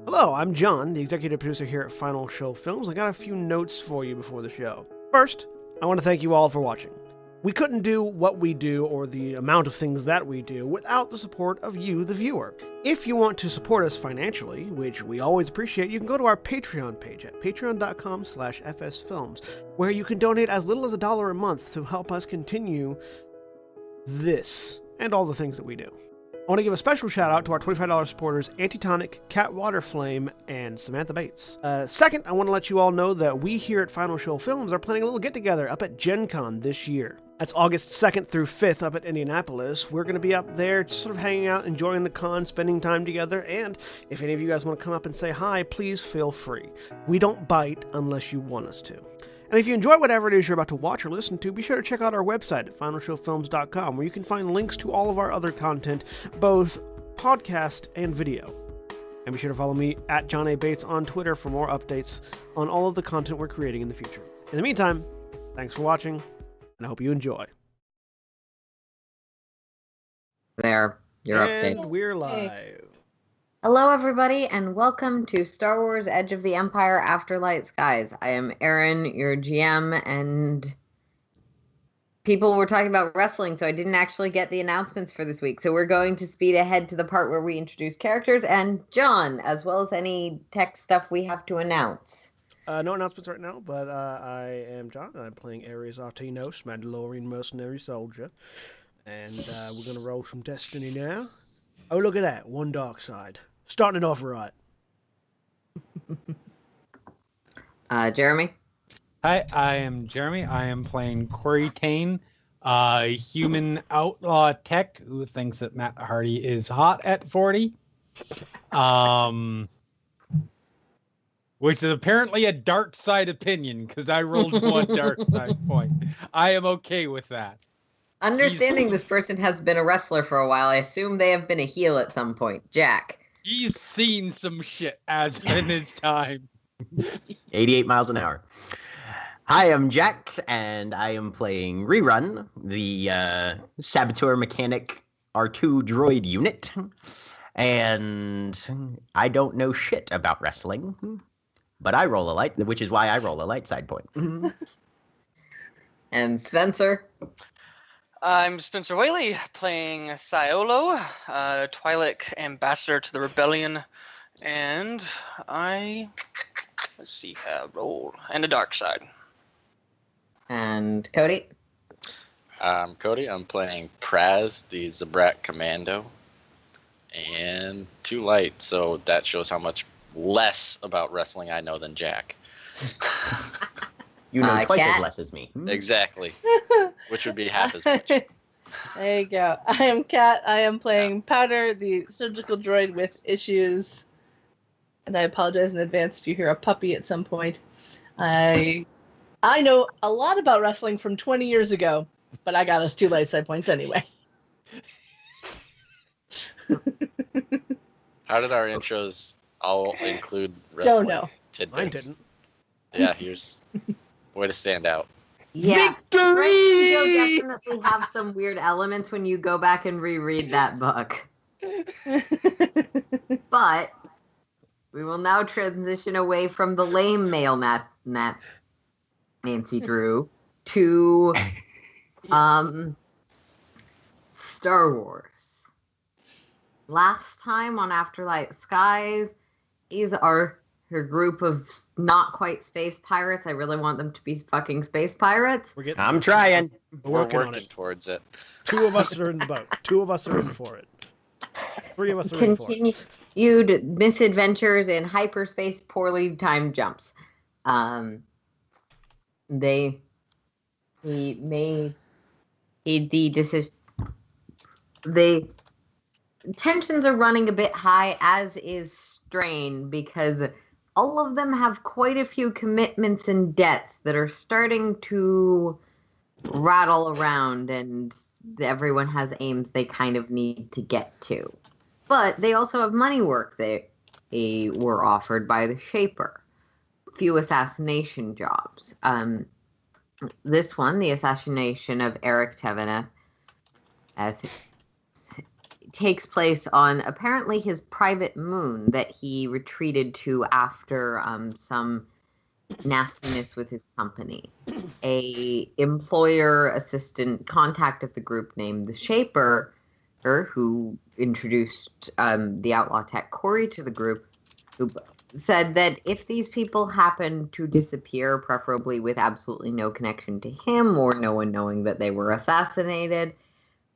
Hello, I'm John, the executive producer here at Final Show Films. I got a few notes for you before the show. First, I want to thank you all for watching. We couldn't do what we do or the amount of things that we do without the support of you, the viewer. If you want to support us financially, which we always appreciate, you can go to our Patreon page at patreon.com/fsfilms, where you can donate as little as $1 a month to help us continue this and all the things that we do. I want to give a special shout out to our $25 supporters, Antitonic, Waterflame, and Samantha Bates. Second, I want to let you all know that we here at Final Show Films are planning a little get-together up at Gen Con this year. That's August 2nd through 5th up at Indianapolis. We're going to be up there just sort of hanging out, enjoying the con, spending time together, and if any of you guys want to come up and say hi, please feel free. We don't bite unless you want us to. And if you enjoy whatever it is you're about to watch or listen to, be sure to check out our website at finalshowfilms.com, where you can find links to all of our other content, both podcast and video. And be sure to follow me at John A. Bates on Twitter for more updates on all of the content we're creating in the future. In the meantime, thanks for watching, and I hope you enjoy. There, you're and updated. We're live. Hello, everybody, and welcome to Star Wars Edge of the Empire Afterlight Skies. I am Aaron, your GM, and people were talking about wrestling, so I didn't actually get the announcements for this week. So we're going to speed ahead to the part where we introduce characters and John, as well as any tech stuff we have to announce. No announcements right now, but I am John, and I'm playing Ares Artinos, Mandalorian mercenary soldier. And we're going to roll some Destiny now. Oh, look at that. One dark side. Starting it off right. Jeremy? Hi, I am Jeremy. I am playing Corey Tane, a human outlaw tech who thinks that Matt Hardy is hot at 40. Which is apparently a dark side opinion, because I rolled one dark side point. I am okay with that. Understanding this person has been a wrestler for a while, I assume they have been a heel at some point. Jack? He's seen some shit as in his time. 88 miles an hour. Hi, I'm Jack, and I am playing Rerun, the saboteur mechanic R2 droid unit. And I don't know shit about wrestling, but I roll a light, which is why I roll a light side point. And Spencer? I'm Spencer Whaley, playing Siolo, Twi'lek ambassador to the Rebellion, and roll, and a dark side. And Cody? I'm Cody. I'm playing Praz, the Zabrak commando, and 2 light, so that shows how much less about wrestling I know than Jack. You know twice Kat? as less as me. Exactly. Which would be half as much. There you go. I am Kat. I am playing Powder, the surgical droid with issues. And I apologize in advance if you hear a puppy at some point. I know a lot about wrestling from 20 years ago, but I got us 2 light side points anyway. How did our intros all include wrestling? Don't know. Tidbits? Mine didn't. Yeah, here's way to stand out. Yeah. Victory! You'll definitely have some weird elements when you go back and reread that book. But we will now transition away from the lame male Nancy Drew to Star Wars. Last time on Afterlight Skies, these are her group of not quite space pirates. I really want them to be fucking space pirates. I'm trying. We're working on working it. towards it. 2 of us are in the boat. 2 of us are in for it. 3 of us are in for it. Continued misadventures in hyperspace, poorly timed jumps. Tensions are running a bit high, as is strain, because all of them have quite a few commitments and debts that are starting to rattle around, and everyone has aims they kind of need to get to. But they also have money work they were offered by the Shaper. Few assassination jobs. This one, the assassination of Eric Teveneth, takes place on apparently his private moon that he retreated to after some nastiness with his company. A employer assistant contact of the group named the Shaper, who introduced the outlaw tech Corey to the group, who said that if these people happen to disappear, preferably with absolutely no connection to him or no one knowing that they were assassinated,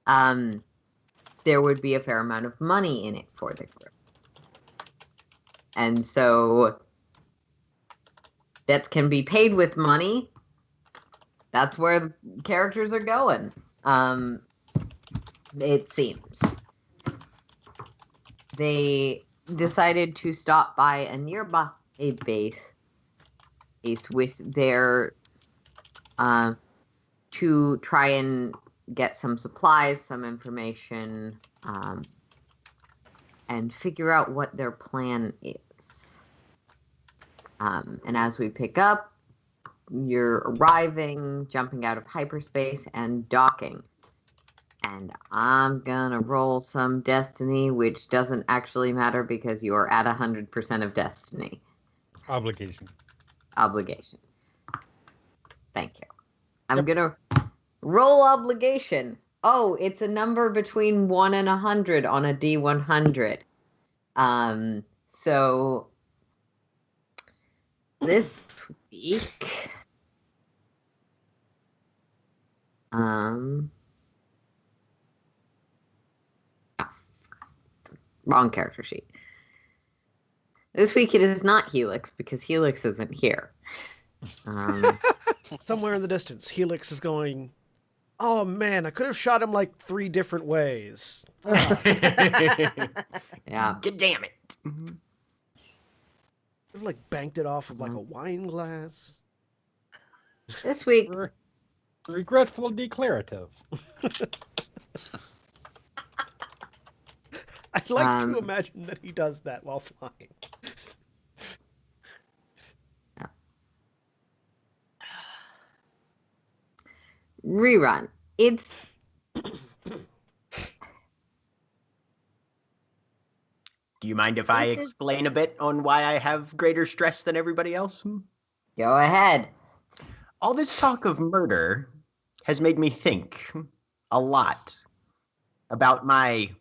there would be a fair amount of money in it for the group. And so debts can be paid with money. That's where the characters are going. It seems. They decided to stop by a nearby base with their to try and get some supplies, some information, and figure out what their plan is. And as we pick up, you're arriving, jumping out of hyperspace, and docking. And I'm gonna roll some destiny, which doesn't actually matter because you are at 100% of destiny. Obligation. Thank you. I'm gonna roll obligation. Oh, it's a number between 1 and 100 on a D100. So this week, wrong character sheet. This week it is not Helix because Helix isn't here. Somewhere in the distance, Helix is going, oh man, I could have shot him like 3 different ways. Yeah. Good damn it. Could have like banked it off of like a wine glass. This week, Regretful declarative. I'd like to imagine that he does that while flying. rerun. It's Do you mind if I This is- explain a bit on why I have greater stress than everybody else? go ahead. All this talk of murder has made me think a lot about my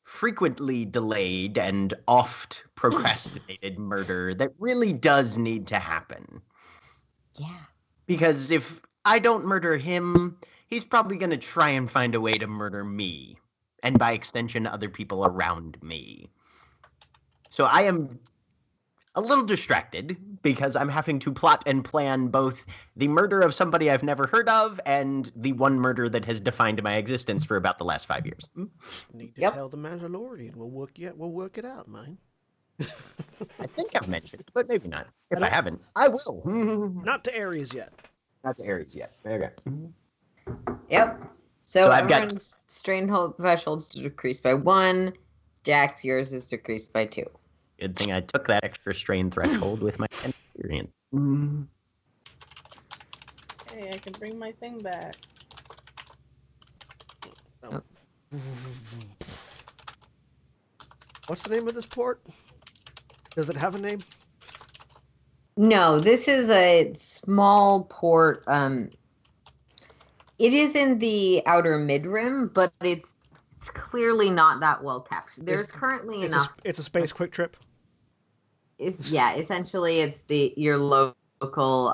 frequently delayed and oft procrastinated murder that really does need to happen. Yeah. Because if I don't murder him, he's probably going to try and find a way to murder me, and by extension, other people around me. So I am a little distracted because I'm having to plot and plan both the murder of somebody I've never heard of and the one murder that has defined my existence for about the last 5 years. Need to Yep. tell the Mandalorian. We'll work it out, man. I think I've mentioned, but maybe not. If don't- I haven't, I will. Not to Ares yet. Not the Aries yet. Okay. Yep. So So I've got- everyone's strain thresholds to decrease by 1. Jack's, yours is decreased by 2. Good thing I took that extra strain threshold with my experience. Hey, I can bring my thing back. What's the name of this port? Does it have a name? No, this is a small port. It is in the outer mid-rim, but it's clearly not that well captured. There's currently enough. It's a space quick trip. Yeah, essentially it's your local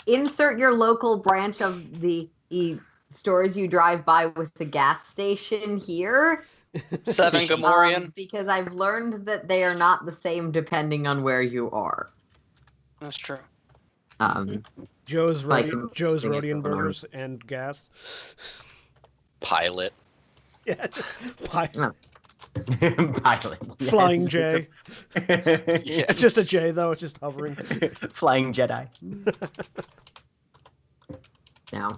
insert your local branch of the stores you drive by with the gas station here. 7 Gamorrean. Because I've learned that they are not the same depending on where you are. That's true. Joe's Like, Rodian burgers and gas. Pilot. Yeah, just pie. Pilot. yes. Flying J. Yeah. It's just a J though. It's just hovering. Flying Jedi. No.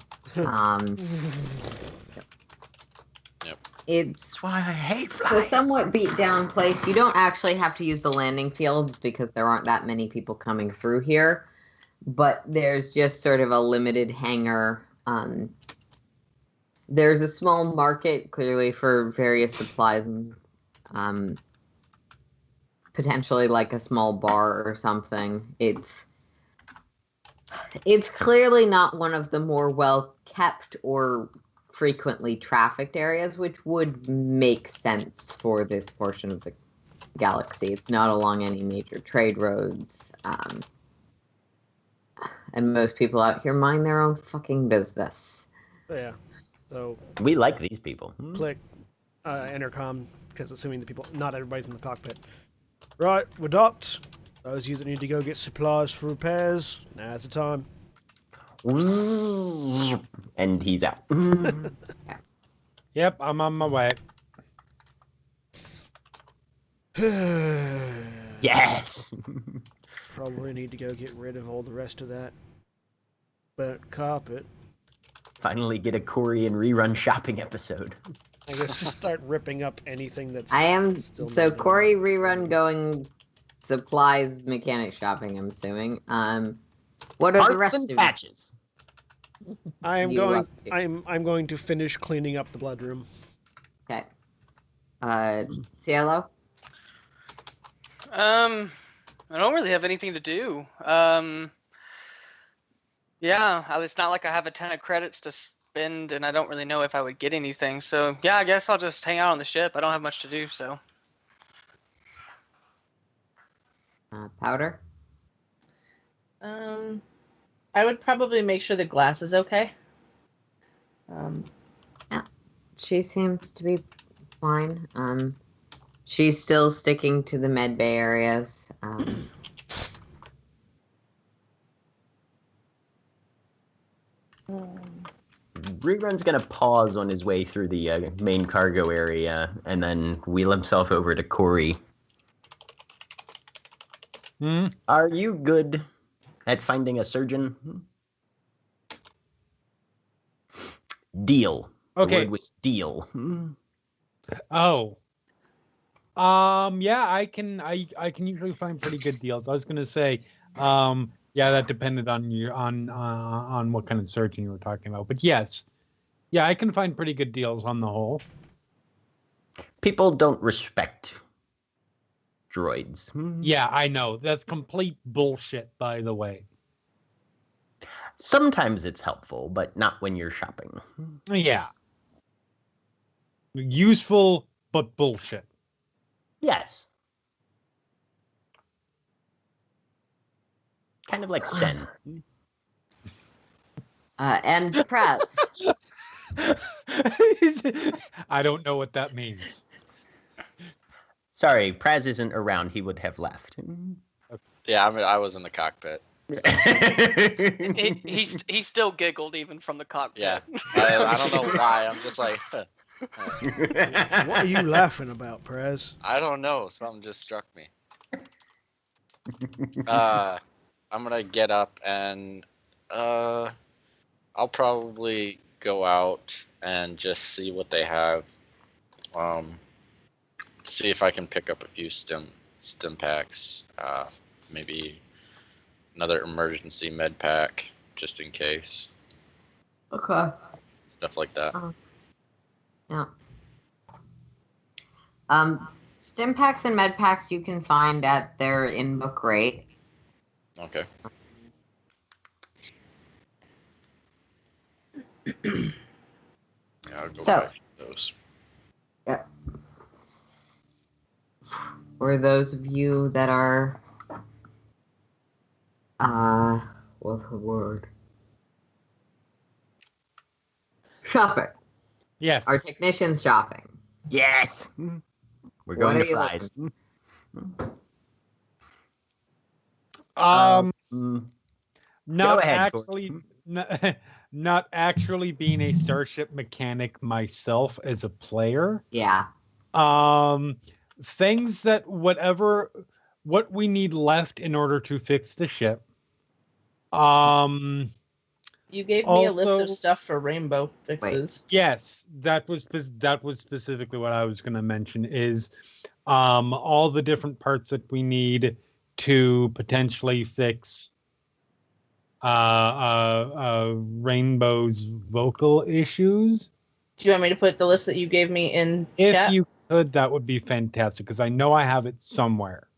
Yep. It's That's why I hate a flying. somewhat beat down place. You don't actually have to use the landing fields because there aren't that many people coming through here. But there's just sort of a limited hangar There's a small market, clearly, for various supplies, and potentially like a small bar or something. It's clearly not one of the more well kept or frequently trafficked areas, which would make sense for this portion of the galaxy. It's not along any major trade roads, and most people out here mind their own fucking business. So, yeah. So We like these people. click intercom, because assuming the people, not everybody's in the cockpit. Right, we're docked. Those of you that need to go get supplies for repairs, now's the time. And he's out. Yep, I'm on my way. Yes. Probably need to go get rid of all the rest of that burnt carpet. Finally get a Corey and rerun shopping episode. I guess just start ripping up anything that's I am still so not done. Corey rerun going supplies mechanic shopping. I'm assuming. What are the Parts rest and of you? patches. I am you going. up to? I'm going to finish cleaning up the blood room. Okay. Cielo. I don't really have anything to do. Yeah, it's not like I have a ton of credits to spend, and I don't really know if I would get anything. So yeah, I guess I'll just hang out on the ship. I don't have much to do, so. Powder. I would probably make sure the glass is okay. She seems to be fine. She's still sticking to the med bay areas. Rerun's gonna pause on his way through the main cargo area and then wheel himself over to Corey. Are you good at finding a surgeon? Deal. Okay. The word was deal. Oh. Yeah, I can usually find pretty good deals. I was gonna say, yeah, that depended on your on what kind of surgeon you were talking about. But yes. Yeah, I can find pretty good deals on the whole. People don't respect droids. Yeah, I know. That's complete bullshit, by the way. Sometimes it's helpful, but not when you're shopping. Yeah. Useful, but bullshit. Yes. Kind of like Sen. And Prez. I don't know what that means. Sorry, Praz isn't around. He would have left. Yeah, I was in the cockpit. He still giggled even from the cockpit. Yeah, I don't know why. I'm just like, What are you laughing about, Prez? I don't know. Something just struck me. I'm gonna get up and I'll probably go out and just see what they have. See if I can pick up a few stim packs. Maybe another emergency med pack just in case. Okay. Stuff like that. Yeah. Stim packs and med packs you can find at their in-book rate. Okay. Yeah, I'll go So- back to those. Yeah. For those of you that are, what's the word? Shopping. Yes. Our technicians shopping. Yes. We're What going are to you flies. Not Go ahead, actually, not actually being a starship mechanic myself as a player. Yeah. Things that what we need left in order to fix the ship. You gave me a list Also- of stuff for rainbow fixes. Yes, that was specifically what I was going to mention is all the different parts that we need to potentially fix Rainbow's vocal issues. Do you want me to put the list that you gave me in If chat? you could, that would be fantastic because I know I have it somewhere.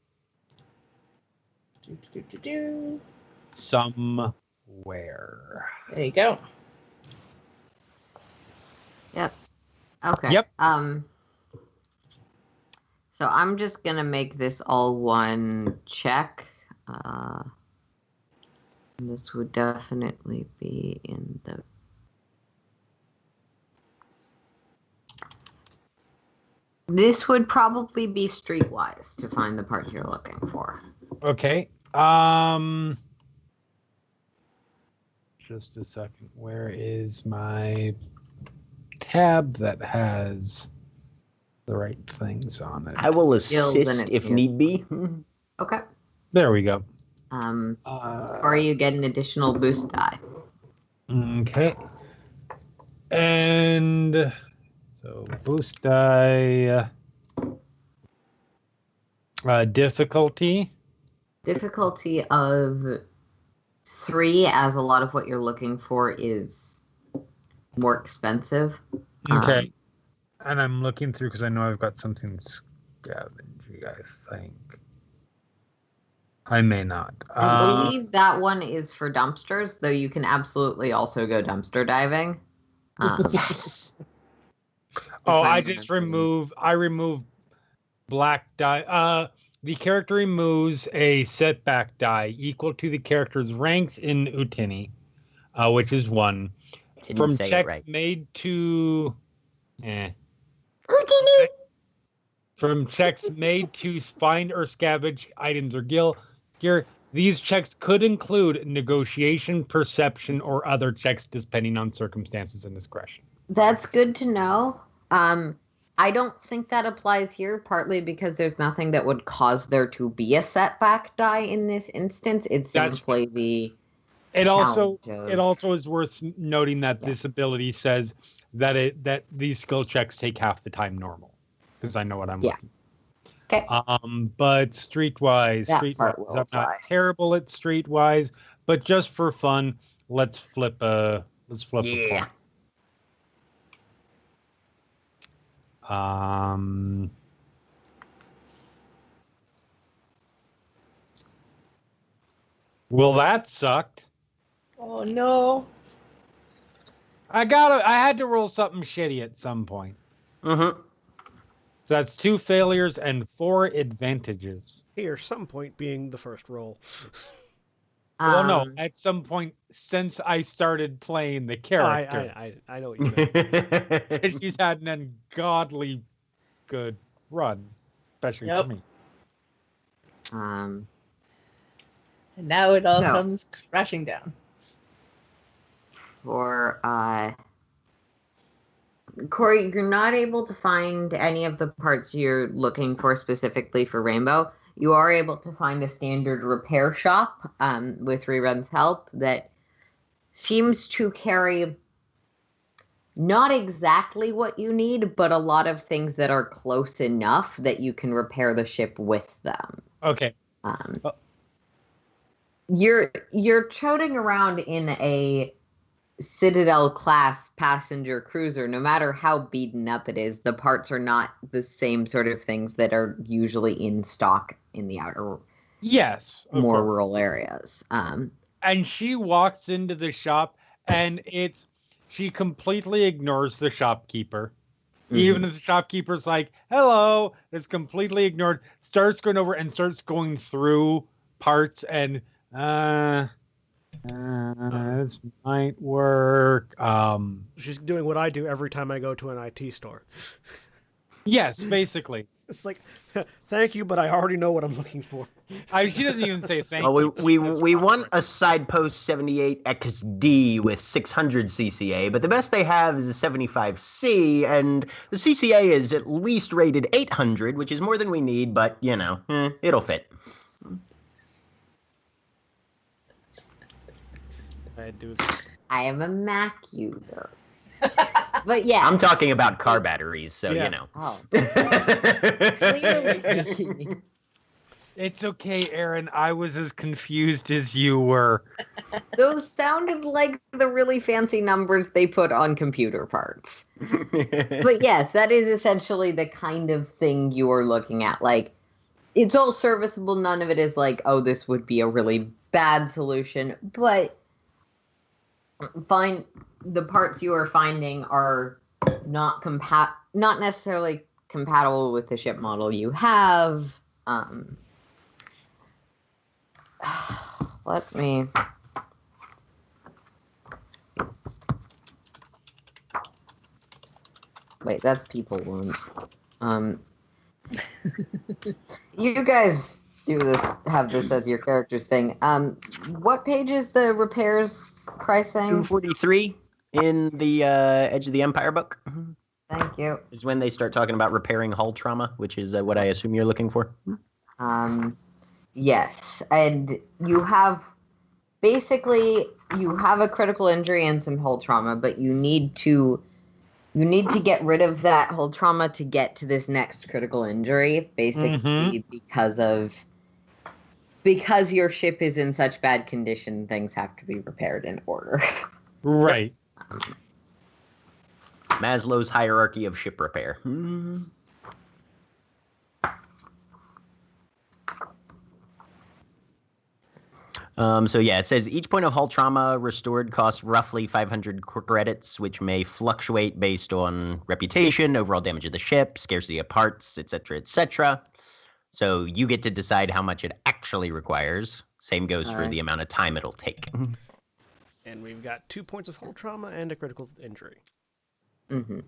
Somewhere. There you go. Yep. Okay. Yep. So I'm just gonna make this all one check. This would definitely be in the. This would probably be streetwise to find the parts you're looking for. Okay. Just a second. Where is my tab that has the right things on it? I will Skills and assist if advanced. need be. Okay. There we go. Or you get an additional boost die. Okay. And so boost die difficulty. Difficulty of 3, as a lot of what you're looking for is more expensive. Okay. And I'm looking through because I know I've got something scavenging, I think. I may not. I believe that one is for dumpsters, though you can absolutely also go dumpster diving. Yes. I remove black die. The character removes a setback die equal to the character's ranks in Utini, which is 1. Didn't From say it checks right. made to Utini! From checks made to find or scavenge items or gear, these checks could include negotiation, perception, or other checks depending on circumstances and discretion. That's good to know. I don't think that applies here, partly because there's nothing that would cause there to be a setback die in this instance. It's simply the. It also challenge of- is worth noting that this ability says that these skill checks take half the time normal, because I know what I'm looking. Okay. But streetwise, part will I'm not apply. terrible at streetwise, but just for fun, let's flip a Yeah. coin. Well, that sucked. Oh no. I had to roll something shitty at some point. Mm-hmm. So that's 2 failures and 4 advantages. Here, some point being the first roll. Well, no, at some point since I started playing the character. I know what you mean. Because he's had an ungodly good run, especially for me. Um, And now it all So- comes crashing down. for Corey, you're not able to find any of the parts you're looking for specifically for Rainbow. You are able to find a standard repair shop with Rerun's help that seems to carry not exactly what you need, but a lot of things that are close enough that you can repair the ship with them. Okay. You're trotting around in a Citadel class passenger cruiser. No matter how beaten up it is, the parts are not the same sort of things that are usually in stock in the outer, Yes. of more course. rural areas. And she walks into the shop, and she completely ignores the shopkeeper. Even if the shopkeeper's like, hello, it's completely ignored, starts going over and starts going through parts and this might work. She's doing what I do every time I go to an IT store. Yes, basically. It's like, thank you, but I already know what I'm looking for. She doesn't even say thank Well, you. we want a side post 78 XD with 600 CCA, but the best they have is a 75C, and the CCA is at least rated 800, which is more than we need, but, it'll fit. I do. I am a Mac user. But yeah. I'm talking about car batteries, so, Yeah. Oh, Clearly. clearly. It's okay, Aaron. I was as confused as you were. Those sounded like the really fancy numbers they put on computer parts. But yes, that is essentially the kind of thing you are looking at. Like, it's all serviceable. None of it is like, oh, this would be a really bad solution. But the parts you are finding are not necessarily compatible with the ship model you have. Let me. Wait, that's people wounds. You guys have this as your character's thing. What page is the repairs pricing? 243 in the Edge of the Empire book. Thank you. Is when they start talking about repairing hull trauma, which is what I assume you're looking for. Yes, and you have a critical injury and some hull trauma, but you need to get rid of that hull trauma to get to this next critical injury, basically because your ship is in such bad condition, things have to be repaired in order. Right. Maslow's hierarchy of ship repair. So yeah, it says each point of hull trauma restored costs roughly 500 credits, which may fluctuate based on reputation, overall damage of the ship, scarcity of parts, etc., etc. So you get to decide how much it actually requires. Same goes for the amount of time it'll take. And we've got 2 points of hull trauma and a critical injury. Mm-hmm.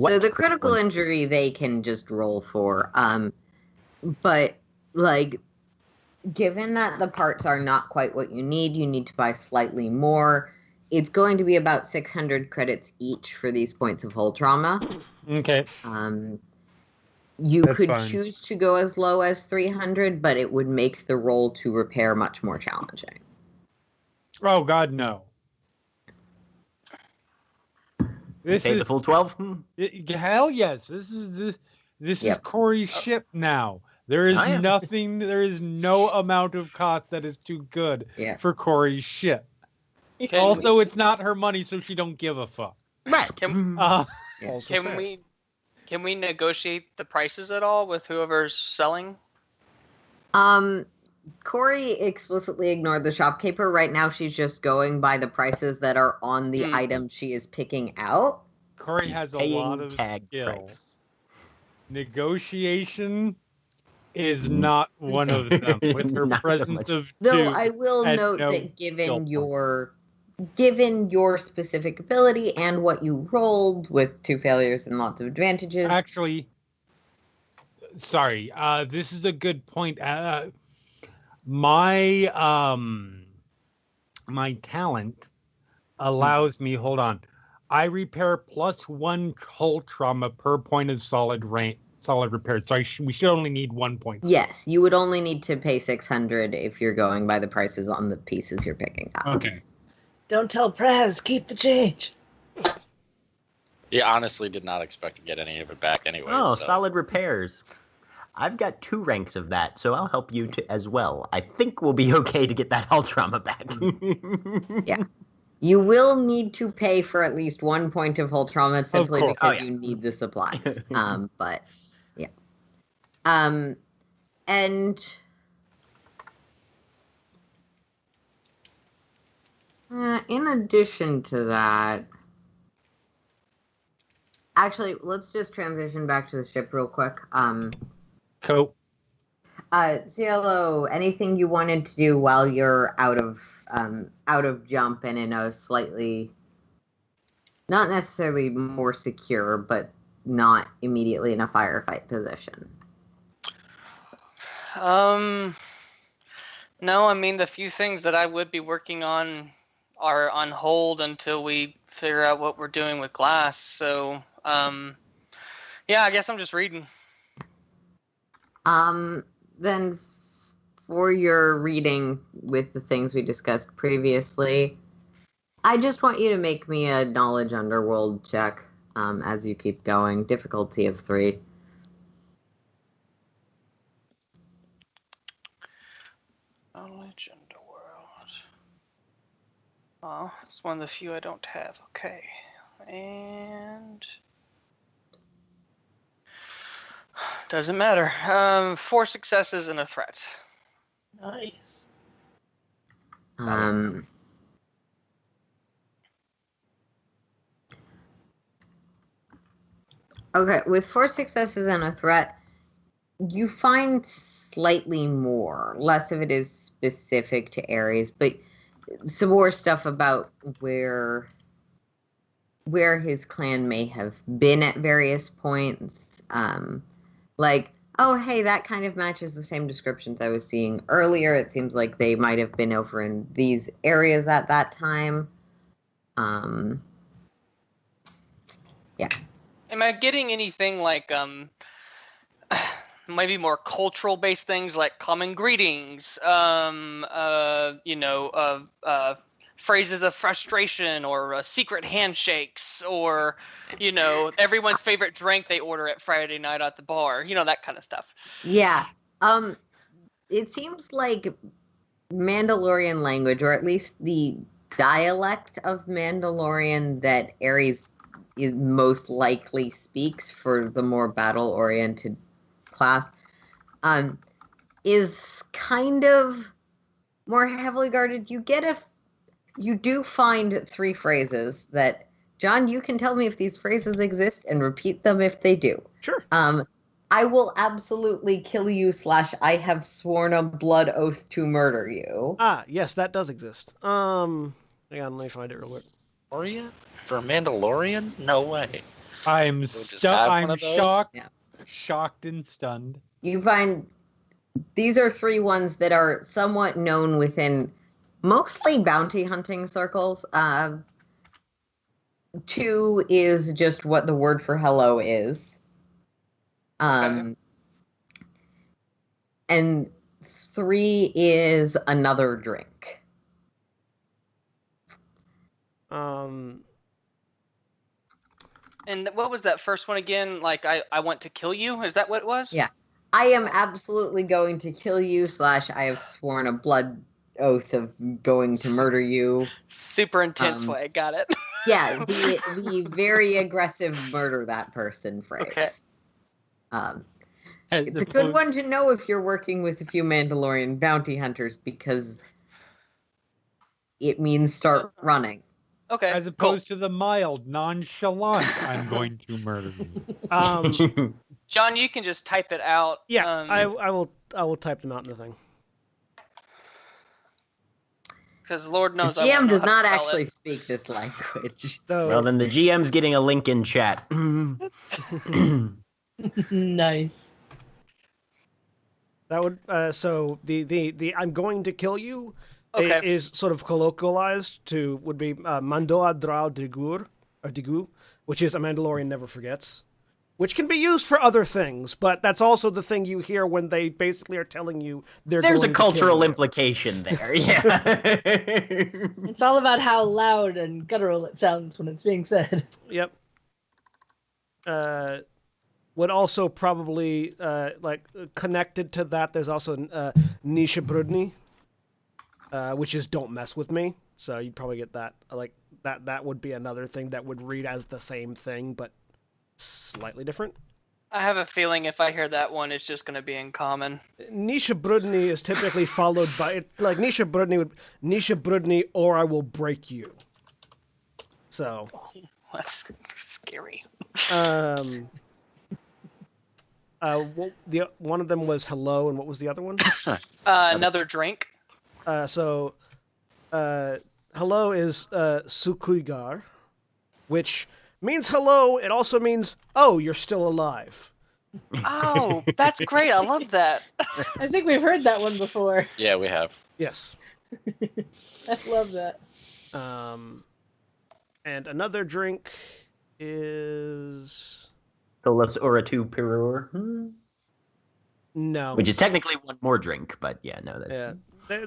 So the critical injury they can just roll for. But like, given that the parts are not quite what you need to buy slightly more. It's going to be about 600 credits each for these points of hull trauma. Okay. That's could fine. Choose to go as low as 300, but it would make the roll to repair much more challenging. Oh God, no. This is the full 12. Hell yes. This is Corey's ship now. There is nothing. There is no amount of cost that is too good for Corey's ship. Also, it's not her money, so she don't give a fuck. Right. Can we negotiate the prices at all with whoever's selling? Corey explicitly ignored the shopkeeper. Right now, she's just going by the prices that are on the item she is picking out. Corey has a lot of skill. Price. Negotiation is not one of them. With her presence of two. Though I will note that given your specific ability and what you rolled with 2 failures and lots of advantages. Actually, sorry, this is a good point. My talent allows me, hold on. I repair +1 hull trauma per point of solid repair. So we should only need 1 point. Yes, you would only need to pay 600 if you're going by the prices on the pieces you're picking up. Okay. Don't tell Praz, keep the change. He honestly did not expect to get any of it back anyway. Oh, solid repairs. I've got 2 ranks of that, so I'll help you as well. I think we'll be okay to get that hull trauma back. Yeah. You will need to pay for at least 1 point of hull trauma simply because you need the supplies. But yeah. And in addition to that, actually, let's just transition back to the ship real quick. Cool. CLO, anything you wanted to do while you're out of jump and in a slightly, not necessarily more secure, but not immediately in a firefight position? No, I mean, the few things that I would be working on are on hold until we figure out what we're doing with glass. So, yeah, I guess I'm just reading. Then for your reading with the things we discussed previously, I just want you to make me a knowledge underworld check as you keep going. Difficulty of 3. Knowledge Underworld. Oh, it's one of the few I don't have. Okay. And doesn't matter. 4 successes and a threat. Nice. Okay, with 4 successes and a threat, you find slightly more. Less of it is specific to areas, but some more stuff about where his clan may have been at various points. Like, oh, hey, that kind of matches the same descriptions I was seeing earlier. It seems like they might have been over in these areas at that time. Yeah. Am I getting anything like maybe more cultural based things like common greetings, phrases of frustration or secret handshakes or, everyone's favorite drink they order at Friday night at the bar, that kind of stuff. Yeah. It seems like Mandalorian language, or at least the dialect of Mandalorian that Ares is most likely speaks for the more battle-oriented class, is kind of more heavily guarded. You do find 3 phrases that, John, you can tell me if these phrases exist and repeat them if they do. Sure. I will absolutely kill you / I have sworn a blood oath to murder you. Ah, yes, that does exist. Hang on, let me find it real quick. Mandalorian? For a Mandalorian? No way. I'm just have one of those? shocked, Yeah. shocked and stunned. You find these are 3 ones that are somewhat known within mostly bounty hunting circles. 2 is just what the word for hello is. Okay. And 3 is another drink. And what was that first one again? Like, I want to kill you? Is that what it was? Yeah. I am absolutely going to kill you / I have sworn a blood oath of going to murder you. Super intense way. Got it. Yeah, the very aggressive murder that person phrase. Okay. It's a good one to know if you're working with a few Mandalorian bounty hunters, because it means start running. Okay. As opposed to the mild, nonchalant, I'm going to murder you. John, you can just type it out. Yeah, I will type them out in the thing. Because Lord knows The I won't GM know does how to not spell actually it. speak this language. So, Well, then the GM's getting a link in chat. Nice. that would so the I'm going to kill you Okay. is sort of colloquialized would be Mandoa Drau Digur or Digu, which is a Mandalorian never forgets, which can be used for other things, but that's also the thing you hear when they basically are telling you There's going a to kill cultural you. implication there. Yeah. It's all about how loud and guttural it sounds when it's being said. Yep. Would also probably connected to that. There's also Nisha Brudny, which is "Don't mess with me." So you'd probably get that. Like that would be another thing that would read as the same thing but slightly different. I have a feeling if I hear that one, it's just going to be in common. Nisha Brudny is typically followed by Nisha Brudny or I will break you. So. That's scary. One of them was hello, and what was the other one? Another drink. So hello is Sukuigar, which means hello. It also means, oh, you're still alive. Oh, that's great. I love that. I think we've heard that one before. Yeah, we have. Yes. I love that. And another drink is... Solus Oratu Pirur. No. Which is technically one more drink, but yeah, no, that's... Yeah.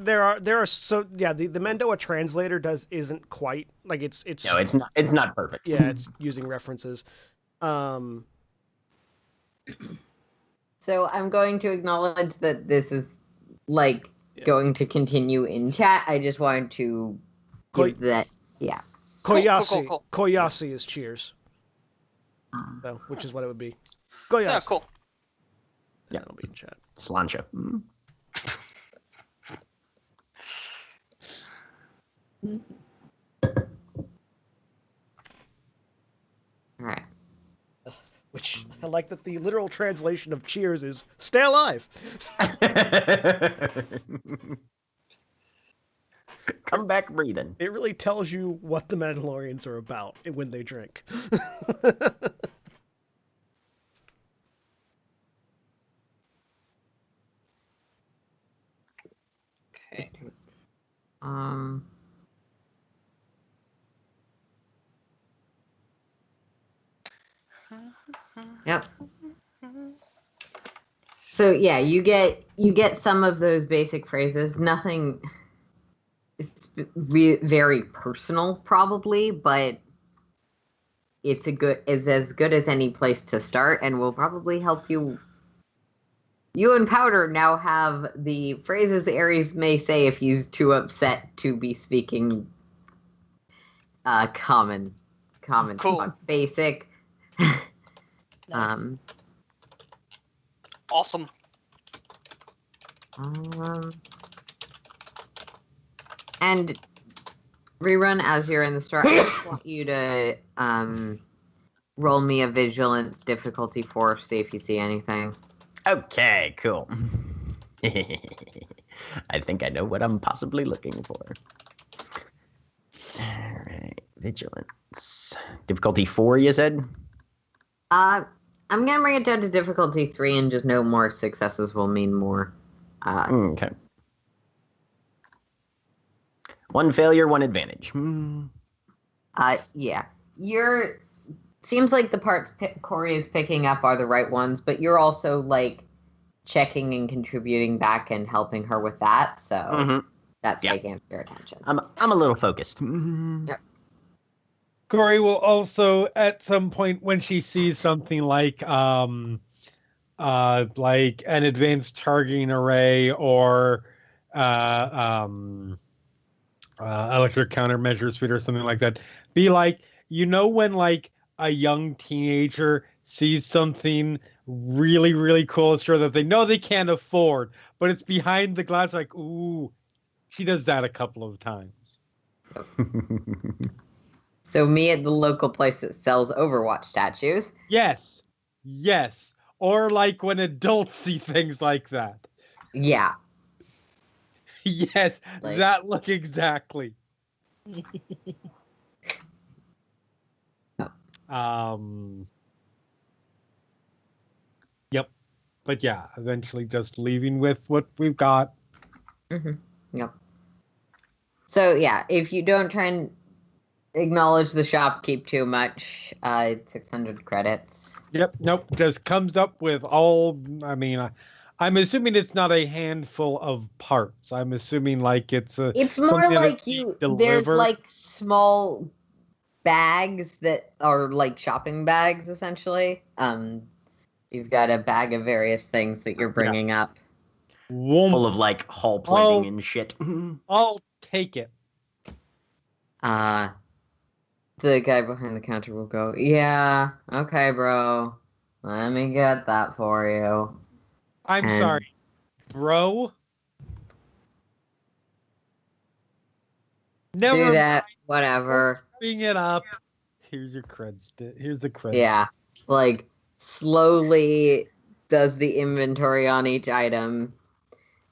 There are so yeah, the Mandoa translator isn't quite like it's No, it's not perfect. yeah, it's using references. So I'm going to acknowledge that this is like going to continue in chat. I just wanted to give that. Yeah. Koyasi. Cool. Koyasi is cheers. So, which is what it would be. Koyasi. Yeah, cool. Yeah, it'll be in chat. Slancha. All right. Which I like that the literal translation of cheers is stay alive. Come back breathing. It really tells you what the Mandalorians are about when they drink. Okay. Yep. So yeah, you get some of those basic phrases. Nothing very personal, probably, but it's as good as any place to start, and will probably help you. You and Powder now have the phrases Ares may say if he's too upset to be speaking common Cool. talk, basic. Nice. Awesome. And Rerun, as you're in the start, I just want you to roll me a vigilance difficulty 4, see if you see anything. Okay, cool. I think I know what I'm possibly looking for. All right, vigilance. Difficulty 4, you said? I'm gonna bring it down to difficulty 3, and just no more successes will mean more. Okay. 1 failure, 1 advantage. Yeah. Seems like the parts Corey is picking up are the right ones, but you're also like checking and contributing back and helping her with that, so that's taking up your attention. I'm a little focused. Yep. Corey will also, at some point when she sees something like an advanced targeting array or electric countermeasure suite or something like that, be like, when like a young teenager sees something really, really cool and sure that they know they can't afford, but it's behind the glass, like, ooh, she does that a couple of times. So me at the local place that sells Overwatch statues. Yes. Or like when adults see things like that. Yeah. Yes, that look exactly. Yep. But yeah, eventually just leaving with what we've got. Yep. So yeah, if you don't try and acknowledge the shopkeep too much, it's 600 credits. Yep. Nope. Just comes up with all. I mean, I'm assuming it's not a handful of parts. I'm assuming like it's a. It's more like there's like small bags that are like shopping bags, essentially. You've got a bag of various things that you're bringing up. Full of like hull plating and shit. I'll take it. The guy behind the counter will go, yeah, okay, bro. Let me get that for you. I'm sorry, bro. Never do that, mind. whatever. Bring it up. Here's your creds. Here's the creds. Yeah, like slowly does the inventory on each item.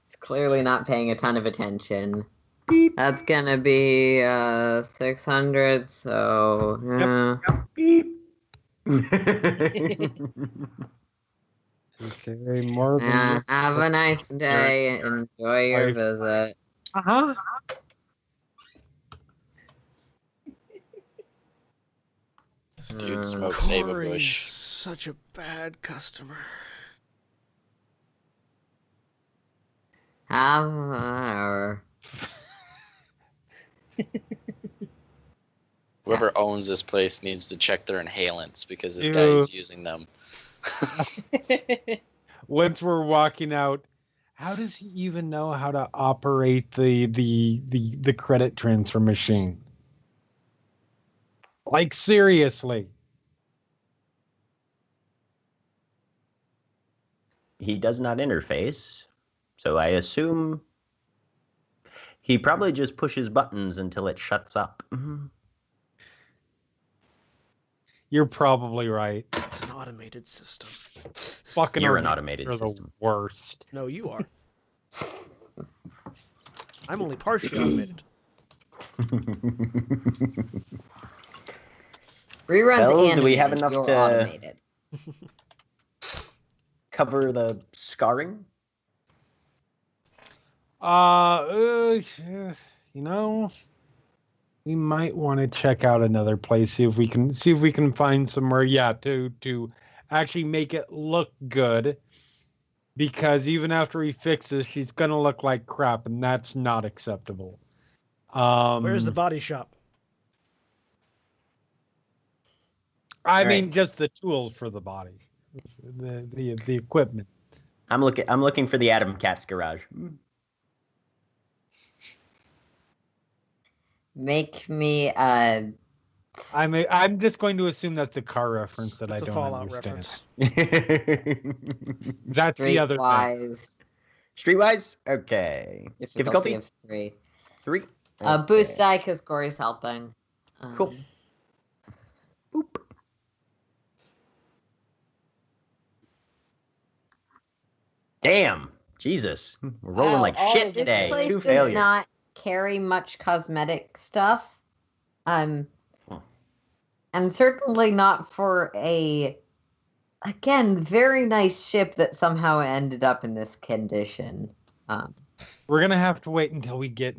It's clearly not paying a ton of attention. Beep. That's gonna be 600. So Yep. Beep. Okay, more. Have a nice day. Enjoy your visit. This dude smokes Ava Corey's Bush. Such a bad customer. Have an hour. Whoever owns this place needs to check their inhalants because this guy is using them. Once we're walking out, How does he even know how to operate the credit transfer machine? Like, seriously. He does not interface, so I assume he probably just pushes buttons until it shuts up. You're probably right. It's an automated system. Fucking You're an organics automated are system. the worst. No, you are. I'm only partially automated. Reruns Well, and do we have enough you're to- automated. Cover the scarring? You know, we might want to check out another place, see if we can find somewhere, to actually make it look good. Because even after he fixes, she's gonna look like crap, and that's not acceptable. Where's the body shop? I All mean, right. just the tools for the body, the equipment. I'm looking for the Adam Cat's garage. Make me I'm just going to assume that's a car reference that That's I a don't Fallout understand. reference. That's the other thing. Streetwise Streetwise? Okay. difficulty of 3. 3? Boost Okay. die because Gory's helping. Cool. Boop. Damn. Jesus. We're rolling Wow, like all shit of this today. place 2 does failures. not carry much cosmetic stuff. Hmm. And certainly not for a, again, very nice ship that somehow ended up in this condition. We're gonna have to wait until we get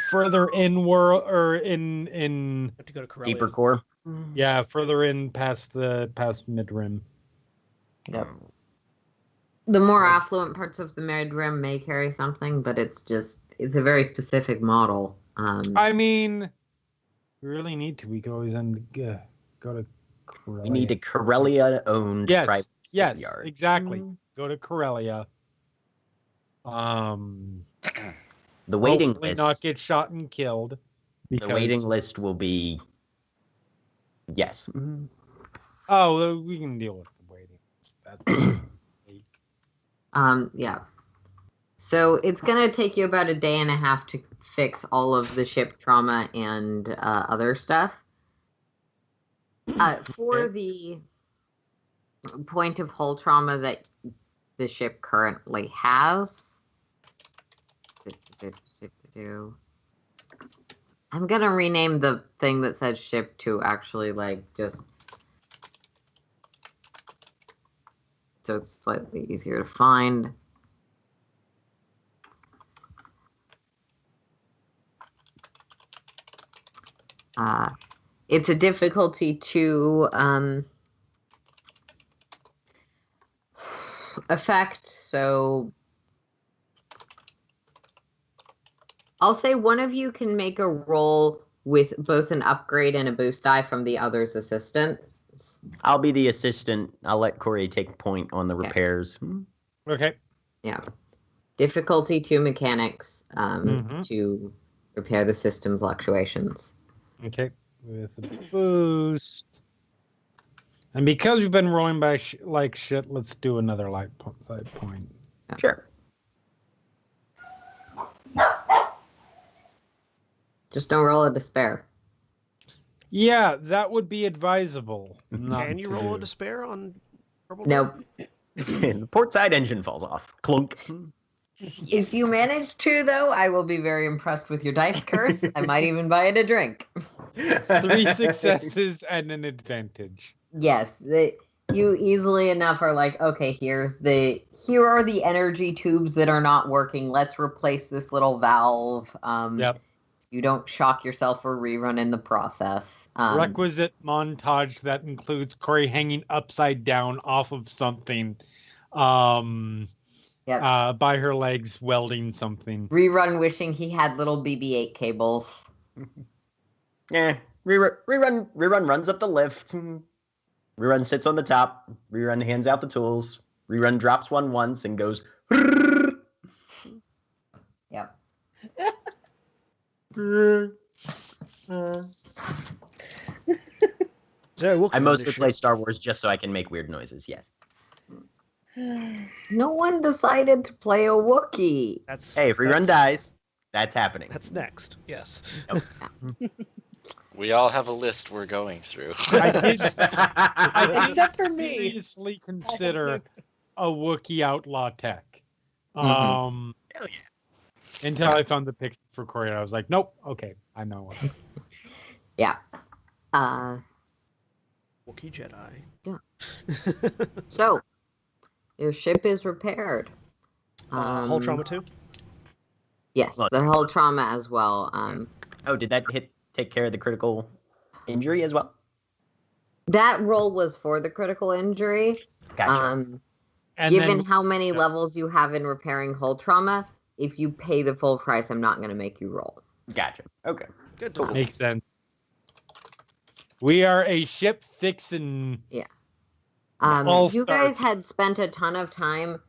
further in world or in Have to go to Corellia. Deeper core. further in past mid rim. Yep. The more affluent parts of the Married Rim may carry something, but it's a very specific model. I mean, we really need to. We could always go to Corellia. We need a Corellia owned private Yes, yard. exactly. Go to Corellia. The waiting Hopefully list. not get shot and killed. The waiting list will be yes. Oh, we can deal with the waiting list. Yeah. So it's going to take you about a day and a half to fix all of the ship trauma and other stuff. For the point of hull trauma that the ship currently has, I'm going to rename the thing that says ship to actually just so it's slightly easier to find. It's a difficulty 2 effect, so I'll say one of you can make a roll with both an upgrade and a boost die from the other's assistant. I'll be the assistant. I'll let Corey take point on the repairs. Okay. Yeah. Difficulty 2 mechanics to repair the system fluctuations. Okay. With a boost. And because we've been rolling by like shit, let's do another side point. Sure. Just don't roll a despair. Yeah, that would be advisable. Can you roll a despair on purple? Nope. The port side engine falls off. Clunk. If you manage to, though, I will be very impressed with your dice curse. I might even buy it a drink. 3 successes and an advantage. Yes, you easily enough are like, okay, here are the energy tubes that are not working. Let's replace this little valve. Yep. You don't shock yourself or rerun in the process. Requisite montage that includes Corey hanging upside down off of something. By her legs, welding something. Rerun wishing he had little BB-8 cables. Yeah. Rerun runs up the lift. Rerun sits on the top. Rerun hands out the tools. Rerun drops one once and goes, Yep. I mostly play Star Wars just so I can make weird noises. Yes. No one decided to play a Wookiee. Hey, if we run dice, that's happening. That's next. Yes. We all have a list we're going through. I did Except for me. seriously consider a Wookiee outlaw tech. Hell yeah. Until I found the picture for Corey, I was like, nope, okay, I know. Yeah. Wookiee Jedi. Yeah. So, your ship is repaired. Hull trauma 2? Yes, Look. the hull trauma as well. Oh, did that take care of the critical injury as well? That roll was for the critical injury. Gotcha. And Given then, how many levels you have in repairing hull trauma, if you pay the full price, I'm not going to make you roll. Gotcha. Okay. Good to know. makes sense. We are a ship fixing. You All-star. guys had spent a ton of time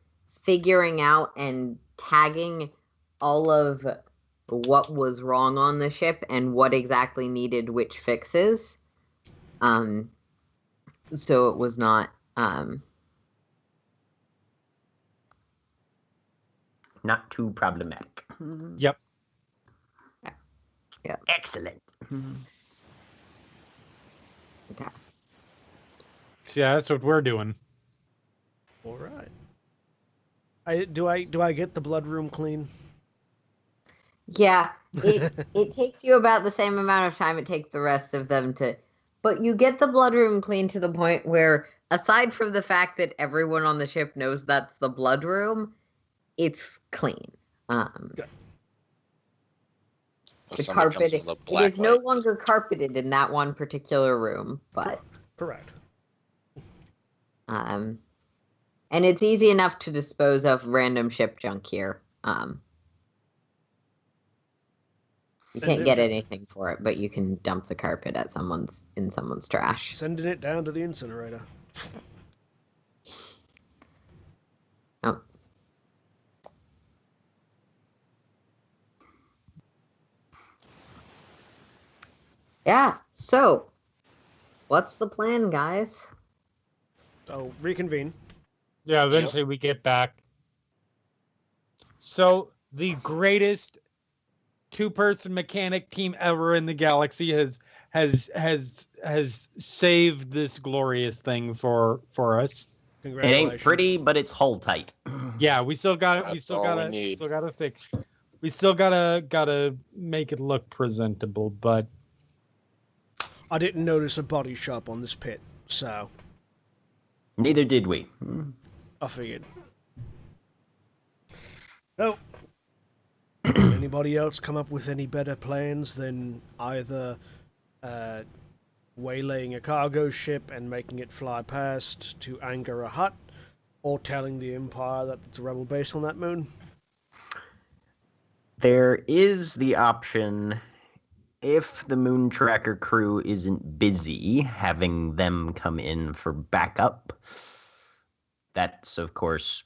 figuring out and tagging all of what was wrong on the ship and what exactly needed which fixes. So it was not Not too problematic. Yep. Yeah. Excellent. okay. So yeah, that's what we're doing. All right. Do I get the blood room clean? Yeah, it takes you about the same amount of time it takes the rest of them to, but you get the blood room clean to the point where, aside from the fact that everyone on the ship knows that's the blood room, it's clean. Good. The Someone comes carpet, with a it black is no light. longer carpeted in that one particular room, but Correct. and it's easy enough to dispose of random ship junk here. You can't get anything for it, but you can dump the carpet at someone's trash. Sending it down to the incinerator. Oh. Yeah. So, what's the plan, guys? So reconvene. Yeah, eventually we get back. So the greatest two-person mechanic team ever in the galaxy has saved this glorious thing for us. It Congratulations. ain't pretty, but it's hull tight. Yeah, we still got it. We That's still all got we to need. fix. We still gotta make it look presentable, but I didn't notice a body shop on this pit, so Neither did we. I figured. No. Anybody else come up with any better plans than either waylaying a cargo ship and making it fly past to anger a hut, or telling the Empire that it's a rebel base on that moon? There is the option, if the Moon Tracker crew isn't busy, having them come in for backup. That's, of course,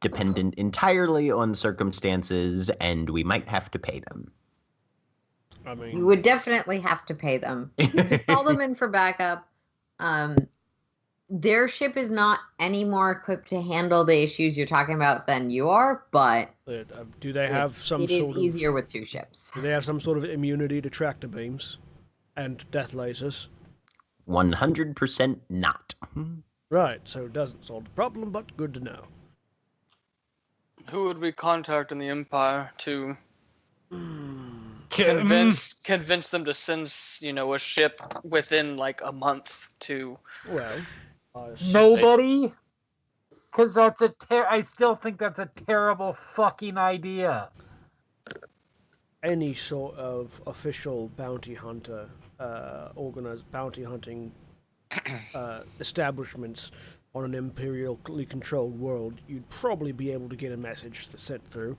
dependent entirely on circumstances, and we might have to pay them. I You mean, would definitely have to pay them. You could call them in for backup. Their ship is not any more equipped to handle the issues you're talking about than you are, but do they have some it is sort of easier with two ships. do they have some sort of immunity to tractor beams and death lasers? 100% not. Right, so it doesn't solve the problem, but good to know. Who would we contact in the Empire to convince them to send, a ship within like a month to? Well, nobody, because that's I still think that's a terrible fucking idea. any sort of official bounty hunter, organized bounty hunting establishments on an imperially controlled world, you'd probably be able to get a message sent through.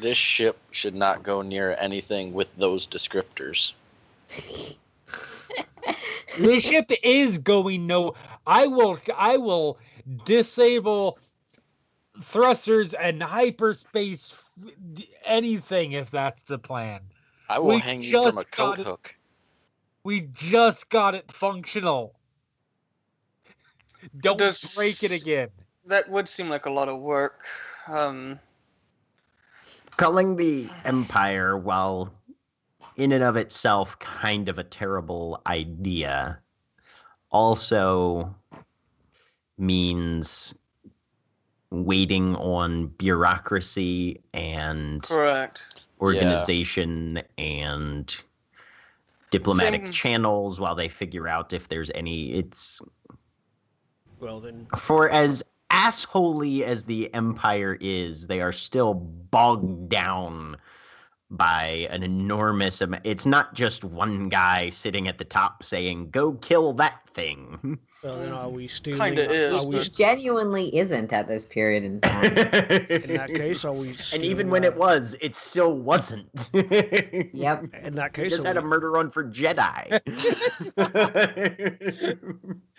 This ship should not go near anything with those descriptors. The ship is going no. I will disable thrusters and hyperspace anything if that's the plan. I will We hang you from a just coat got it. hook. We just got it functional. Don't break it again. That would seem like a lot of work. Culling the Empire, while in and of itself kind of a terrible idea, also means waiting on bureaucracy and Correct. organization and diplomatic Same. channels while they figure out if there's any. It's Well, then, for as assholey as the Empire is, they are still bogged down by an enormous amount. It's not just one guy sitting at the top saying, "Go kill that thing." well, then are we stealing? Kinda is, Are we He genuinely isn't at this period in time. in that case, are we? And Stealing, even when it was, it still wasn't. Yep. in that He case, just are had a we, murder on for Jedi.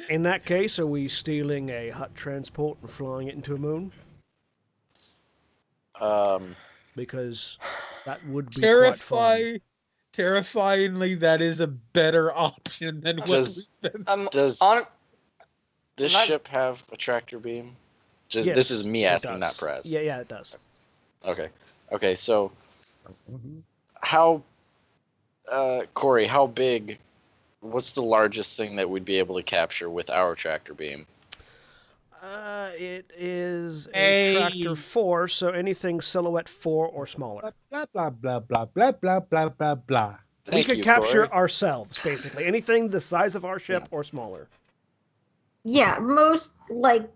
in that case, are we stealing a hut transport and flying it into a moon? Because that would be quite fun. Terrifyingly, that is a better option than what Does- we've been. Does On, this not- ship have a tractor beam? Just, Yes, this is me it asking, does. not Praz. Yeah, it does. Okay. So, how, Corey? How big? What's the largest thing that we'd be able to capture with our tractor beam? It is a tractor 4, so anything silhouette 4 or smaller. Blah blah blah blah blah blah blah blah blah. We Thank could you, capture Corey. ourselves, basically. Anything the size of our ship or smaller. Yeah, most like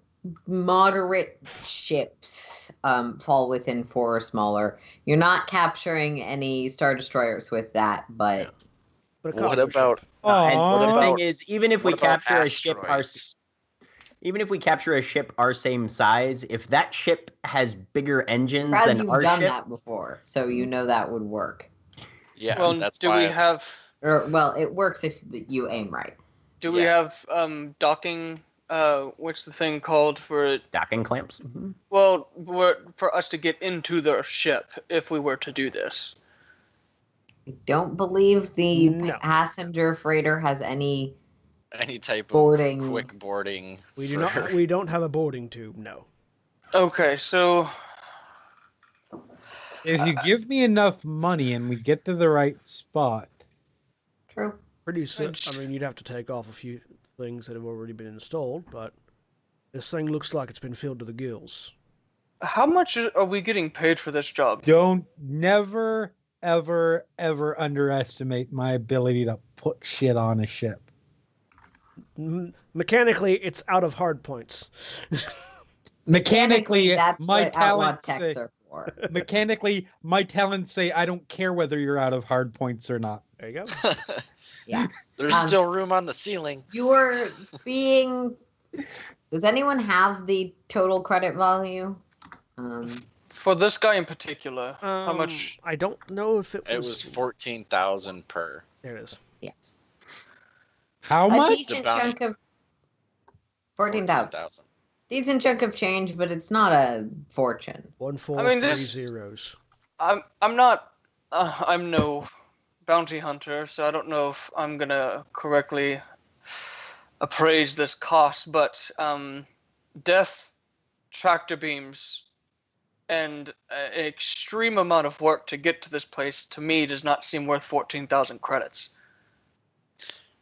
moderate ships fall within 4 or smaller. You're not capturing any Star Destroyers with that, but But a What cargo about? ship. And Aw. the about- thing is, even if we what about capture a ship asteroids? our same size, if that ship has bigger engines Raz, than you've our done ship, that before, so you know that would work. Yeah, well, that's do why. we have Or well, it works if you aim right. do we Yeah. have docking? What's the thing called for it? docking clamps. Well, for us to get into the ship if we were to do this. I don't believe the No. passenger freighter has any. Any type Boarding. of quick boarding. We do not. We don't have a boarding tube. No. Okay, so If you give me enough money and we get to the right spot, True. Pretty soon. I mean, you'd have to take off a few things that have already been installed, but this thing looks like it's been filled to the gills. how much are we getting paid for this job? don't never, ever, ever underestimate my ability to put shit on a ship. Mechanically, it's out of hard points. Mechanically, that's my what outlaw talents techs say, are for. mechanically, my talents say I don't care whether you're out of hard points or not. There you go. Yeah. There's still room on the ceiling. You're being. Does anyone have the total credit value? For this guy in particular, how much? I don't know if it was. It was 14,000 per. There it is. How A much? decent bounty? chunk of 14,000. 14,000. Decent chunk of change, but it's not a fortune. 1 4 I mean, 3 this- zeros. I'm not. I'm no bounty hunter, so I don't know if I'm gonna correctly appraise this cost. But death tractor beams and an extreme amount of work to get to this place to me does not seem worth 14,000 credits.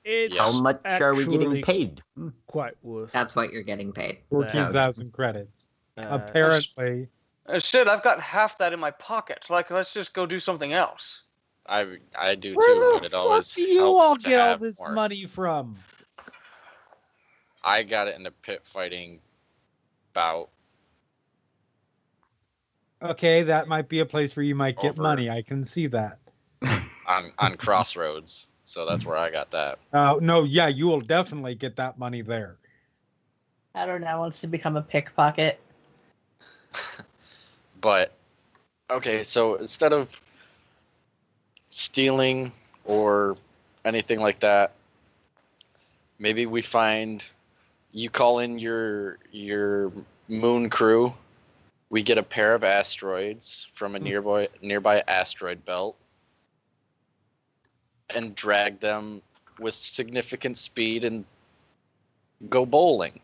It's Yeah. How much are we getting actually paid? quite worth. That's what you're getting paid. 14,000 credits. Apparently. Shit, I've got half that in my pocket. Like, let's just go do something else. I do Where too, the but it fuck always do you helps all to get all have this more. money from? I got it in the pit fighting bout. Okay, that might be a place where you might get Over. money. I can see that. on Crossroads, so that's where I got that. No, yeah, you will definitely get that money there. Powder now wants to become a pickpocket. But okay, so instead of stealing or anything like that, maybe we find You call in your moon crew. We get a pair of asteroids from a nearby asteroid belt and drag them with significant speed and go bowling.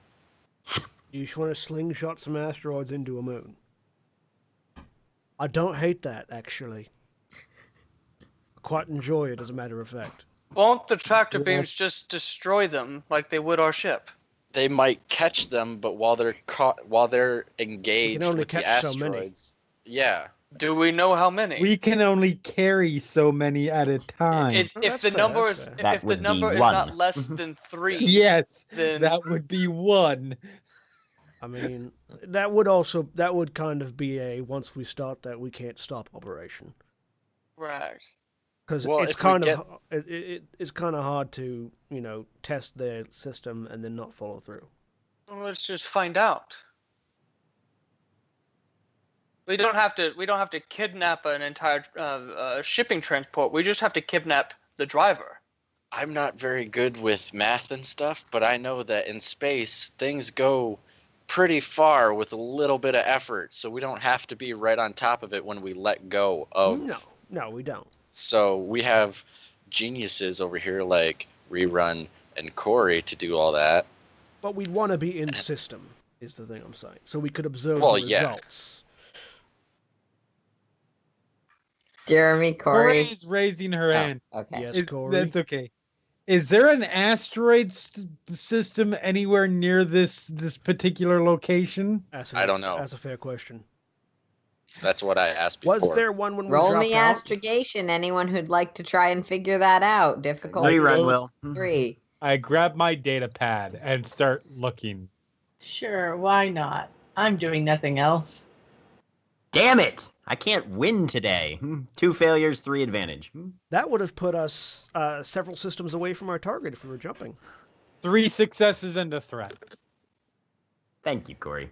You just want to slingshot some asteroids into a moon. I don't hate that, actually. I quite enjoy it, as a matter of fact. Won't the tractor beams just destroy them like they would our ship? They might catch them, but while they're engaged only with the catch so many. asteroids, yeah. Do we know how many? We can only carry so many at a time. If that's the fair, number that's is fair. That if the would be number is one. not less than 3, Yes, then that would be one. I mean, that would kind of be a once we start that we can't stop operation. right. Because Well, it's if we kind get- of it's kind of hard to test their system and then not follow through. Well, let's just find out. We don't have to kidnap an entire shipping transport. We just have to kidnap the driver. I'm not very good with math and stuff, but I know that in space, things go pretty far with a little bit of effort, so we don't have to be right on top of it when we let go of... No, we don't. So we have geniuses over here like Rerun and Corey to do all that. But we'd want to be in system, is the thing I'm saying. So we could observe Well, the yeah. results. Jeremy, Corey. Corey's raising her hand. Okay. Yes, Corey. That's okay. Is there an asteroid system anywhere near this particular location? I don't know. That's a fair question. That's what I asked before. Was there one when we Roll dropped me out? astrogation. Anyone who'd like to try and figure that out. Difficult. Rerun will. 3. I grab my data pad and start looking. Sure, why not? I'm doing nothing else. Damn it! I can't win today. 2 failures, 3 advantage. That would have put us several systems away from our target if we were jumping. 3 successes and a threat. Thank you, Corey.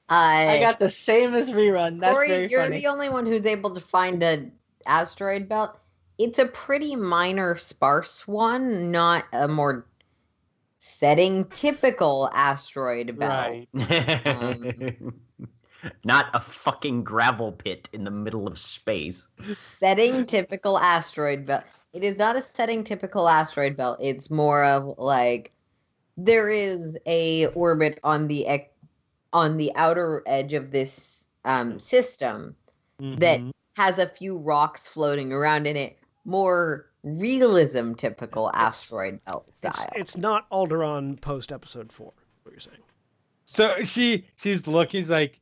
I got the same as Rerun. That's Corey, very you're funny. the only one who's able to find an asteroid belt. It's a pretty minor, sparse one, not a more setting typical asteroid belt. Right. Not a fucking gravel pit in the middle of space. Setting typical asteroid belt. It is not a setting typical asteroid belt. It's more of like there is a orbit on the outer edge of this system that has a few rocks floating around in it. More realism typical asteroid belt style. It's not Alderaan post episode 4. What you're saying? So she's looking like,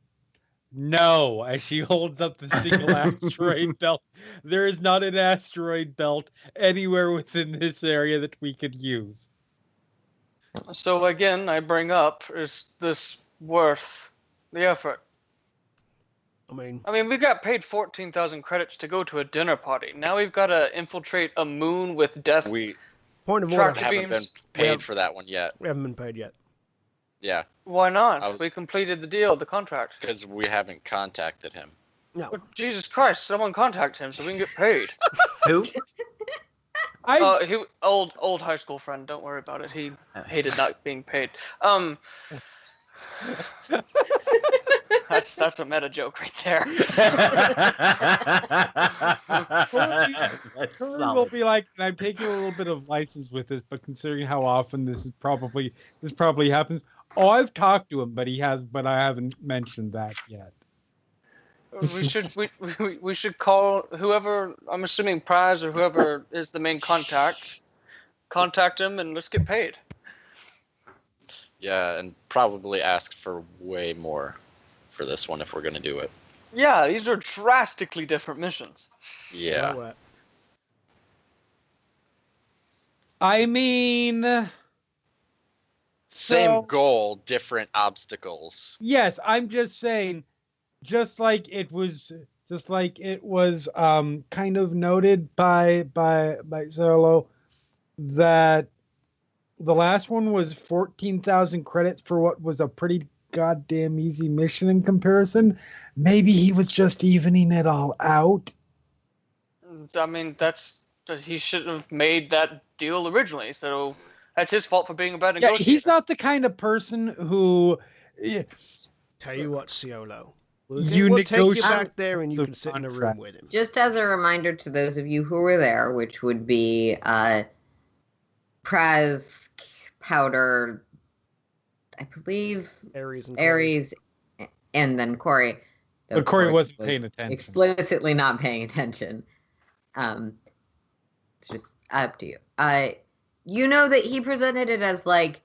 no, as she holds up the single asteroid belt. There is not an asteroid belt anywhere within this area that we could use. So again, I bring up, is this worth the effort? I mean, we got paid 14,000 credits to go to a dinner party. Now we've got to infiltrate a moon with death. We point of Tractor order. haven't been beams. paid for that one yet. We haven't been paid yet. Yeah, Why not? We completed the deal, the contract. because we haven't contacted him. No. But Jesus Christ, someone contact him so we can get paid. Who? Old high school friend. Don't worry about it. He hated not being paid. That's a meta joke right there. That's Curry will solid. be like, and I'm taking a little bit of license with this, but considering how often this probably happens. Oh, I've talked to him, but I haven't mentioned that yet. We should call whoever, I'm assuming Prize or whoever is the main contact him and let's get paid. Yeah, and probably ask for way more for this one if we're going to do it. Yeah, these are drastically different missions. Yeah. Well, I mean, Same So- goal, different obstacles. yes, I'm just saying, just like it was kind of noted by Zerlo that the last one was 14,000 credits for what was a pretty goddamn easy mission in comparison. Maybe he was just evening it all out. He should have made that deal originally. So That's his fault for being a bad Yeah, negotiator. he's not the kind of person who Tell you what, Ciolo. We'll take you negotiate back there and you the can sit in a room contract. with him. Just as a reminder to those of you who were there, which would be Praz, Powder, I believe Ares and Ares, and then Corey. though But Corey wasn't was paying attention. Explicitly not paying attention. It's just up to you. You know that he presented it as like,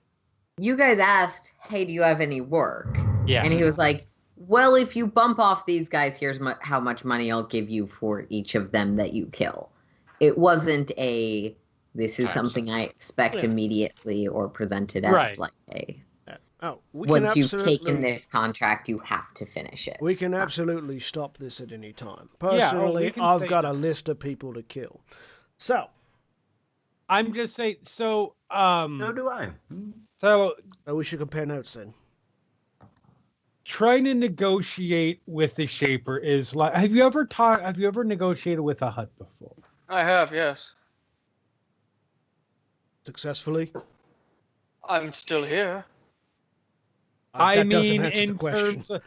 you guys asked, hey, do you have any work? Yeah. And he was like, well, if you bump off these guys, here's how much money I'll give you for each of them that you kill. It wasn't this is something I expect immediately or presented as like a... Once you've taken this contract, you have to finish it. We can absolutely stop this at any time. Personally, I've got a list of people to kill. So, I'm just saying. So, So do I. So we should compare notes then. Trying to negotiate with the Shaper is like. Have you ever negotiated with a Hut before? I have, yes. Successfully? I'm still here. I That doesn't mean, answer the in question. terms of,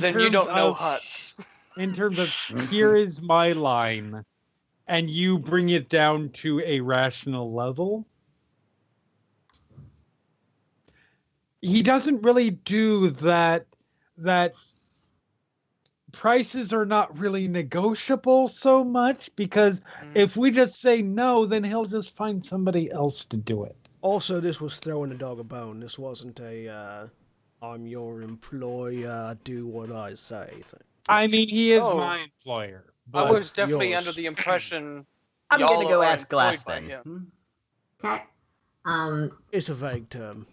Then you don't know Huts. In terms of, here is my line, and you bring it down to a rational level. He doesn't really do that. That prices are not really negotiable so much, because if we just say no, then he'll just find somebody else to do it. Also, this was throwing a dog a bone. This wasn't a I'm your employer, do what I say thing. I mean, he is my employer. I But was definitely yours. under the impression I'm y'all gonna go are ask Glass employed by then. him. Okay. It's a vague term.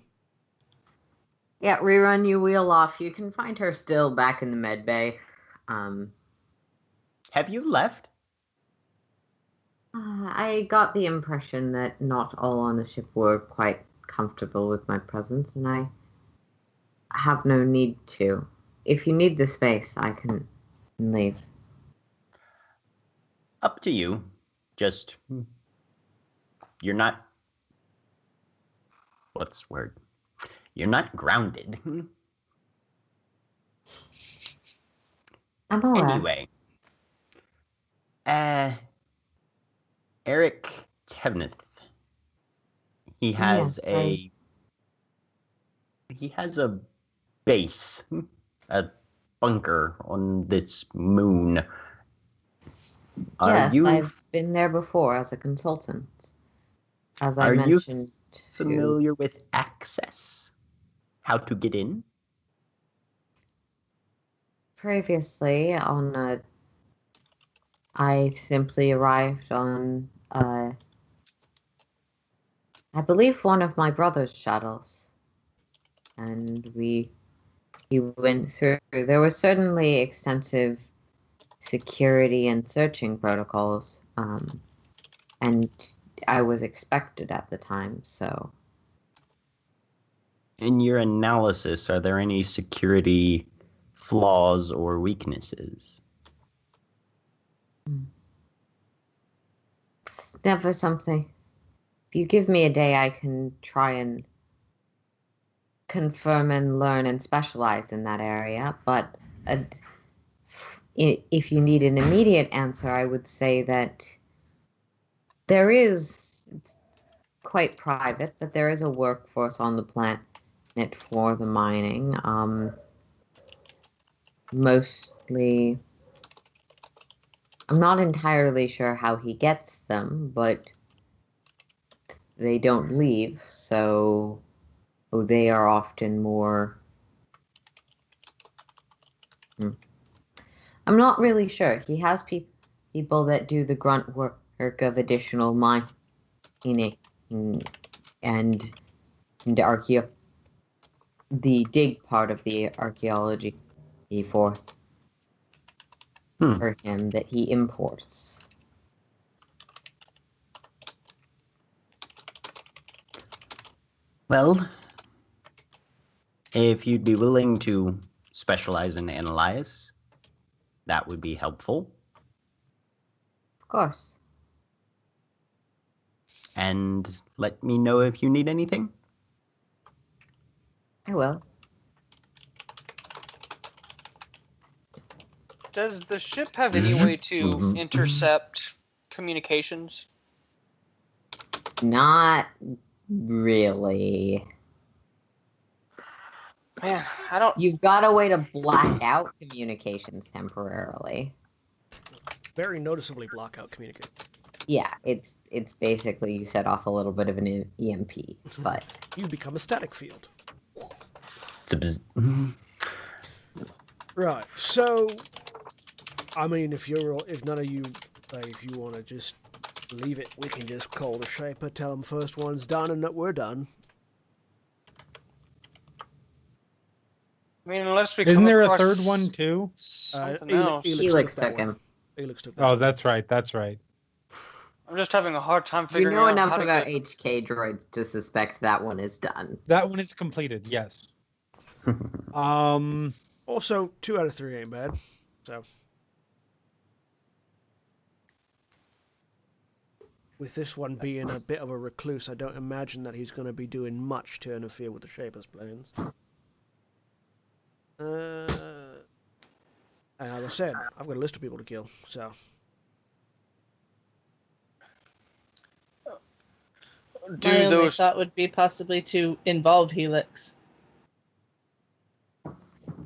Yeah, rerun, you wheel off. You can find her still back in the med bay. Have you left? I got the impression that not all on the ship were quite comfortable with my presence, and I have no need to. If you need the space, I can leave. Up to you. Just, you're not, what's the word? You're not grounded. I'm aware. Anyway. Eric Tevnith. He has Yes, he has a base, a bunker on this moon. Yes, I've been there before as a consultant. As I mentioned. Familiar with access? How to get in? Previously, I simply arrived on, I believe one of my brother's shuttles, and he went through. There was certainly extensive security and searching protocols, and I was expected at the time, so. In your analysis, are there any security flaws or weaknesses? It's never something. If you give me a day, I can try and confirm and learn and specialize in that area, but if you need an immediate answer, I would say that there is, it's quite private, but there is a workforce on the planet for the mining. Mostly, I'm not entirely sure how he gets them, but they don't leave, so they are often more... I'm not really sure. He has people that do the grunt work of additional mining and the dig part of the archaeology for him that he imports. Well, if you'd be willing to specialize and analyze, that would be helpful. Of course. and let me know if you need anything. I will. Does the ship have any way to intercept communications? Not really. Man, I don't. You've got a way to black out communications temporarily. Very noticeably block out communication. Yeah, it's basically you set off a little bit of an EMP, but You become a static field. Right. So, I mean, if none of you, if you want to just leave it, we can just call the Shaper, tell them first one's done, and that we're done. I mean, unless we. Isn't come there a across third one too? Something Elix else. Helix that took one. him. Elix took that Oh, one. that's right. That's right. I'm just having a hard time You figuring know out enough how to about get... HK droids to suspect that one is done. That one is completed. Yes. Also, 2 out of 3 ain't bad. So, with this one being a bit of a recluse, I don't imagine that he's going to be doing much to interfere with the Shaper's plans. And as I said, I've got a list of people to kill, so... My only thought would be possibly to involve Helix.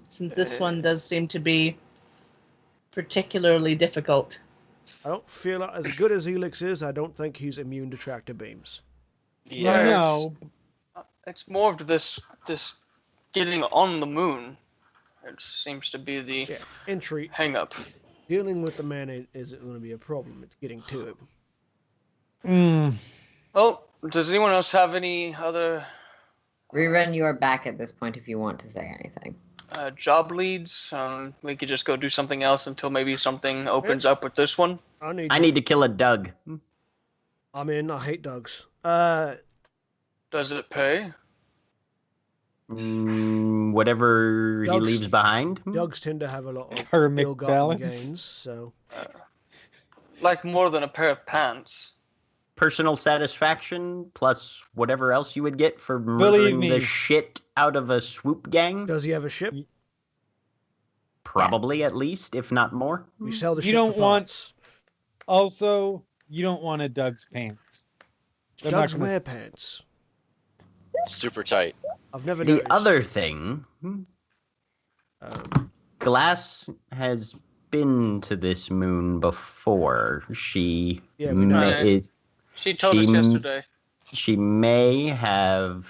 Since this one does seem to be particularly difficult. I don't feel like, as good as Helix is, I don't think he's immune to tractor beams. Yeah, No. it's more of this getting on the moon. It seems to be the Entry, hang-up. dealing with the man isn't going to be a problem. It's getting to him. Well, does anyone else have any other Rerun, you are back at this point if you want to say anything. job leads? We could just go do something else until maybe something opens up with this one. I need to kill a Doug. I'm in. I hate dogs. Does it pay? Whatever he Dogs- leaves behind. Dogs tend to have a lot of Karmic ill-gotten balance. gains, so... Like more than a pair of pants. Personal satisfaction plus whatever else you would get for Believe murdering me. the shit out of a swoop gang. Does he have a ship? Probably at least, if not more. We sell the You ship don't for want- parts. Also, you don't want a Doug's pants. They're not Dogs gonna- wear pants. Super tight. I've never The noticed. other thing, Glass has been to this moon before. She Yeah, we know. She told us yesterday. She may have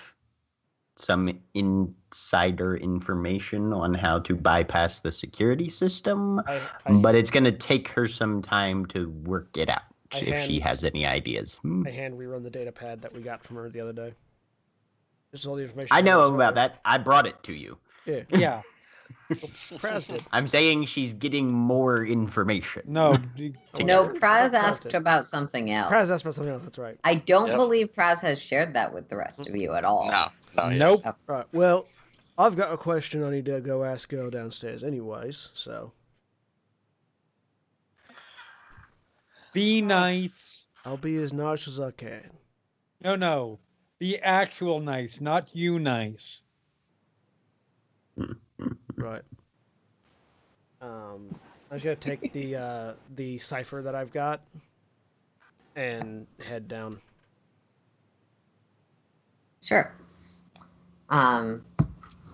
some insider information on how to bypass the security system, but it's going to take her some time to work it out if she has any ideas. I hand rerun the data pad that we got from her the other day. This is all the information. I know whatsoever. about that. I brought it to you. Yeah. Yeah. Praz did. I'm saying she's getting more information. No. No, Praz Praz asked did. about something else. Praz asked about something else. That's right. I don't Yep. believe Praz has shared that with the rest of you at all. No. Nope. Right. Well, I've got a question I need to go ask girl downstairs, anyways. So Be nice. I'll be as nice as I can. No. Be actual nice, not you nice. Right. I'm just gonna take the cipher that I've got and head down. Sure.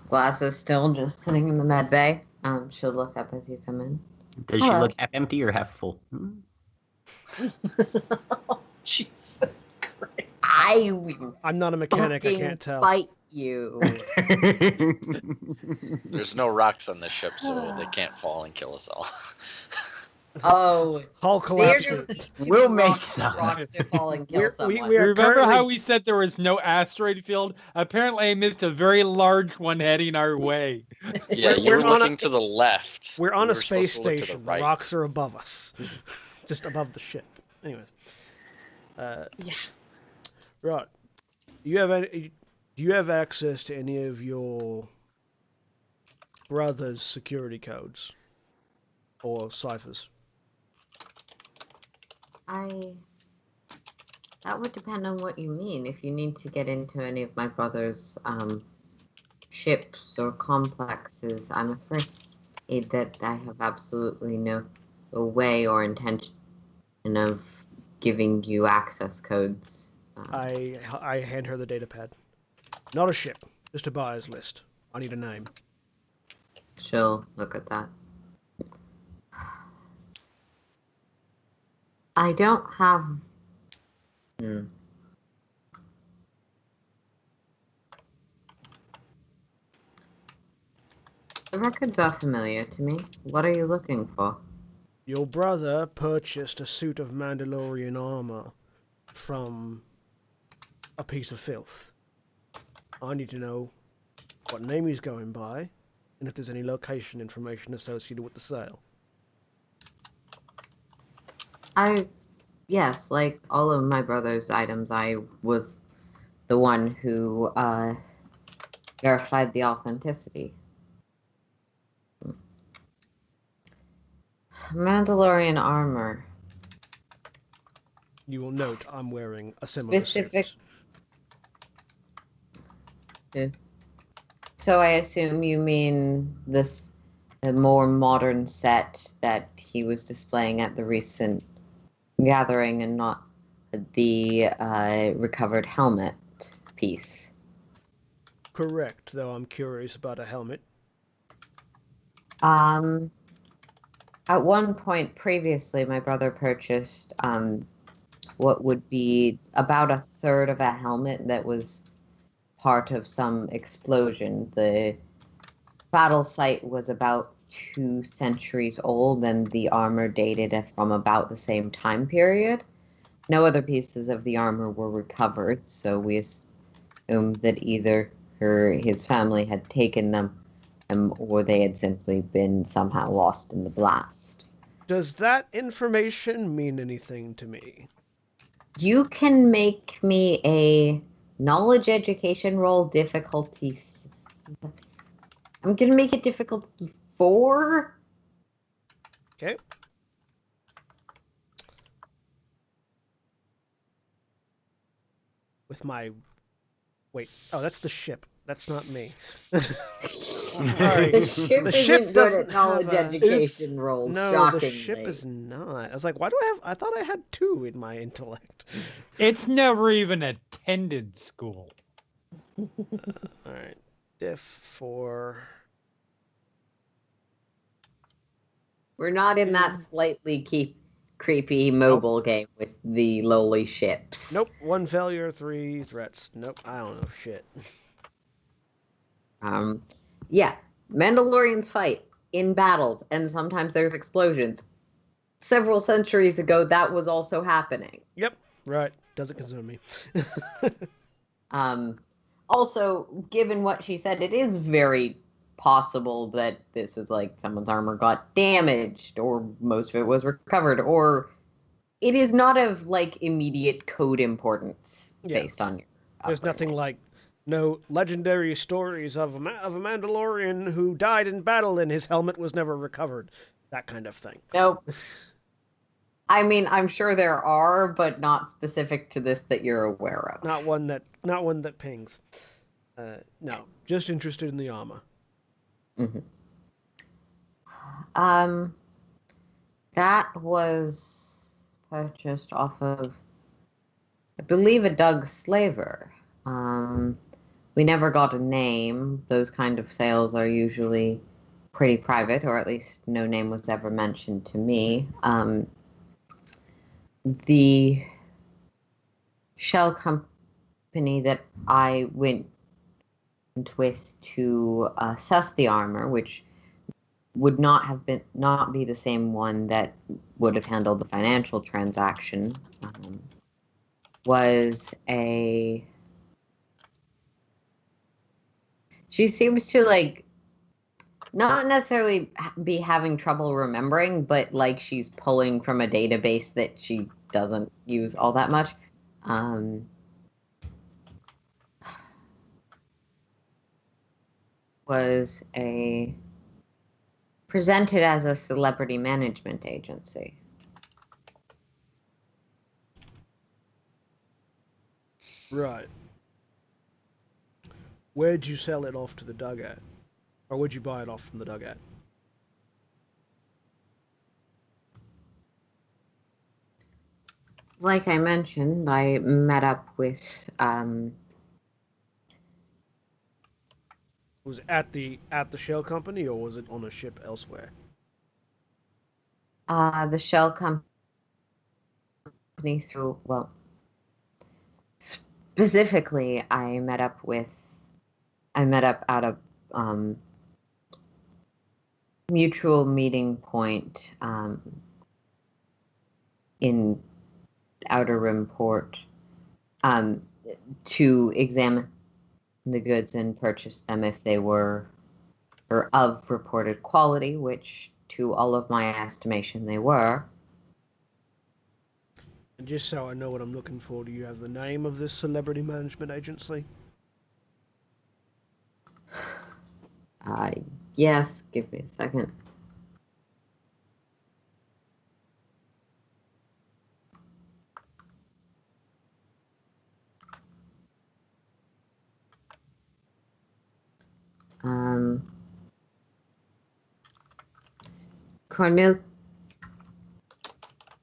Glass is still just sitting in the med bay. She'll look up as you come in. Does she Hello. look half empty or half full? Jesus Christ. I will I'm not a mechanic. I fucking can't tell. fight you. There's no rocks on this ship, so they can't fall and kill us all. Oh, Hull there collapses. just two We'll make rocks some. to fall and kill We're- someone. we are Remember currently- how we said there was no asteroid field? Apparently, I missed a very large one heading our way. Yeah, We're- you we're were on a- looking to the left. We're on We a were space supposed to look to the station. The right. rocks are above us, just above the ship. Anyways, Yeah. right. Do you have access to any of your brother's security codes or ciphers? I That would depend on what you mean. If you need to get into any of my brother's ships or complexes, I'm afraid that I have absolutely no way or intention of giving you access codes. I hand her the datapad. Not a ship, just a buyer's list. I need a name. She'll look at that. I don't have... The records are familiar to me. What are you looking for? Your brother purchased a suit of Mandalorian armor from a piece of filth. I need to know what name he's going by, and if there's any location information associated with the sale. Yes, like all of my brother's items, I was the one who verified the authenticity. Mandalorian armor. You will note I'm wearing a similar Specific. suit. So I assume you mean a more modern set that he was displaying at the recent gathering, and not the recovered helmet piece. Correct, though I'm curious about a helmet. At one point previously, my brother purchased what would be about a third of a helmet that was part of some explosion. The battle site was about 2 centuries old, and the armor dated from about the same time period. No other pieces of the armor were recovered, so we assumed that either his family had taken them, or they had simply been somehow lost in the blast. Does that information mean anything to me? You can make me a knowledge education roll difficulty. I'm going to make it difficulty 4. Okay. With my... Wait. Oh, that's the ship. That's not me. Sorry. The ship isn't good doesn't at knowledge have a- education rolls, No, shockingly. the ship is not. I was like, why do I have... I thought I had 2 in my intellect. It's never even attended school. Alright. Diff 4... We're not in that slightly creepy mobile game with the lowly ships. Nope. 1 failure, 3 threats. Nope. I don't know shit. Yeah. Mandalorians fight in battles, and sometimes there's explosions. Several centuries ago, that was also happening. Yep. Right. Doesn't concern me. Also, given what she said, it is very possible that this was like someone's armor got damaged, or most of it was recovered, or it is not of like immediate code importance based on your There's nothing like no legendary stories of a Mandalorian who died in battle and his helmet was never recovered. That kind of thing. Nope. I mean, I'm sure there are, but not specific to this that you're aware of. Not one that pings. No, just interested in the armor. Mm-hmm. That was purchased off of, I believe, a Doug Slaver. We never got a name. Those kind of sales are usually pretty private, or at least no name was ever mentioned to me. The shell company that I went with to assess the armor, which would not be the same one that would have handled the financial transaction, was a... She seems to, like, not necessarily be having trouble remembering, but like she's pulling from a database that she doesn't use all that much. Was presented as a celebrity management agency. Right. Where'd you sell it off to the dugout? Or would you buy it off from the dugout? Like I mentioned, I met up with Was it at the shell company, or was it on a ship elsewhere? the shell company through, well, specifically, I met up at a mutual meeting point in Outer Rim Port to examine the goods and purchase them if they were or of reported quality, which to all of my estimation they were. And just so I know what I'm looking for, do you have the name of this celebrity management agency? Yes, give me a second. Cornelia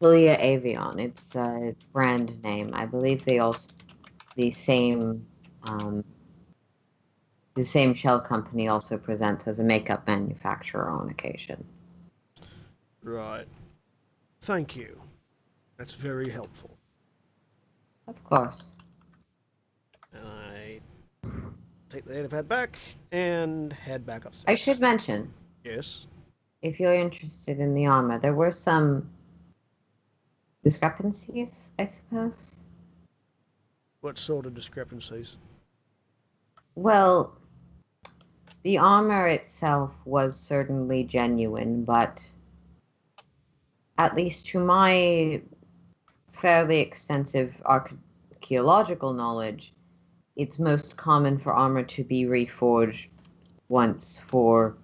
Avion. It's a brand name. I believe they also the same shell company also presents as a makeup manufacturer on occasion. Right. Thank you. That's very helpful. Of course. And I take the data pad back and head back upstairs. I should mention, Yes. if you're interested in the armor, there were some discrepancies, I suppose. What sort of discrepancies? Well, the armor itself was certainly genuine, but at least to my fairly extensive archaeological knowledge, it's most common for armor to be reforged once for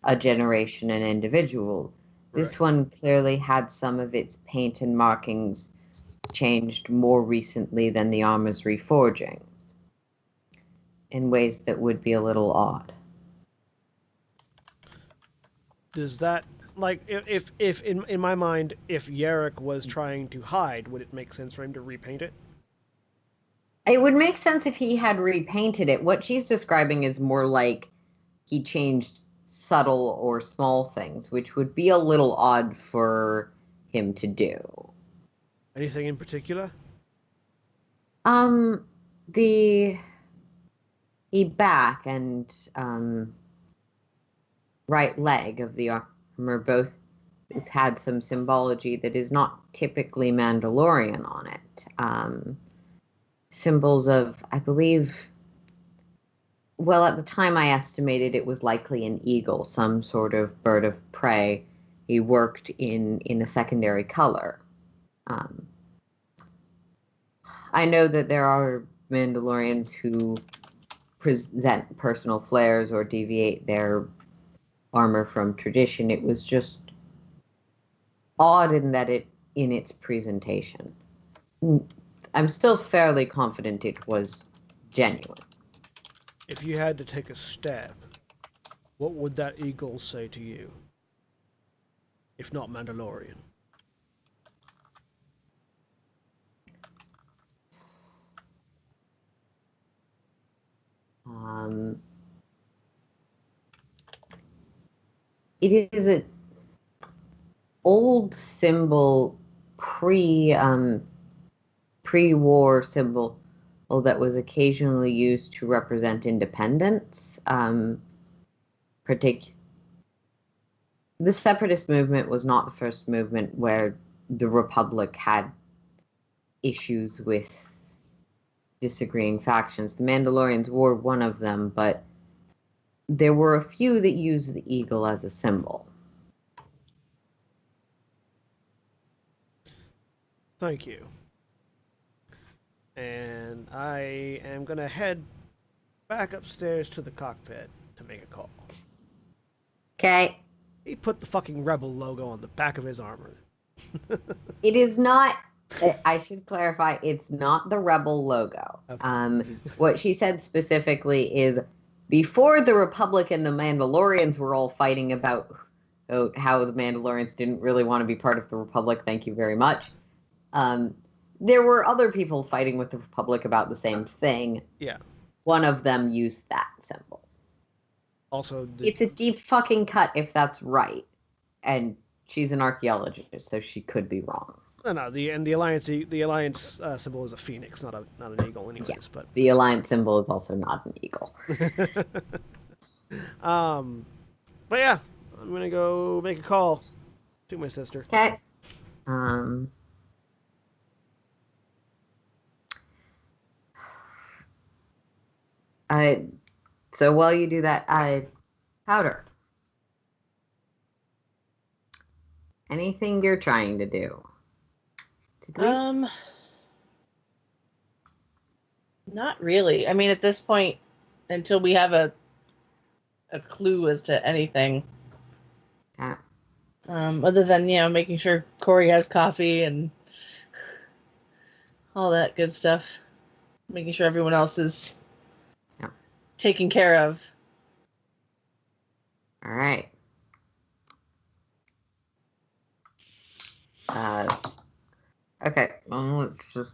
a generation and individual. This one clearly had some of its paint and markings changed more recently than the armor's reforging, in ways that would be a little odd. Does that, like, if in my mind, if Yarrick was trying to hide, would it make sense for him to repaint it? It would make sense if he had repainted it. What she's describing is more like he changed subtle or small things, which would be a little odd for him to do. Anything in particular? The back and right leg of the armor both had some symbology that is not typically Mandalorian on it. Symbols of, I believe, well, at the time I estimated it was likely an eagle, some sort of bird of prey. He worked in a secondary color. I know that there are Mandalorians who present personal flares or deviate their armor from tradition. It was just odd in its presentation. I'm still fairly confident it was genuine. If you had to take a stab, what would that eagle say to you? If not Mandalorian. It is an old symbol, pre-war symbol that was occasionally used to represent independence. The separatist movement was not the first movement where the Republic had issues with disagreeing factions. The Mandalorians were one of them, but there were a few that used the eagle as a symbol. Thank you. And I am going to head back upstairs to the cockpit to make a call. Okay. He put the fucking Rebel logo on the back of his armor. It is not I should clarify, it's not the Rebel logo. Okay. What she said specifically is before the Republic and the Mandalorians were all fighting about how the Mandalorians didn't really want to be part of the Republic, thank you very much. There were other people fighting with the Republic about the same thing. Yeah. One of them used that symbol. Also, It's a deep fucking cut if that's right. And she's an archaeologist, so she could be wrong. no. The alliance symbol is a phoenix, not an eagle, anyways. Yeah. But The Alliance symbol is also not an eagle. but yeah, I'm gonna go make a call to my sister. Okay. So while you do that, Powder. Anything you're trying to do? Did we? Not really. I mean, at this point, until we have a clue as to anything, Yeah. other than making sure Corey has coffee and all that good stuff, making sure everyone else is taken care of. All right. Okay. Let's just.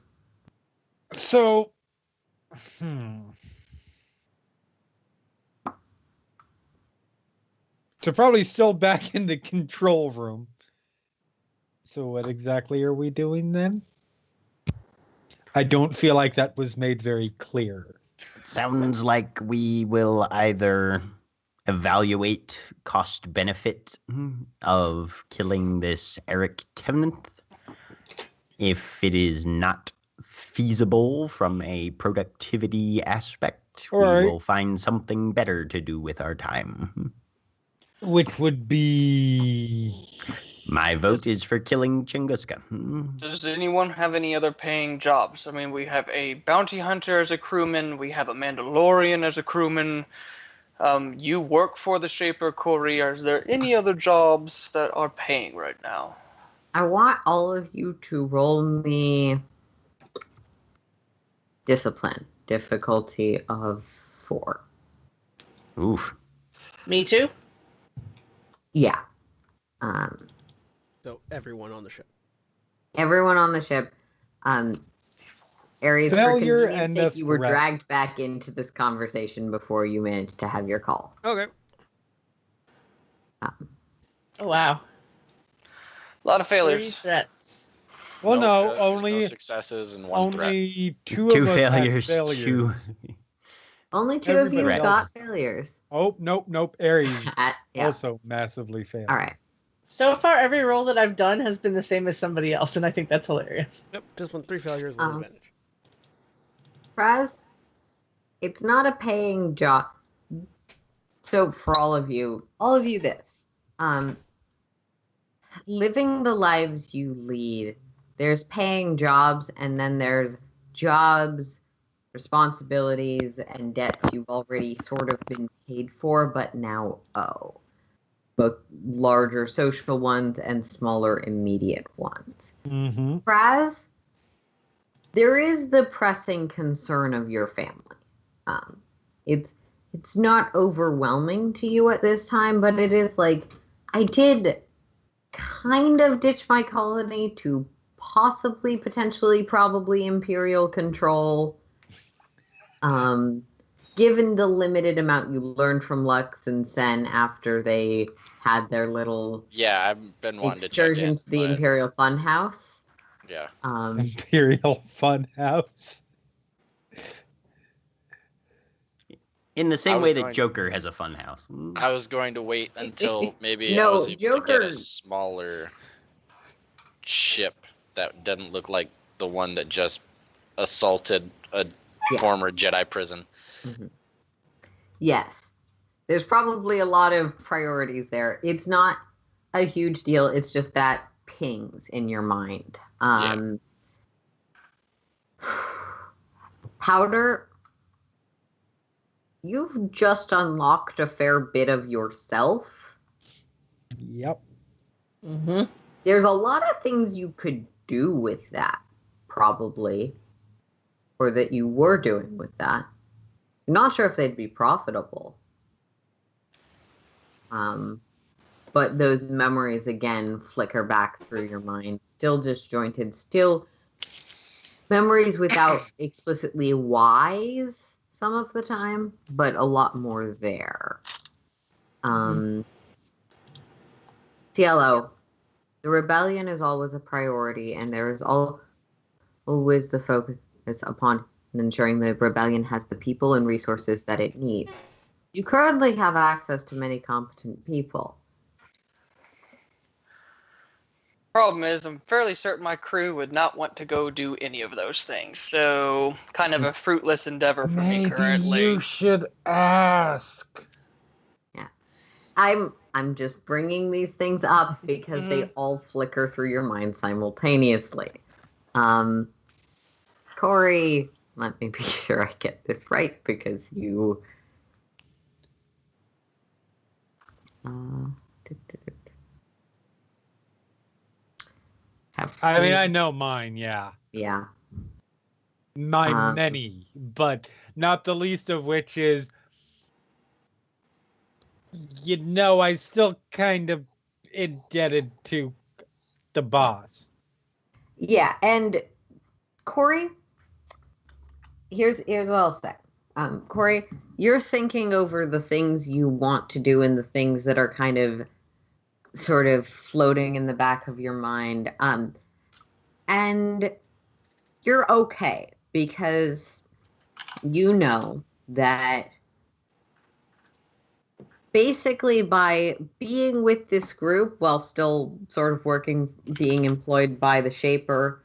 So, So probably still back in the control room. So what exactly are we doing then? I don't feel like that was made very clear. Sounds like we will either evaluate cost benefit of killing this Eric Tennant. If it is not feasible from a productivity aspect, we will find something better to do with our time. Which would be... My vote is for killing Tunguska. Does anyone have any other paying jobs? I mean, we have a bounty hunter as a crewman. We have a Mandalorian as a crewman. You work for the Shaper, Corey. Is there any other jobs that are paying right now? I want all of you to roll me discipline, difficulty of 4. Oof. Me too? Yeah. So everyone on the ship. Everyone on the ship. Aries, for Failure convenience and a sake, you were threat. dragged back into this conversation before you managed to have your call. Okay. Oh, wow. A lot of 3 failures. threats. Well, no, failures, only no successes and one threat. only two Two of us had failures, failures. two. Only 2 of you Everybody got else. failures. Oh, nope. Aries Yeah. also massively failed. All right. So far, every roll that I've done has been the same as somebody else, and I think that's hilarious. Yep. Just 3 failures, 1 advantage. Praz, it's not a paying job. So for all of you this. Living the lives you lead, there's paying jobs, and then there's jobs, responsibilities, and debts you've already sort of been paid for, but now owe. Both larger social ones and smaller immediate ones. Mm-hmm. Praz, there is the pressing concern of your family. It's not overwhelming to you at this time, but it is like, I did kind of ditch my colony to possibly, potentially, probably Imperial control. Given the limited amount you learned from Lux and Sen after they had their little Yeah, I've been wanting to check excursion in, to the but Imperial Funhouse. yeah. Imperial Funhouse. In the I same was way that going- Joker has a fun house. I was going to wait until maybe I No, was able to get Joker- a smaller ship that doesn't look like the one that just assaulted a former Jedi prison. Mm-hmm. Yes. There's probably a lot of priorities there. It's not a huge deal. It's just that pings in your mind. Powder, you've just unlocked a fair bit of yourself. Yep. Mm-hmm. There's a lot of things you could do with that. probably, or that you were doing with that. I'm not sure if they'd be profitable. But those memories again flicker back through your mind, still disjointed, still memories without explicitly whys some of the time, but a lot more there. Cielo, the rebellion is always a priority, and there is always the focus upon ensuring the rebellion has the people and resources that it needs. You currently have access to many competent people. Problem is, I'm fairly certain my crew would not want to go do any of those things. So, kind of a fruitless endeavor for me currently. Maybe you should ask. Yeah, I'm just bringing these things up because they all flicker through your mind simultaneously. Corey, let me be sure I get this right because you. I mean, I know mine, yeah. Yeah. Many, but not the least of which is, I still kind of indebted to the boss. Yeah, and Corey, here's what I'll say. Corey, you're thinking over the things you want to do and the things that are kind of sort of floating in the back of your mind. And you're okay because you know that basically by being with this group while still sort of being employed by the Shaper,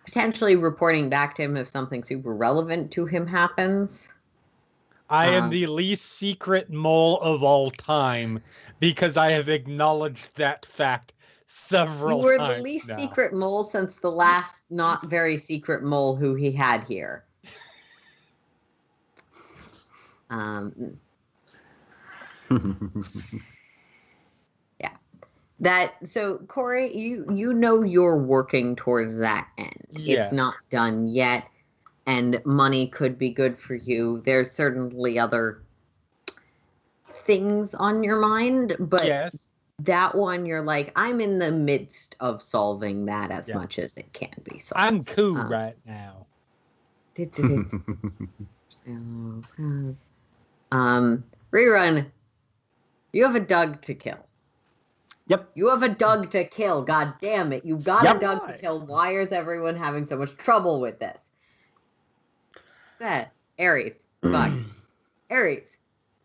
potentially reporting back to him if something super relevant to him happens. I am the least secret mole of all time because I have acknowledged that fact several times. You were the least secret mole since the last not very secret mole who he had here. Yeah. So Corey, you know you're working towards that end. Yes. It's not done yet, and money could be good for you. There's certainly other things on your mind, but yes. That one you're like, I'm in the midst of solving that as much as it can be solved. I'm cool right now. Rerun, you have a Doug to kill. Yep. You have a Doug to kill. God damn it. You've got a Doug to kill. Why is everyone having so much trouble with this? Ares. Fuck. Ares,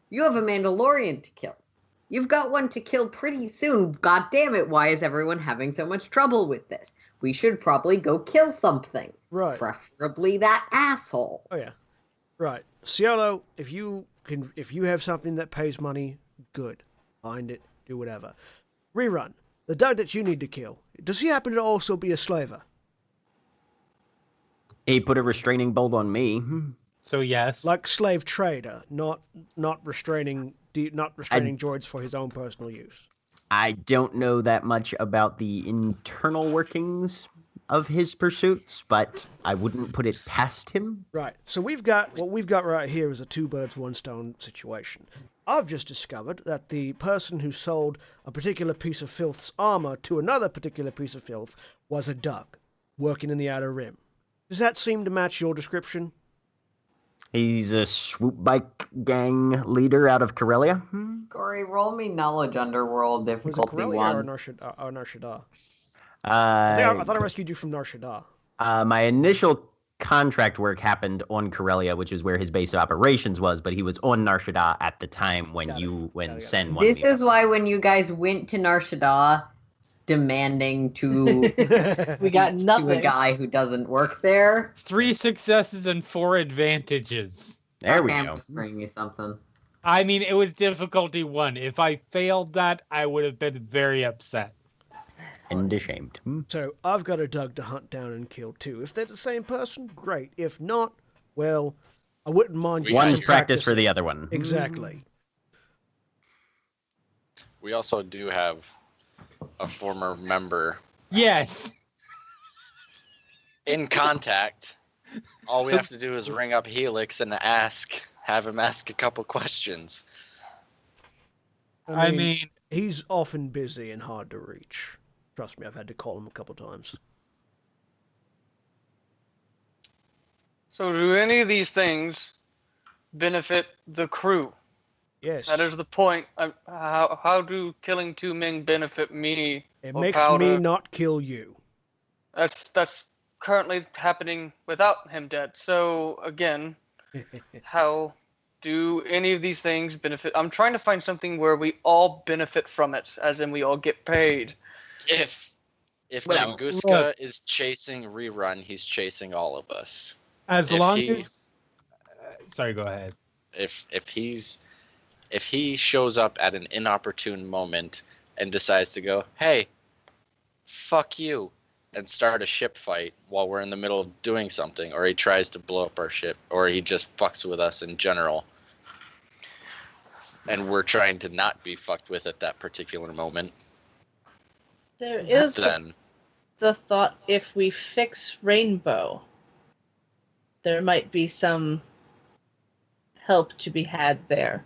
you have a Mandalorian to kill. You've got one to kill pretty soon. God damn it. Why is everyone having so much trouble with this? We should probably go kill something. Right. Preferably that asshole. Oh, yeah. Right. Cielo, if you have something that pays money, good. Find it. Do whatever. Rerun. The Doug that you need to kill, does he happen to also be a slaver? He put a restraining bolt on me. So yes. Like slave trader, not restraining droids for his own personal use. I don't know that much about the internal workings of his pursuits, but I wouldn't put it past him. Right. So what we've got right here is a two birds, one stone situation. I've just discovered that the person who sold a particular piece of filth's armor to another particular piece of filth was a Doug, working in the Outer Rim. Does that seem to match your description? He's a swoop bike gang leader out of Corellia. Corey, roll me knowledge underworld difficulty Was it Corellia or 1. Nar Shaddaa? I thought I rescued you from Nar Shaddaa. My initial contract work happened on Corellia, which is where his base of operations was, but he was on Nar Shaddaa at the time when Sen wanted This is why when you guys went to Nar Shaddaa demanding to We got to nothing. a guy who doesn't work there. 3 successes and 4 advantages. There we I'm go. just bringing you something. I mean, it was difficulty 1. If I failed that, I would have been very upset. And ashamed. So I've got a Doug to hunt down and kill too. If they're the same person, great. If not, well, I wouldn't mind. One's practice for the other one. Exactly. We also do have a former member. Yes. in contact. All we have to do is ring up Helix and have him ask a couple questions. I mean, he's often busy and hard to reach. Trust me, I've had to call him a couple times. So, do any of these things benefit the crew? Yes. That is the point. How do killing 2 men benefit me? It or makes Powder? me not kill you. That's currently happening without him dead. So again, how do any of these things benefit? I'm trying to find something where we all benefit from it, as in we all get paid. If Well, Tunguska is chasing Rerun, he's chasing all of us. as If long he- as sorry, go ahead. If he shows up at an inopportune moment and decides to go, hey, fuck you, and start a ship fight while we're in the middle of doing something, or he tries to blow up our ship, or he just fucks with us in general, and we're trying to not be fucked with at that particular moment, There is then the thought, if we fix Rainbow, there might be some help to be had there.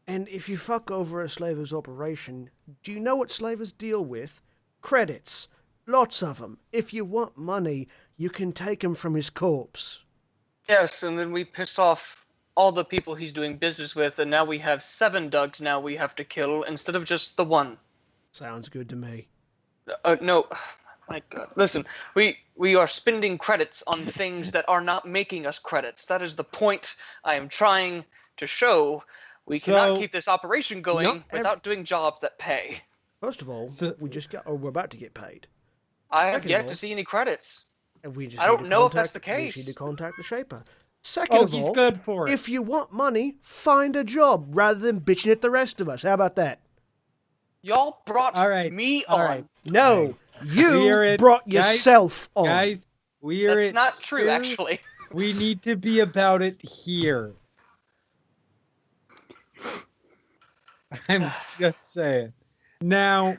And if you fuck over a slaver's operation, do you know what slavers deal with? Credits. Lots of them. If you want money, you can take him from his corpse. Yes, and then we piss off all the people he's doing business with, and now we have 7 Dougs now we have to kill instead of just the 1. Sounds good to me. No, my God. Listen, we are spending credits on things that are not making us credits. That is the point I am trying to show. We cannot So- keep this operation going Not without doing jobs that pay. First of all, we're about to get paid. I have Second of yet all- to see any credits. And we just I need don't to know if that's contact- the We case. just need to contact the Shaper. Second Oh, of he's all, good for it. if you want money, find a job rather than bitching at the rest of us. How about that? Y'all brought All right, me all on. right. No, you We're at- brought guys- yourself on. Guys, we are That's at not true, 2. actually. We need to be about it here. I'm just saying. Now,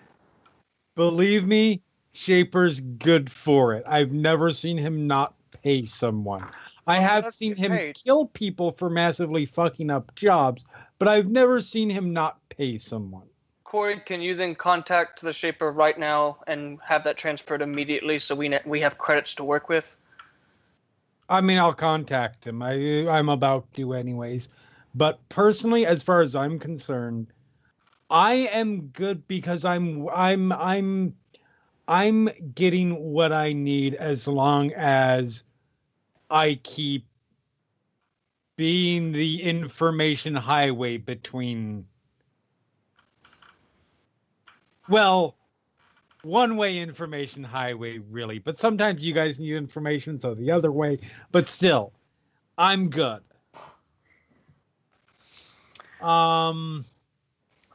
believe me, Shaper's good for it. I've never seen him not pay someone. I have let's seen get him paid. kill people for massively fucking up jobs, but I've never seen him not pay someone. Corey, can you then contact the Shaper right now and have that transferred immediately so we have credits to work with? I mean, I'll contact him. I'm about to anyways. But personally, as far as I'm concerned, I am good because I'm getting what I need as long as I keep being the information highway between, well, one-way information highway, really. But sometimes you guys need information, so the other way. But still, I'm good.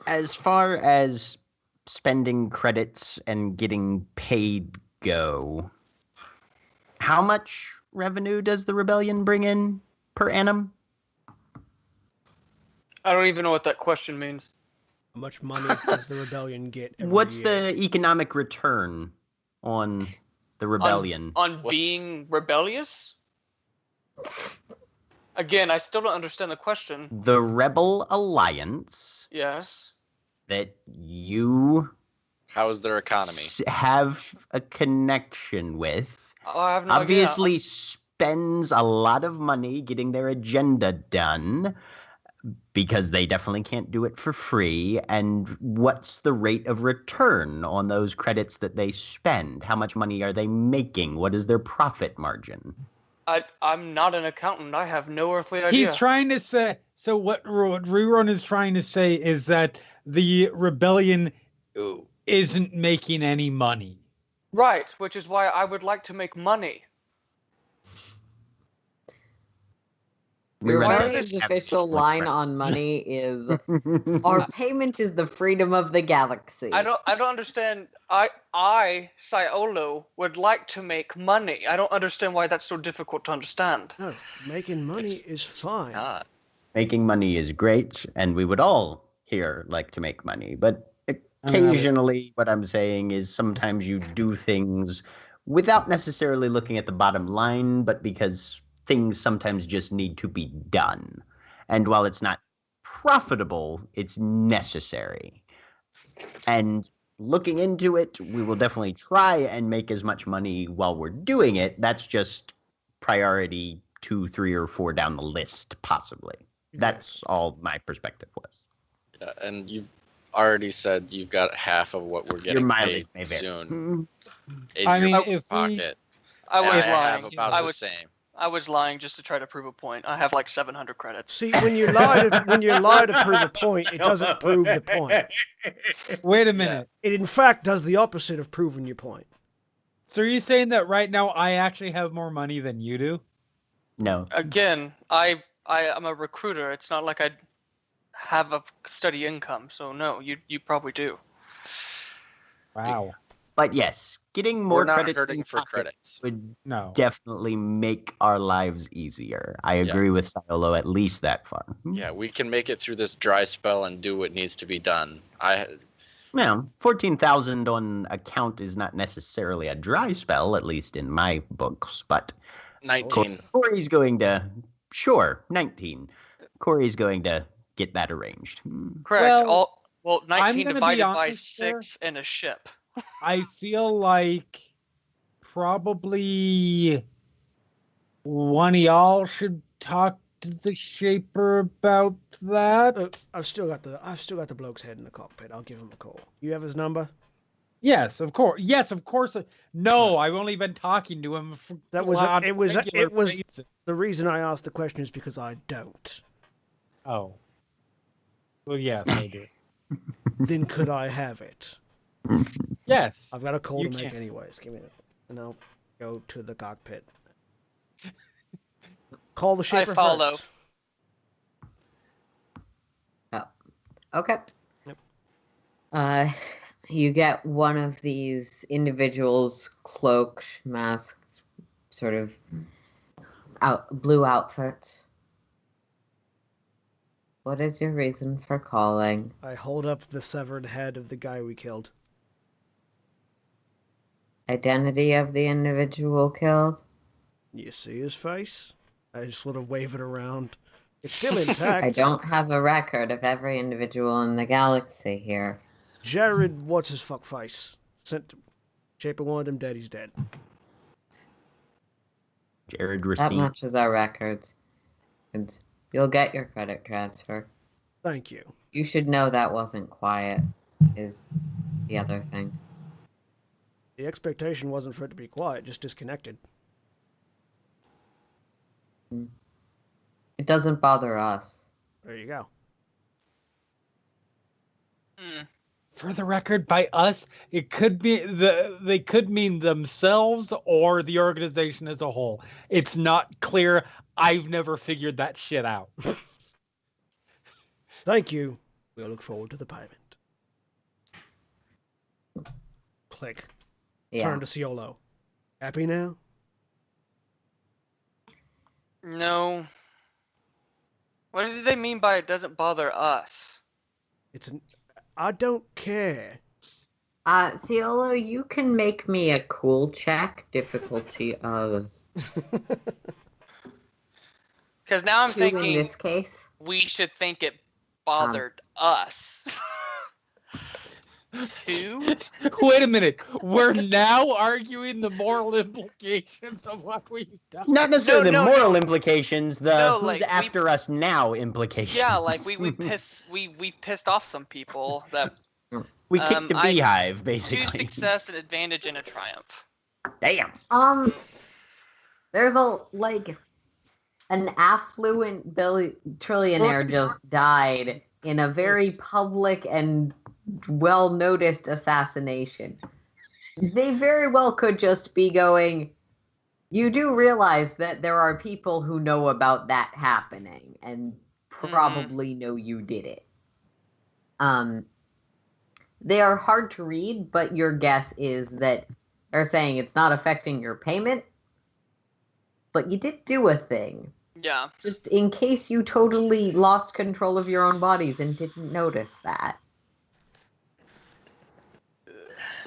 As far as spending credits and getting paid go, how much revenue does the rebellion bring in per annum? I don't even know what that question means. How much money does the rebellion get every What's year? the economic return on the rebellion? On What's- being rebellious? Again, I still don't understand the question. The Rebel Alliance Yes. that you how is their economy? have a connection with Oh, I have no obviously spends a lot of money getting their agenda done because they definitely can't do it for free. And what's the rate of return on those credits that they spend? How much money are they making? What is their profit margin? I'm not an accountant. I have no earthly idea. He's trying to say, so what Rerun is trying to say is that the rebellion isn't making any money. Right, which is why I would like to make money. We run Rebellion's this- official line on money is our payment is the freedom of the galaxy. I don't understand. I Siolo would like to make money. I don't understand why that's so difficult to understand. No, making money It's- is it's fine. not. Making money is great, and we would all here like to make money. But I mean, occasionally, what I'm saying is sometimes you do things without necessarily looking at the bottom line, but because things sometimes just need to be done. And while it's not profitable, it's necessary. And looking into it, we will definitely try and make as much money while we're doing it. That's just priority 2, 3, or 4 down the list, possibly. That's all my perspective was. Yeah, and you've already said you've got half of what we're Your getting mileage may paid vary. soon in I your mean, if we- pocket. I And was I lying. have about the same. I was lying just to try to prove a point. I have like 700 credits. See, when you lie to prove a point, it doesn't prove the point. Wait a minute. It in fact does the opposite of proving your point. So are you saying that right now I actually have more money than you do? No. Again, I'm a recruiter. It's not like I have a steady income. So no, you probably do. Wow. But yes, getting more We're not credits hurting in for pocket credits. would No. definitely make our lives easier. I agree with Siolo at least that far. Yeah, we can make it through this dry spell and do what needs to be done. Well, 14,000 on account is not necessarily a dry spell, at least in my books, but 19. Corey's going to, sure, 19. Corey's going to get that arranged. Correct. Well, 19 gonna be divided by honest there. 6 and a ship. I feel like probably one of y'all should talk to the Shaper about that. Look, I've still got the bloke's head in the cockpit. I'll give him a call. You have his number? Yes, of course. Yes, of course. No, I've only been talking to him. That was on a it was regular it was basis. the reason I asked the question is because I don't. Oh. Well, yes, I do. Then could I have it? Yes. I've got a call You to make can. anyways. Give me it, and I'll go to the cockpit. Call the Shaper follow. first. Okay. Yep. You get one of these individuals, cloaked, masked, sort of blue outfits. What is your reason for calling? I hold up the severed head of the guy we killed. Identity of the individual killed? You see his face? I just sort of wave it around. It's still intact. I don't have a record of every individual in the galaxy here. Jared, what's his fuck face? Sent Shaper wanted him dead, he's dead. Jared That Racine. much is our records. And you'll get your credit transfer. Thank you. You should know that wasn't quiet, is the other thing. The expectation wasn't for it to be quiet, just disconnected. It doesn't bother us. There you go. For the record, by us, it could be they could mean themselves or the organization as a whole. It's not clear. I've never figured that shit out. Thank you. We'll look forward to the payment. Click. Yeah. Turn to Ciolo. Happy now? No. What do they mean by it doesn't bother us? I don't care. Ciolo, you can make me a cool check, difficulty of Because now I'm 2 thinking in this case. we should think it bothered us. 2? Wait a minute. We're now arguing the moral implications of what we've done. Not necessarily No, the no, moral no. implications, the No, who's like, we- after us now implications. Yeah, like we pissed off some people that we kicked a I- beehive, 2 basically. success, an advantage, and a triumph. Damn. There's an affluent trillionaire just died in a very public and well-noticed assassination. They very well could just be going, you do realize that there are people who know about that happening and probably know you did it. They are hard to read, but your guess is that they're saying it's not affecting your payment, but you did do a thing. Yeah. Just in case you totally lost control of your own bodies and didn't notice that.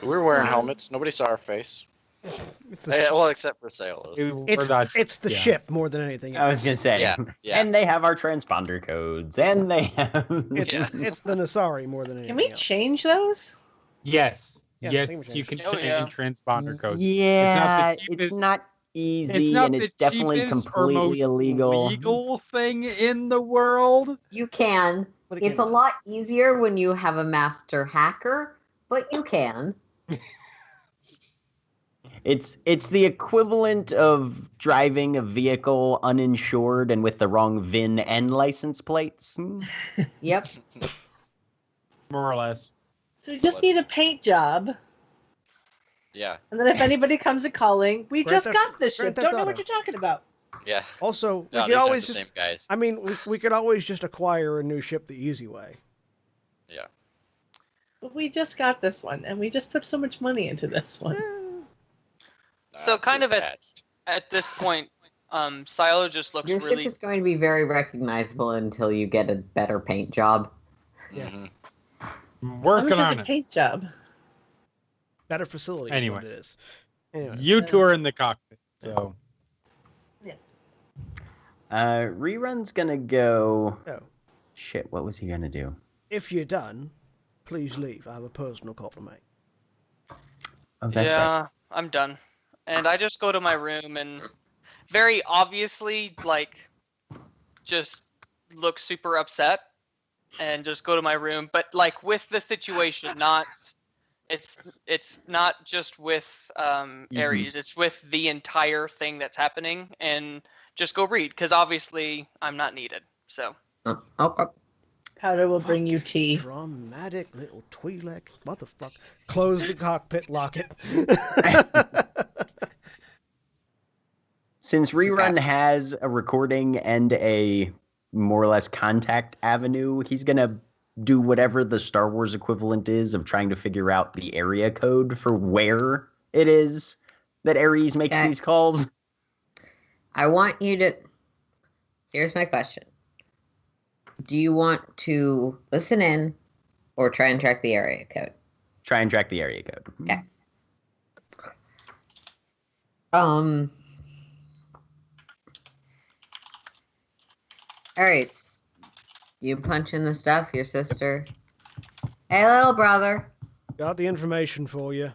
We were wearing helmets. Nobody saw our face. It's the, Well, except for sailors. it's the ship more than anything else. I was gonna say, Yeah, yeah. and they have our transponder codes, and they have. It's the Nasari more than anything Can we else. change those? Yes. Yeah, I Yes, think we you changed can it. Oh, change transponder codes. Yeah, the it's cheapest- not easy, not and the it's definitely cheapest or completely most illegal. legal thing in the world. You can. But It's a again, lot easier when you have a master hacker, but you can. It's the equivalent of driving a vehicle uninsured and with the wrong VIN and license plates. Yep. More or less. So we just need a paint job. Yeah, And then if anybody comes a calling, we Grand just Theft- got this Grand ship. Theft Don't know Auto. what you're talking about. yeah. also, we No, could these aren't always the just, same guys. I mean, we could always just acquire a new ship the easy way. Yeah. But we just got this one, and we just put so much money into this one. So kind of attached. At this point, Silo just looks Your really. ship is going to be very recognizable until you get a better paint job. Yeah. Mhm. I'm How working much is on a it. paint job? Better facility Anyway. is what it is. Anyways. You two are in the cockpit, so Rerun's gonna go. Oh. Shit, what was he gonna do? If you're done, please leave. I have a personal call to make. Oh, that's Yeah, right. I'm done. And I just go to my room and very obviously, like, just look super upset and just go to my room. But like with the situation, it's not just with Ares. It's with the entire thing that's happening, and just go read because obviously I'm not needed. So Oh. Powder will bring you tea. Dramatic little Twi'lek motherfucker. Close the cockpit, lock it. Since Rerun has a recording and a more or less contact avenue, he's gonna do whatever the Star Wars equivalent is of trying to figure out the area code for where it is that Ares makes Okay. these calls. I want you to. Here's my question. Do you want to listen in or try and track the area code? Try and track the area code. Okay. Aries, you punching the stuff, your sister? Hey, little brother. Got the information for you.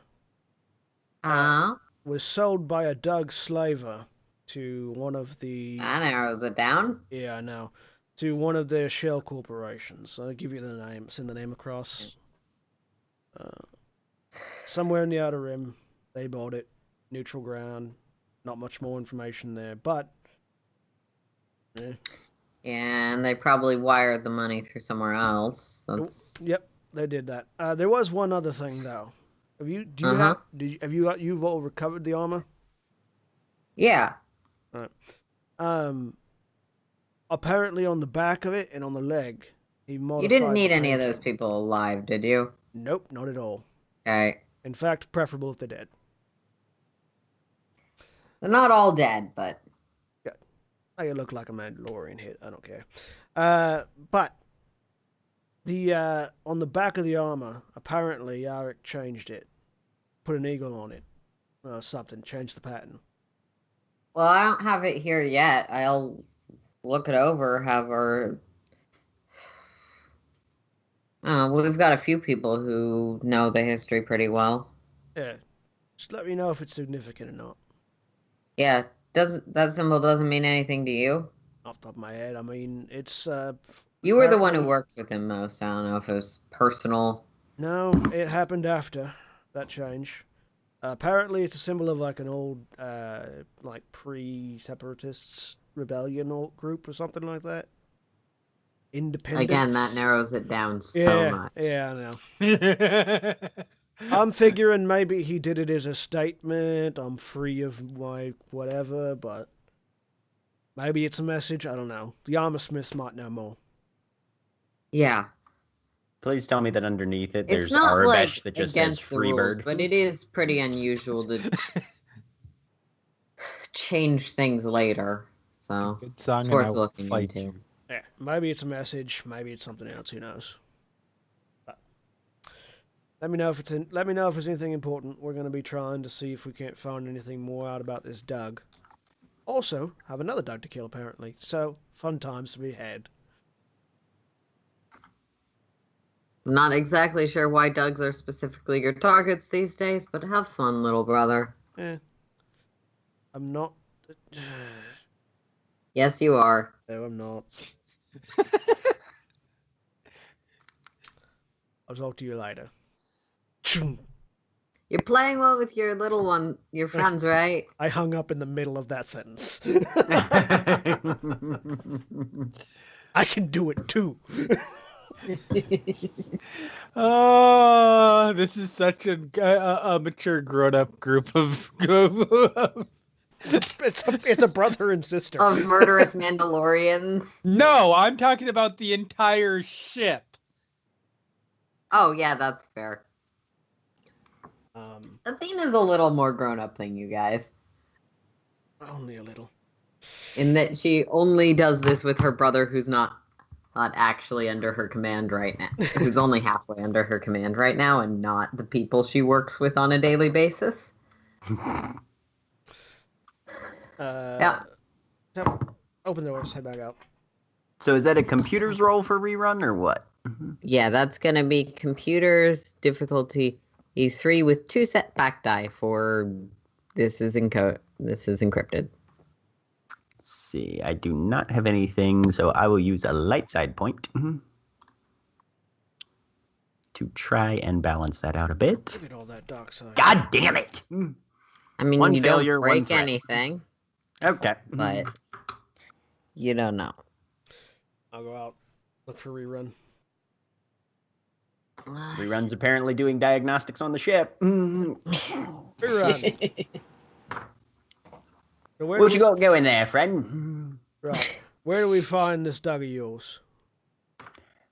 Was sold by a Doug Slaver to one of the. That narrows it down. Yeah, I know. To one of their shell corporations. I'll give you the name. Send the name across. Somewhere in the Outer Rim, they bought it. Neutral ground. Not much more information there, but. And they probably wired the money through somewhere else. That's... Yep, they did that. There was one other thing though. You've all recovered the armor? Yeah. All right. Apparently on the back of it and on the leg, he modified. You didn't need the any of painting. those people alive, did you? Nope, not at all. Okay. In fact, preferable if they're dead. They're not all dead, but I look like a Mandalorian hit. I don't care. But the on the back of the armor, apparently Yarick changed it, put an eagle on it, something, changed the pattern. well, I don't have it here yet. I'll look it over. We've got a few people who know the history pretty well. Yeah, just let me know if it's significant or not. Yeah, that symbol doesn't mean anything to you? Off the top of my head, I mean it's. You were the one who apparently- worked with him most. I don't know if it was personal. No, it happened after that change. Apparently, it's a symbol of like an old, like pre-separatists rebellion or group or something like that. Independence. Again, that narrows it down so much. Yeah, I know. I'm figuring maybe he did it as a statement. I'm free of my whatever, but maybe it's a message. I don't know. The armor smiths might know more. Yeah. Please tell me that underneath it It's there's not Arabesh like that just says against the rules, Freebird. but it is pretty unusual to change things later. So good song it's and worth I'll looking fight into. you. Yeah, maybe it's a message. Maybe it's something else. Who knows? But Let me know if it's anything important. We're going to be trying to see if we can't find anything more out about this Doug. Also, have another Doug to kill, apparently. So, fun times to be had. I'm not exactly sure why Dougs are specifically your targets these days, but have fun, little brother. I'm not... Yes, you are. No, I'm not. I'll talk to you later. You're playing well with your little one, your friends, right? I hung up in the middle of that sentence. I can do it too. Oh, this is such a mature, grown-up group of. It's a brother and sister Of murderous Mandalorians. No, I'm talking about the entire ship. Oh, yeah, that's fair. Athena's a little more grown up than you guys. Only a little. In that she only does this with her brother who's not actually under her command right now. Who's only halfway under her command right now and not the people she works with on a daily basis. Yeah. So, open the doors, head back out. So is that a computer's roll for rerun or what? Yeah, that's going to be computers difficulty E3 with 2 setback die for this is encrypted. Let's see, I do not have anything, so I will use a light side point to try and balance that out a bit. Look at all that dark side. God damn it! I mean, One you failure, don't one break threat. anything, Okay. but you don't know. I'll go out. Look for rerun. Rerun's apparently doing diagnostics on the ship. Rerun. So where What do you got going there, friend? Right. Where do we find this Doug of yours?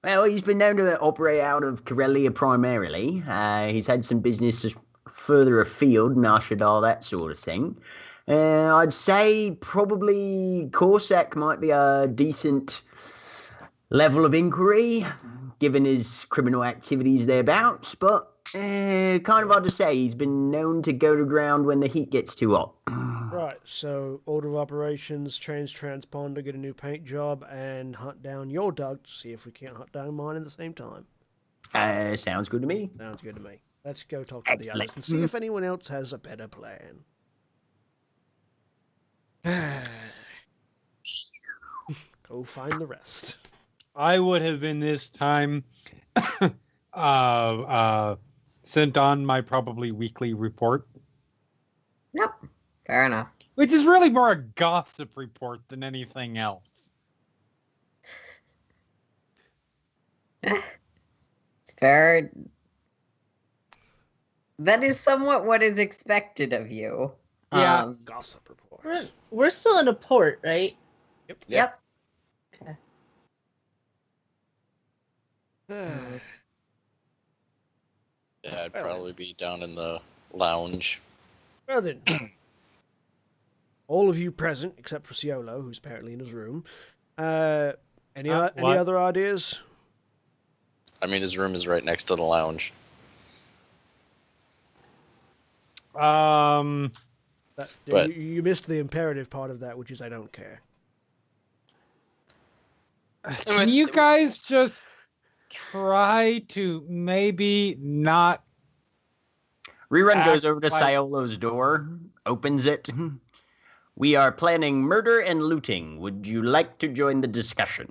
Well, he's been known to operate out of Corellia primarily. He's had some business further afield, Nashad, all that sort of thing. I'd say probably Corsac might be a decent level of inquiry, given his criminal activities thereabouts, but kind of hard to say. He's been known to go to ground when the heat gets too hot. Right, so order of operations, change transponder, get a new paint job, and hunt down your Doug to see if we can't hunt down mine at the same time. Sounds good to me. Sounds good to me. Let's go talk to the Excellent. others and see if anyone else has a better plan. Go find the rest. I would have in this time sent on my probably weekly report, Yep, fair enough. which is really more a gossip report than anything else. It's fair. That is somewhat what is expected of you. Yeah. Gossip reports. We're still in a port, right? Yep. Okay. Yeah, I'd Well, probably be down in the lounge. Well then, all of you present, except for Ciolo, who's apparently in his room. Any What? other ideas? I mean, his room is right next to the lounge. Um, But- You missed the imperative part of that, which is I don't care. can you guys just try to maybe not? Rerun goes Act over to like- Siolo's door, opens it. We are planning murder and looting. Would you like to join the discussion?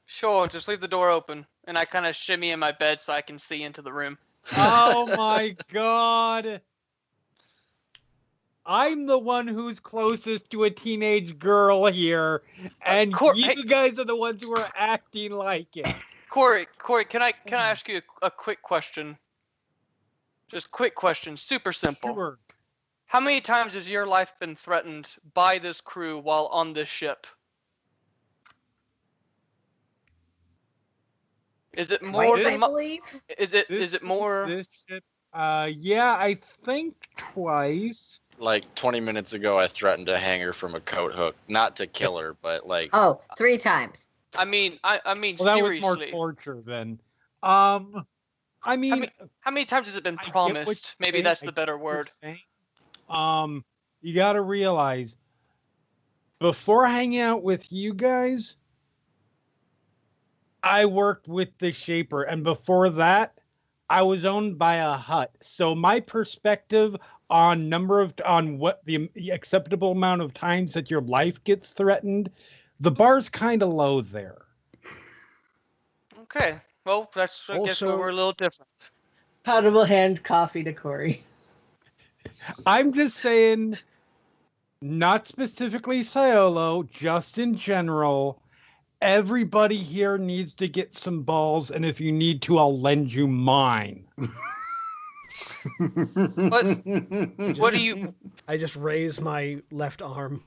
Sure, just leave the door open. And I kind of shimmy in my bed so I can see into the room. Oh my god! I'm the one who's closest to a teenage girl here, and Cor- you hey- guys are the ones who are acting like it. Corey, can I ask you a quick question? Just quick question, super simple. Sure. How many times has your life been threatened by this crew while on this ship? Is it more Twice, than I mo- believe. is it more? This ship, yeah, I think twice. Like 20 minutes ago, I threatened to hang her from a coat hook. Not to kill her, but like... Oh, 3 times. I mean Well, that was more seriously. torture than. I mean, How many times has it been I get what promised? you're Maybe saying. that's I the get better what you're word. saying. You got to realize, before hanging out with you guys, I worked with the Shaper, and before that, I was owned by a hut. So my perspective on what the acceptable amount of times that your life gets threatened, the bar's kind of low there. Okay. Well, that's I guess where Also- we're a little different. Powder will hand coffee to Corey. I'm just saying, not specifically Siolo, just in general, everybody here needs to get some balls, and if you need to, I'll lend you mine. What do you? I just raise my left arm.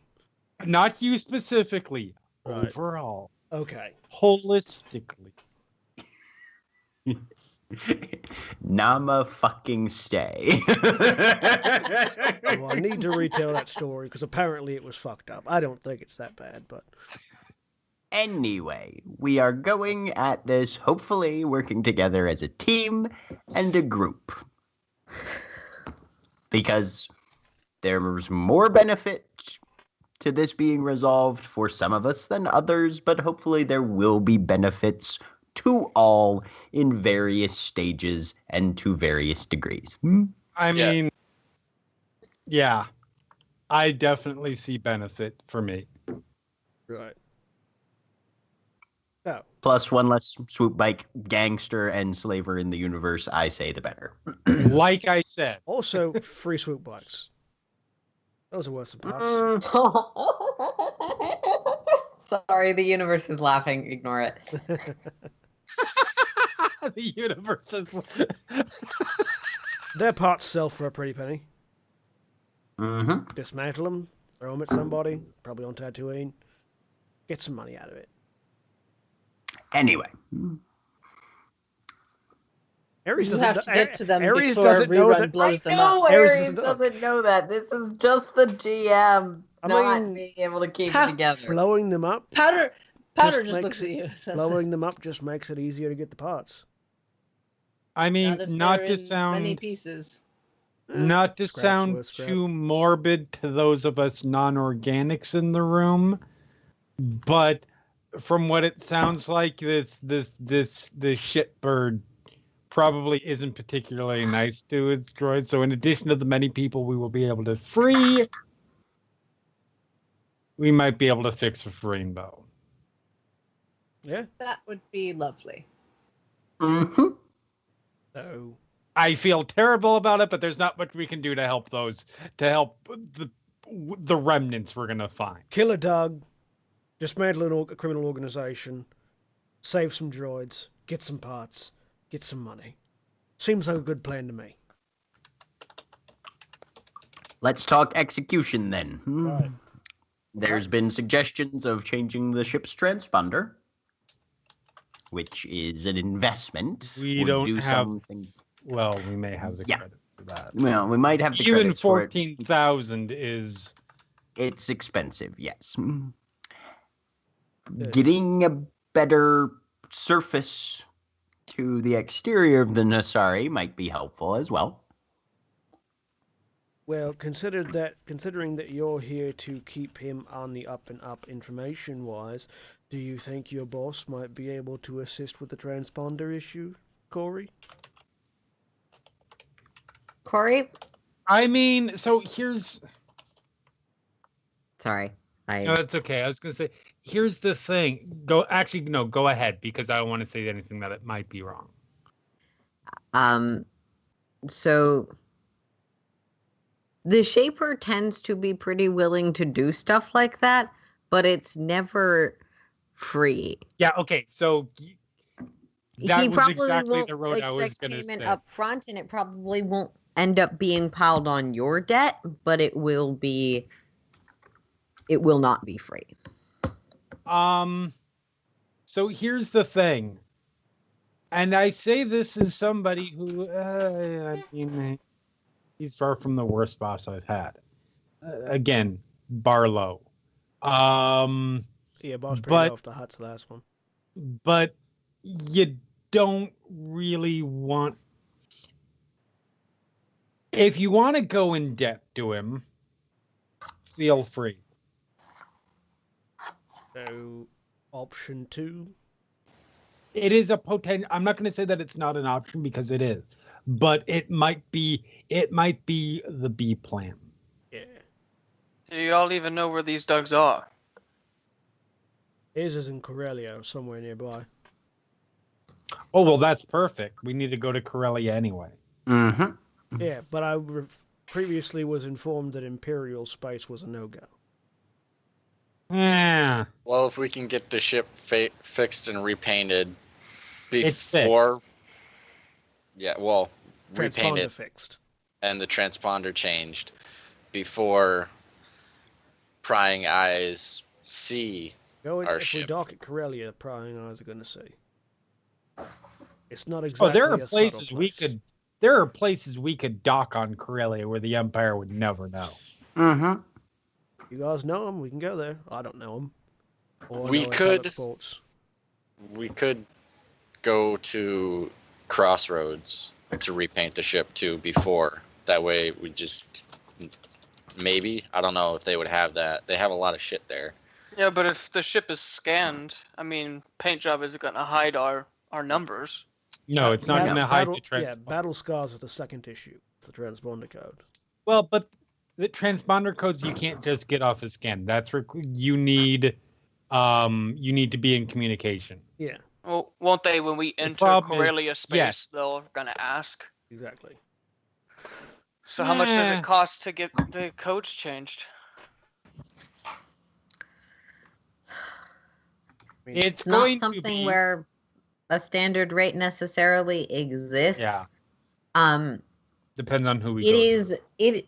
Not you specifically, Right. overall, Okay. holistically. Nama fucking stay. Well, I need to retell that story because apparently it was fucked up. I don't think it's that bad, but Anyway, we are going at this hopefully working together as a team and a group. Because there's more benefit to this being resolved for some of us than others, but hopefully there will be benefits to all in various stages and to various degrees. I Yeah. mean, yeah, I definitely see benefit for me. right. Oh, Plus one less swoop bike gangster and slaver in the universe, I say the better. Like I said, also free swoop bikes. Those are worth some parts. Sorry, the universe is laughing. Ignore it. the universe is. Their parts sell for a pretty penny. Mm-hmm. Dismantle them, throw them at somebody, probably on Tatooine. Get some money out of it. Anyway. Ares You doesn't. have to get to them Ares before doesn't know rerun that. blows them No, up. Ares Ares doesn't- doesn't know that. This is just the GM I not mean, being able to keep Ha- it together. Blowing them up. Powder Just just makes looks at it- you. Says, Blowing them up just makes it easier to get the parts. I mean, not if not they're to in many sound, pieces. not to Scrap's sound worth scrap. too morbid to those of us non-organics in the room, but from what it sounds like, this shitbird probably isn't particularly nice to its droids. So in addition to the many people we will be able to free, we might be able to fix a rainbow. Yeah. That would be lovely. Mm-hmm. So I feel terrible about it, but there's not much we can do to help the remnants we're gonna find. kill a Doug, dismantle a criminal organization, save some droids, get some parts, get some money. Seems like a good plan to me. Let's talk execution then. Right. There's been suggestions of changing the ship's transponder, which is an investment. We Would don't do have. something. Well, we may have the Yeah. credit for that. Well, we might have the Even credits for it. 14,000 is. It's expensive, yes. Good. Getting a better surface to the exterior of the Nasari might be helpful as well. Well, considering that you're here to keep him on the up and up information-wise, do you think your boss might be able to assist with the transponder issue, Corey? Corey? I mean, so here's. Sorry. No, that's okay. I was gonna say, here's the thing. Go ahead, because I don't want to say anything that it might be wrong. So the Shaper tends to be pretty willing to do stuff like that, but it's never free. Yeah. Okay. So that He was probably exactly won't the road I was expect gonna payment say. up front, and it probably won't end up being piled on your debt, but it will not be free. So here's the thing, and I say this as somebody who, I mean, he's far from the worst boss I've had. Again, Barlow. Yeah, boss pretty But- off the hut's the last one. But you don't really want. If you want to go in debt to him, feel free. So, option 2. It is a potential. I'm not going to say that it's not an option because it is, but it might be. It might be the B plan. Yeah. Do you all even know where these dugs are? His is in Corellia, somewhere nearby. Oh well, that's perfect. We need to go to Corellia anyway. Mm-hmm. Yeah, but I previously was informed that Imperial space was a no-go. Yeah. Well, if we can get the ship fixed and repainted It's before, fixed. yeah, well, Transponder repainted fixed. and the transponder changed before prying eyes see Go in, our if we ship. dock at Corellia, prying eyes are going to see. It's not Oh, exactly there are a places subtle we place. could. There are places we could dock on Corellia where the Empire would never know. Mm-hmm. You guys know them, we can go there. I don't know them. Or We know could- Atomic ports. We could go to Crossroads to repaint the ship too before. That way we just maybe, I don't know if they would have that. They have a lot of shit there. Yeah, but if the ship is scanned, I mean, paint job isn't going to hide our numbers. No, it's not Battle- going to hide battle- the transponder. Yeah, battle scars are the second issue. It's the transponder code. Well, but the transponder codes you can't just get off a scan. That's you need to be in communication. Yeah, Well, won't they, when we enter problem is- Corellia space, yes. they're going to ask? exactly. So how much does Nah. it cost to get the codes changed? I mean, It's It's not going to something be where a standard rate necessarily exists. Yeah. Um, depends on who we it go to. is it.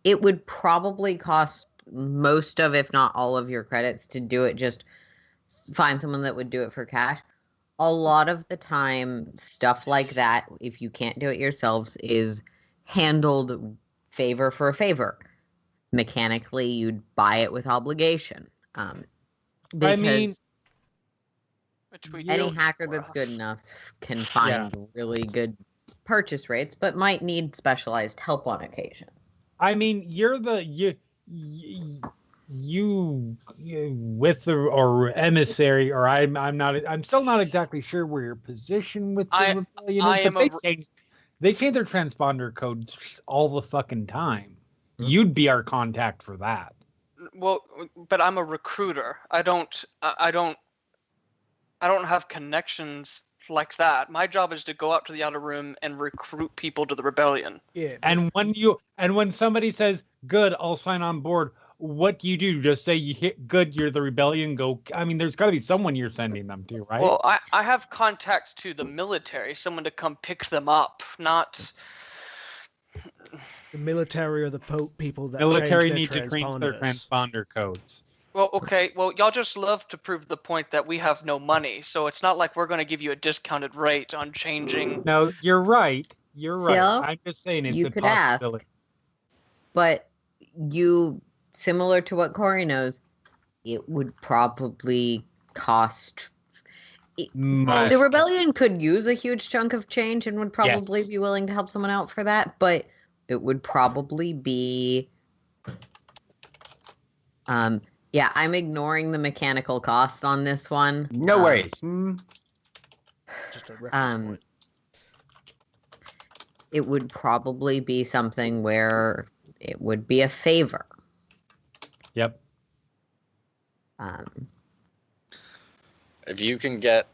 It would probably cost most of, if not all of your credits to do it. Just find someone that would do it for cash. A lot of the time, stuff like that, if you can't do it yourselves, is handled favor for a favor. Mechanically, you'd buy it with obligation. Because mean, Which we any do. hacker that's good enough can find really good purchase rates, but might need specialized help on occasion. I mean, you're the you with the or emissary, or I'm still not exactly sure where your position with the rebellion I is, am but they change their transponder codes all the fucking time. You'd be our contact for that. Well, but I'm a recruiter. I don't have connections like that. My job is to go out to the outer rim and recruit people to the rebellion. Yeah, And when somebody says, "Good, I'll sign on board," what do you do? Just say, "You hit good, you're the rebellion." Go. I mean, there's got to be someone you're sending them to, right? Well, I have contacts to the military, someone to come pick them up, not. the military or the people that Military change need their to change their transponders. transponder codes. Well, okay. Well, y'all just love to prove the point that we have no money, so it's not like we're going to give you a discounted rate on changing. No, you're right. You're right. Still, I'm just saying it's you a could ask. possibility. But you, similar to what Corey knows, it would probably cost. Much. The rebellion could use a huge chunk of change and would probably Yes. be willing to help someone out for that, but it would probably be. Yeah, I'm ignoring the mechanical cost on this one. No worries. Just a reference Um, point. It would probably be something where it would be a favor. Yep. If you can get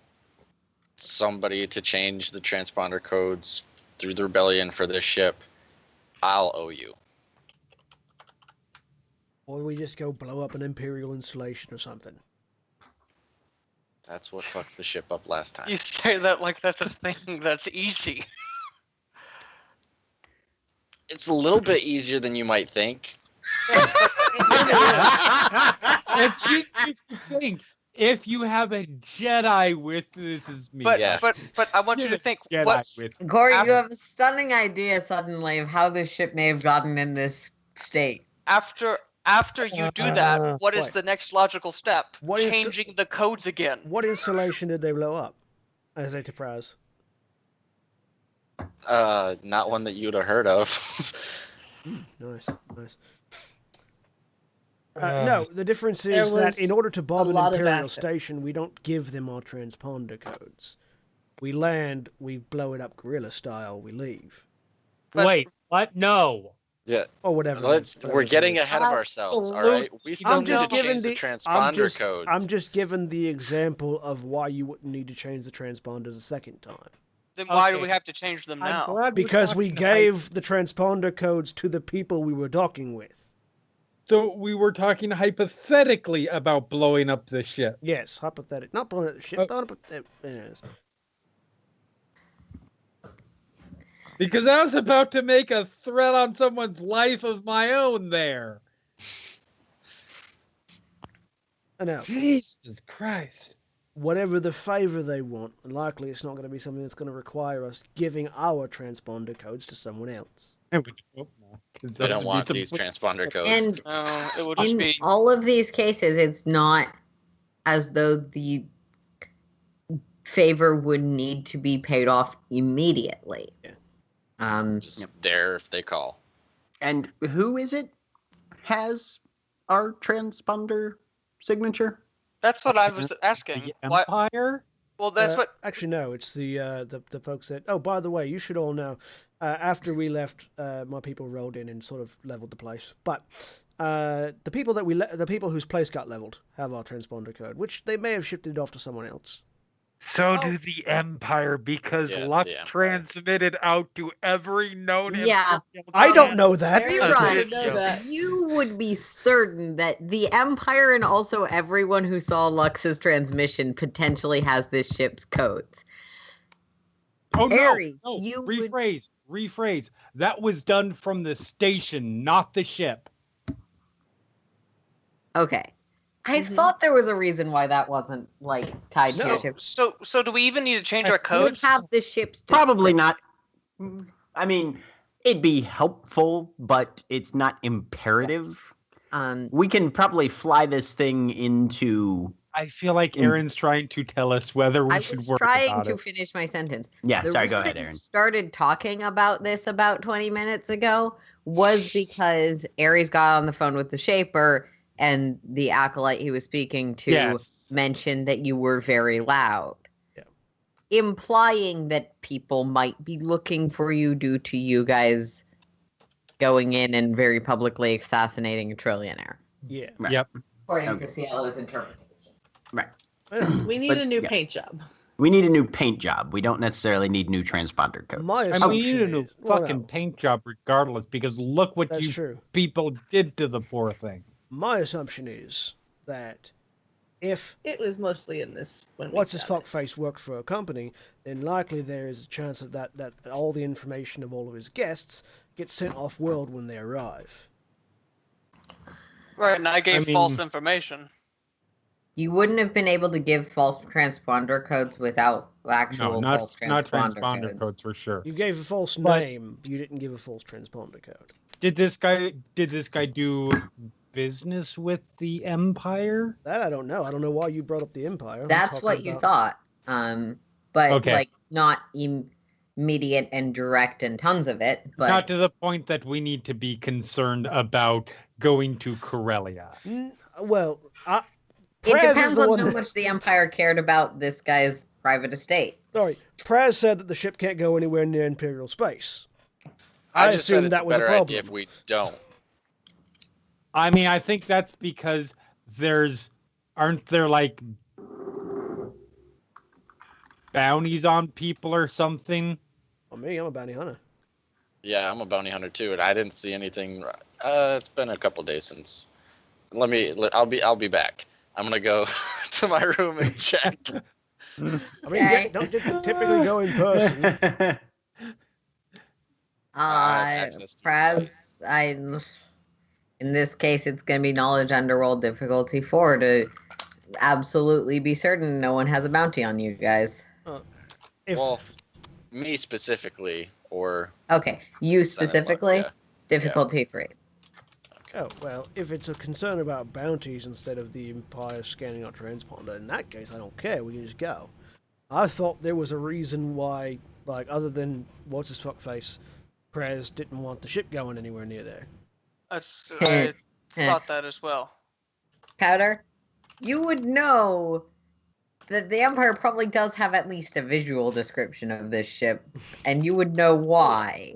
somebody to change the transponder codes through the rebellion for this ship, I'll owe you. Or we just go blow up an Imperial installation or something. That's what fucked the ship up last time. You say that like that's a thing that's easy. It's a little bit easier than you might think. It's easy to think if you have a Jedi with this is me. But Yeah. but I want you to think Jedi what with. Corey, After- you have a stunning idea suddenly of how this ship may have gotten in this state. after you do that, what is What? the next logical step? What is- Changing the codes again. What installation did they blow up? I say to Praz. Not one that you'd have heard of. Nice. No, the difference is There that in was order to bomb a an lot of Imperial acid. station, we don't give them our transponder codes. We land, we blow it up guerrilla style, we leave. But- Wait, what? No. Yeah. Or whatever. We're getting it is. ahead of ourselves, all right? We still I'm need just to change giving the transponder codes. I'm just giving the example of why you wouldn't need to change the transponders a second time. Then why do Okay. we have to change them I'm now? glad we're Because we talking gave the transponder codes to the people we were docking with. So we were talking hypothetically about blowing up the ship. Yes, hypothetical. Not blowing up the ship, Oh. blowing up yes. Because I was about to make a threat on someone's life of my own there. I know. Jesus Christ. Whatever the favor they want, likely it's not going to be something that's going to require us giving our transponder codes to someone else. And we don't know, 'cause They those don't would want be these some- transponder codes. And No, it would just in be. all of these cases, it's not as though the favor would need to be paid off immediately. Yeah. Just there if they call. And who is it has our transponder signature? That's what I was asking. The Why? Empire? Well, that's what. Actually, no. It's the folks that. Oh, by the way, you should all know. After we left, my people rolled in and sort of leveled the place. But the people that the people whose place got leveled have our transponder code, which they may have shifted off to someone else. So Oh. do the Empire, because Yeah, the Lux Empire. transmitted out to every known Yeah. Imperial I don't know that. Very Right. right. Know that. You would be certain that the Empire and also everyone who saw Lux's transmission potentially has this ship's codes. Oh, Ares, no. you would- Rephrase. That was done from the station, not the ship. Okay. I Mhm. thought there was a reason why that wasn't like tied to the So, ship. so do we even need to change I our You codes? have the ship's Probably not. I mean, it'd be helpful, but it's not imperative. We can probably fly this thing into. I feel like Aaron's trying to tell us whether we I should was worry trying about to it. finish my sentence. Yeah, The sorry, go reason ahead, we Aaron. started talking about this about 20 minutes ago was because Ares got on the phone with the Shaper and the acolyte he was speaking to Yes. mentioned that you were very loud. Yeah. Implying that people might be looking for you due to you guys going in and very publicly assassinating a trillionaire. Yeah. Right. Yep. According Okay. to Cielo's interpretation. Right. I know. We need But, a new yeah. paint job. We need a new paint job. We don't necessarily need new transponder codes. My I mean, assumption we need a new is, well, fucking no, paint job regardless, because look what that's you true. people did to the poor thing. My assumption is that if It was mostly in this when what's we his got fuck face worked for a company, then likely there is a chance that all the information of all of his guests gets sent off world when they arrive. Right, and I gave mean- false information. You wouldn't have been able to give false transponder codes without actual No, false not transponder, transponder codes for sure. You gave a false But- name, you didn't give a false transponder code. Did this guy do business with the Empire? That I don't know. I don't know why you brought up the Empire. I'm That's talking what you about- thought. But Okay. like not immediate and direct and tons of it. But Not to the point that we need to be concerned about going to Corellia. Well, it Praz is depends the on one how that- much the Empire cared about this guy's private estate. Sorry, Praz said that the ship can't go anywhere near Imperial space. I I just said assumed it's that a was a better problem. idea if we don't. I mean, I think that's because aren't there like bounties on people or something? Well, me, I'm a bounty hunter. Yeah, I'm a bounty hunter too, and I didn't see anything. It's been a couple days since. I'll be back. I'm gonna go to my room and check. I mean, Okay. don't typically go in person. access to the Praz, in this case, it's going to be knowledge underworld difficulty 4 to absolutely be certain no one has a bounty on you guys. If Well, me specifically, or Okay, you Senate Lux, specifically, yeah. difficulty 3. oh well, if it's a concern about bounties instead of the Empire scanning our transponder, in that case, I don't care. We can just go. I thought there was a reason why, like, other than what's his fuckface, Prez didn't want the ship going anywhere near there. I thought that as well. Powder, you would know that the Empire probably does have at least a visual description of this ship, and you would know why.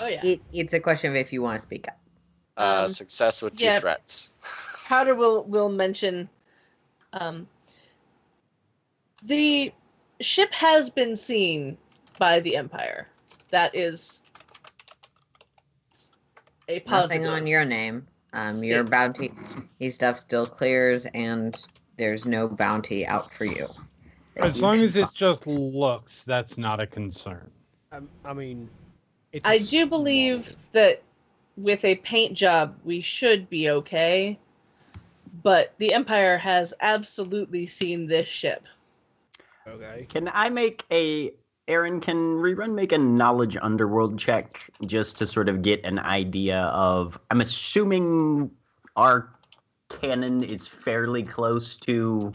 Oh yeah. It's a question of if you want to speak up. Success with 2 yeah. threats. Powder will mention the ship has been seen by the Empire. That is a positive. Nothing on your name. Your statement. bounty stuff still clears, and there's no bounty out for you. As long as it just looks, that's not a concern. I mean, it's I do believe that with a paint job, we should be okay. But the Empire has absolutely seen this ship. Okay. Can I make Aaron, can Rerun make a knowledge underworld check just to sort of get an idea of, I'm assuming our canon is fairly close to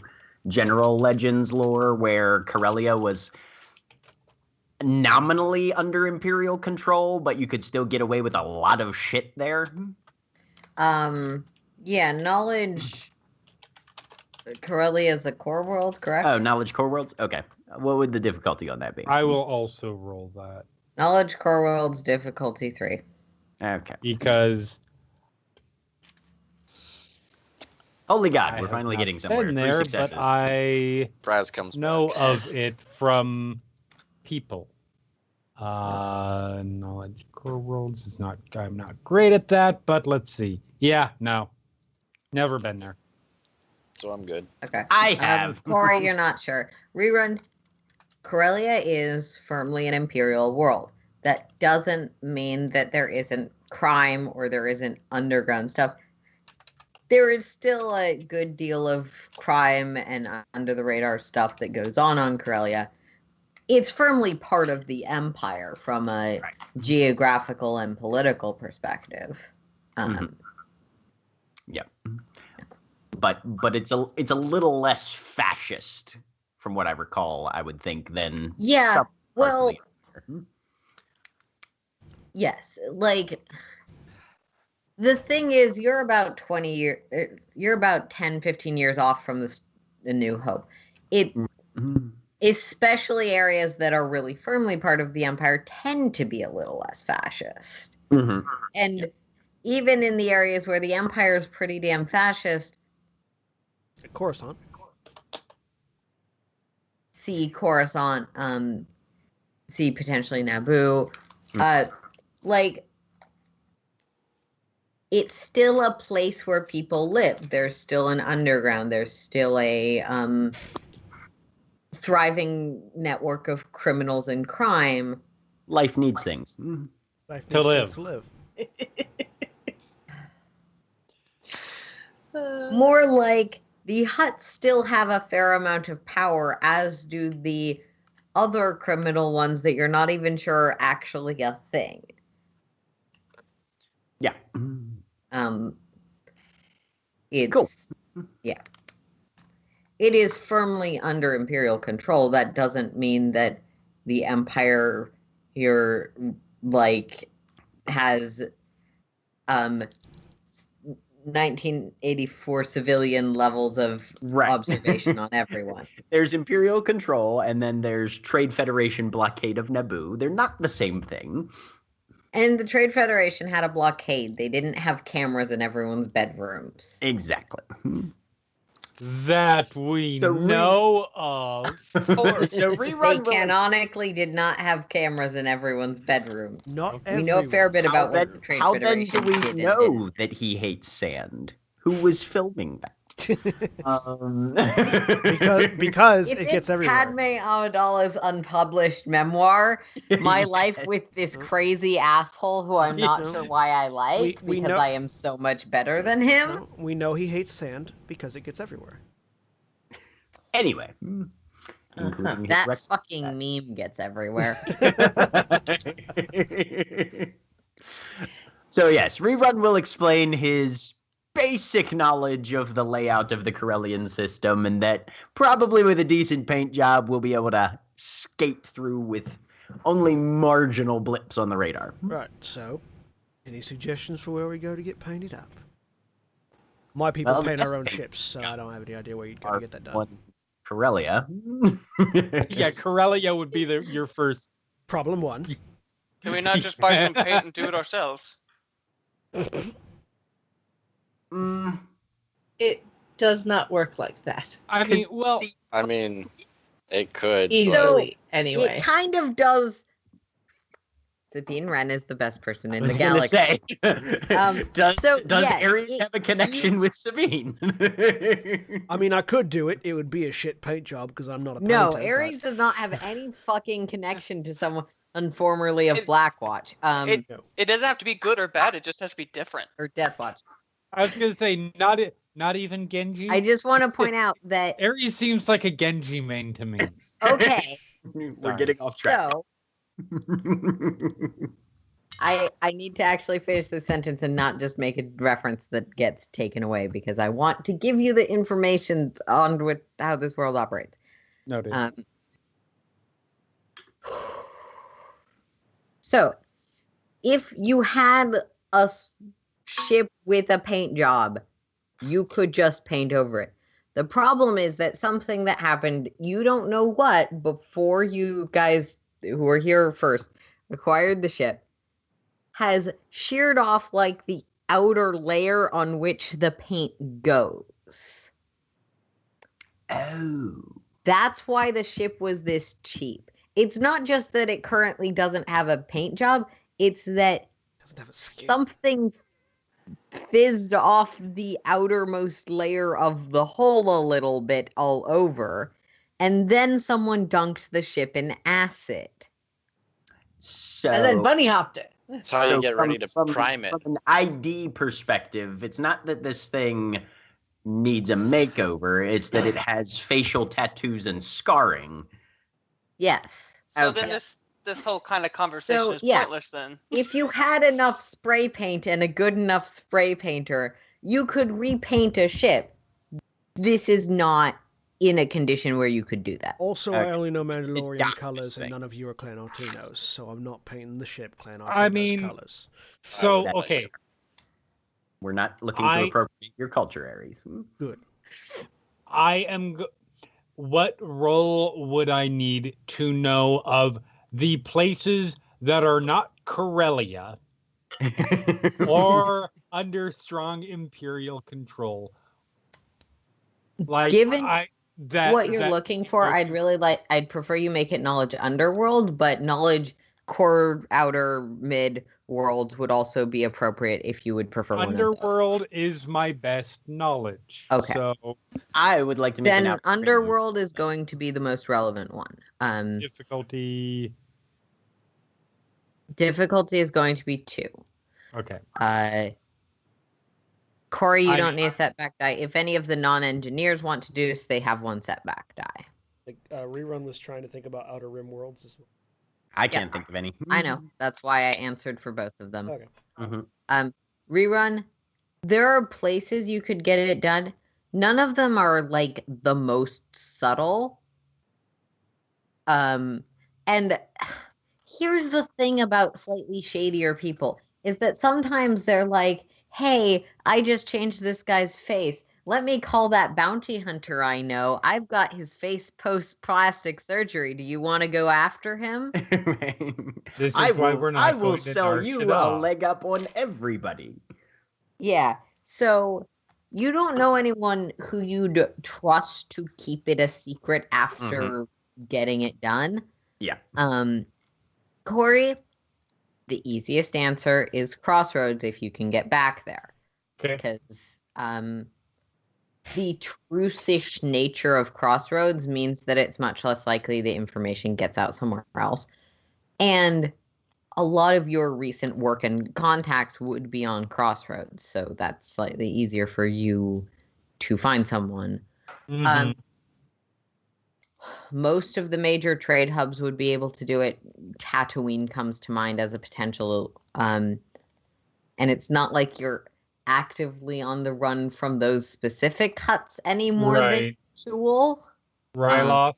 general Legends lore where Corellia was nominally under Imperial control, but you could still get away with a lot of shit there? Yeah, knowledge. Corellia is a core world, correct? Oh, knowledge core worlds? Okay. What would the difficulty on that be? I will also roll that. Knowledge core worlds difficulty 3. Okay. Because Holy God, I we're have finally not getting somewhere. been 3 there, successes. but I Braz comes know back. of it from people. Knowledge core worlds is not. I'm not great at that, but let's see. Yeah, no, never been there. So I'm good. Okay. I have. Corey, you're not sure. Rerun. Corellia is firmly an Imperial world. That doesn't mean that there isn't crime or there isn't underground stuff. There is still a good deal of crime and under the radar stuff that goes on Corellia. It's firmly part of the Empire from a geographical and political perspective. Yep. But it's a little less fascist, from what I recall, I would think, than Yeah, some parts of well, the Empire. yes, like the thing is, you're about 10, 15 years off from the New Hope. Especially areas that are really firmly part of the Empire tend to be a little less fascist. And even in the areas where the Empire is pretty damn fascist, Coruscant. see Coruscant, see potentially Naboo, like it's still a place where people live. There's still an underground. There's still a thriving network of criminals and crime. Life needs things. Life To needs live. things to live. More like the Hutts still have a fair amount of power, as do the other criminal ones that you're not even sure are actually a thing. Yeah. It's Cool. Yeah. It is firmly under Imperial control. That doesn't mean that the Empire here has 1984 civilian levels of observation on everyone. There's Imperial control, and then there's Trade Federation blockade of Naboo. They're not the same thing. And the Trade Federation had a blockade. They didn't have cameras in everyone's bedrooms. Exactly. That we know of. So They Rerun will canonically did not have cameras in everyone's bedrooms. Not We everyone. know a fair bit about what the Trade How then Federation do we did and know didn't. that he hates sand? Who was filming that? because it It's gets in everywhere. Padme Amidala's unpublished memoir, My Life with This Crazy Asshole Who I'm not sure why I like, We because know- I am so much better than him. No, we know he hates sand because it gets everywhere. Anyway. Including his That rec- fucking meme gets everywhere. So yes, Rerun will explain his basic knowledge of the layout of the Corellian system, and that probably with a decent paint job, we'll be able to skate through with only marginal blips on the radar. Right, so, any suggestions for where we go to get painted up? My people Well, paint that's our own the thing. ships, so I don't have any idea where you'd go to get that done. One Corellia. Yeah, Corellia would be your first. Problem one. Can we not just buy some paint and do it ourselves? It does not work like that. I mean, well, I mean, it could. but- Easily, anyway. It kind of does. Sabine Wren is the best person in I was the going to galaxy. say, does yeah, Ares have a connection with Sabine? I mean, I could do it. It would be a shit paint job because I'm not a painter. No, but- Ares does not have any fucking connection to someone formerly of It- Blackwatch. It doesn't have to be good or bad. It just has to be different. Or Deathwatch. I was gonna say not even Genji. I just want to point out that Ares seems like a Genji main to me. okay, We're getting off track. so I need to actually finish this sentence and not just make a reference that gets taken away because I want to give you the information on how this world operates. Noted. So, if you had a ship with a paint job, you could just paint over it. The problem is that something that happened, you don't know what, before you guys who were here first acquired the ship, has sheared off like the outer layer on which the paint goes. Oh. That's why the ship was this cheap. It's not just that it currently doesn't have a paint job, it's that Doesn't have a skin. something fizzed off the outermost layer of the hull a little bit all over, and then someone dunked the ship in acid. So, And then bunny hopped it. That's how you get ready to prime it. From an ID perspective, it's not that this thing needs a makeover, it's that it has facial tattoos and scarring. Yes. So Okay. then this whole kind of conversation is yeah. pointless then. If you had enough spray paint and a good enough spray painter, you could repaint a ship. This is not in a condition where you could do that. Also, Okay. I only know Mandalorian Yeah, colors, this and thing. none of you are Clan Artinos, so I'm not painting the ship Clan Artinos I mean- colors. So That- okay, We're not looking to I- appropriate your culture, Ares. Good. I am. What role would I need to know of the places that are not Corellia or under strong Imperial control? Like, Given what you're that- looking for, I'd prefer you make it knowledge underworld, but knowledge core outer mid worlds would also be appropriate if you would prefer one of those. Underworld is my best knowledge. Okay. So I would like to make an Then outright- underworld is going to be the most relevant one. difficulty. Difficulty is going to be 2. Okay. Corey, you I- don't need a setback die. If any of the non-engineers want to do so, they have 1 setback die. Like, Rerun was trying to think about Outer Rim worlds as well. I can't think of any. I know. That's why I answered for both of them. Okay. Mhm. Rerun, there are places you could get it done. None of them are like the most subtle. And here's the thing about slightly shadier people is that sometimes they're like, hey, I just changed this guy's face. Let me call that bounty hunter I know. I've got his face post plastic surgery. Do you want to go after him? This is I why will, we're not I will going to sell narc you it a off. leg up on everybody. Yeah. So you don't know anyone who you'd trust to keep it a secret after getting it done. Yeah. Corey, the easiest answer is Crossroads if you can get back there. Okay. Because the truce-ish nature of Crossroads means that it's much less likely the information gets out somewhere else. And a lot of your recent work and contacts would be on Crossroads, so that's slightly easier for you to find someone. Mhm. Most of the major trade hubs would be able to do it. Tatooine comes to mind as a potential, and it's not like actively on the run from those specific huts any more than Right. usual. Ryloth.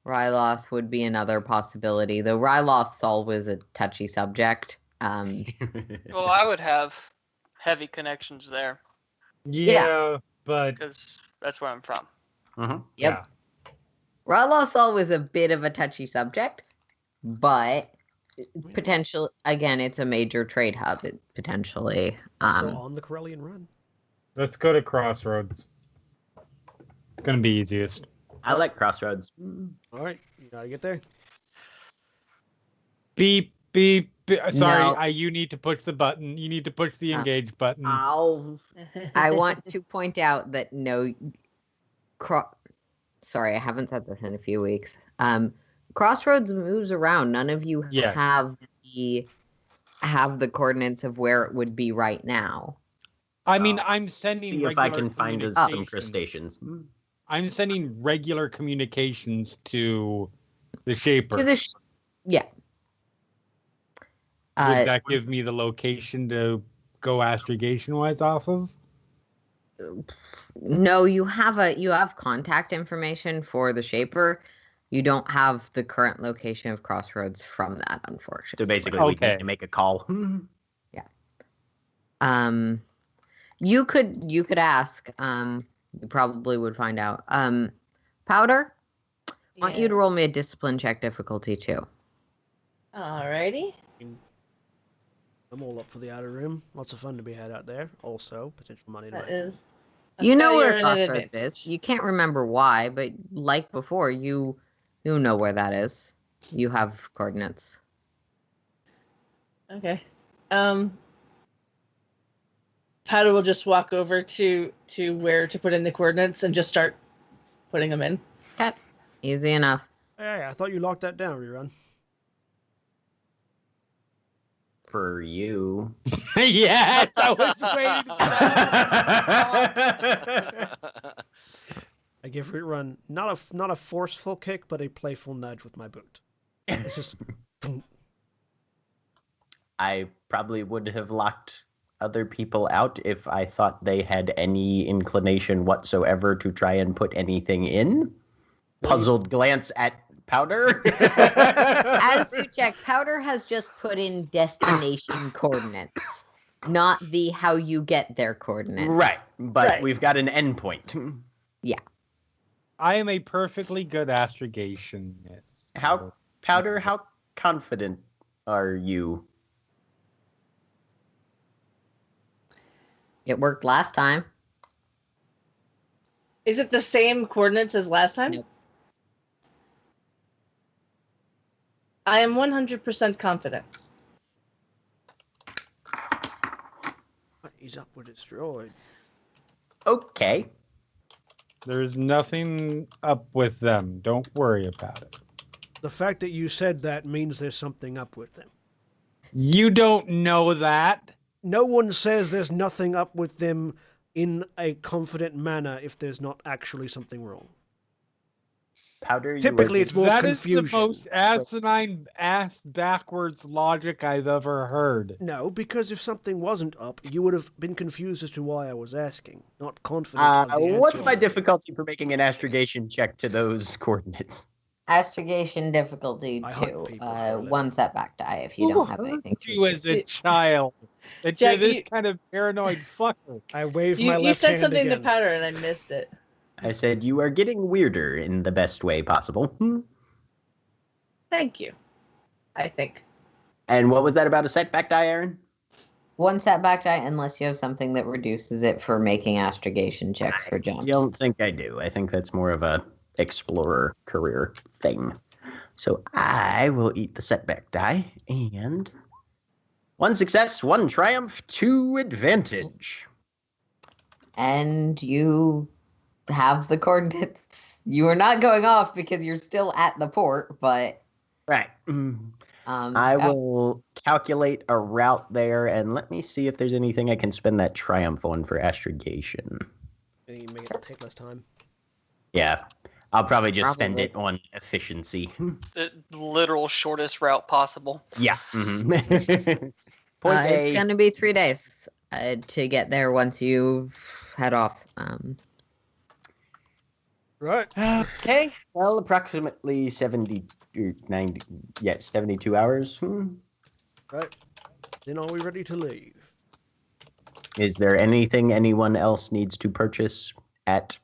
Ryloth would be another possibility, though Ryloth's always a touchy subject. Well, I would have heavy connections there Yeah, but because that's where I'm from. Mhm. Yep. Ryloth's always a bit of a touchy subject, but potential again, it's a major trade hub. Potentially. So on the Corellian run. let's go to Crossroads. It's gonna be easiest. I like Crossroads. All right, you gotta get there. Beep beep. beep. Sorry, No. you need to push the button. You need to push the engage button. I want to point out that no. Sorry, I haven't said this in a few weeks. Crossroads moves around. None of you Yes. have the coordinates of where it would be right now. I mean, I'll I'm sending. See if I regular can find us some communications. crustaceans. I'm sending regular communications to the Shaper. To the yeah. Would that give me the location to go astrogation-wise off of? No, you have contact information for the Shaper. You don't have the current location of Crossroads from that, unfortunately. So basically, we Okay. can make a call. You could ask. You probably would find out. Powder, I want you to roll me a discipline check difficulty 2. Alrighty. I'm all up for the outer rim. Lots of fun to be had out there. Also, potential money to That make. is. a You know failure where and an Crossroads advantage. is. You can't remember why, but like before, you know where that is. You have coordinates. Okay. Powder will just walk over to where to put in the coordinates and just start putting them in. Okay. Easy enough. Hey, I thought you locked that down, Rerun. For you. Yes, I was waiting for that. I give Rerun not a forceful kick, but a playful nudge with my boot. It's just. I probably would have locked other people out if I thought they had any inclination whatsoever to try and put anything in. Puzzled glance at Powder. As you check, Powder has just put in destination coordinates, not the how you get there coordinates. Right, but Right. we've got an endpoint. I am a perfectly good astrogationist. How, Powder, how confident are you? It worked last time. Is it the same coordinates as last time? Nope. I am 100% confident. He's upward destroyed. Okay. There's nothing up with them. Don't worry about it. The fact that you said that means there's something up with them. You don't know that. No one says there's nothing up with them in a confident manner if there's not actually something wrong. Powder, you Typically, are it's more That is confusion. the most asinine, ass-backwards logic I've ever heard. No, because if something wasn't up, you would have been confused as to why I was asking, not confident of the what's answer. my difficulty for making an astrogation check to those coordinates? Astrogation difficulty I hunt 2. people for a living. 1 setback die if you don't have anything. You as a child. That Jack, you're this you- kind of paranoid fucker. I waved my You left said hand something again. to Powder and I missed it. I said you are getting weirder in the best way possible. Thank you. I think. And what was that about a setback die, Aaron? 1 setback die unless you have something that reduces it for making astrogation checks for jumps. I don't think I do. I think that's more of a explorer career thing. So I will eat the setback die and 1 success, 1 triumph, 2 advantage. And you have the coordinates. You are not going off because you're still at the port, but Right. I will calculate a route there and let me see if there's anything I can spend that triumph on for astrogation. And you make it take less time. Yeah. I'll probably just spend Probably. it on efficiency. The literal shortest route possible. Yeah. Point A. it's going to be 3 days. to get there once you head off. Right. Okay. Well, approximately 70 or 90, 72 hours. Right. Then are we ready to leave? Is there anything anyone else needs to purchase at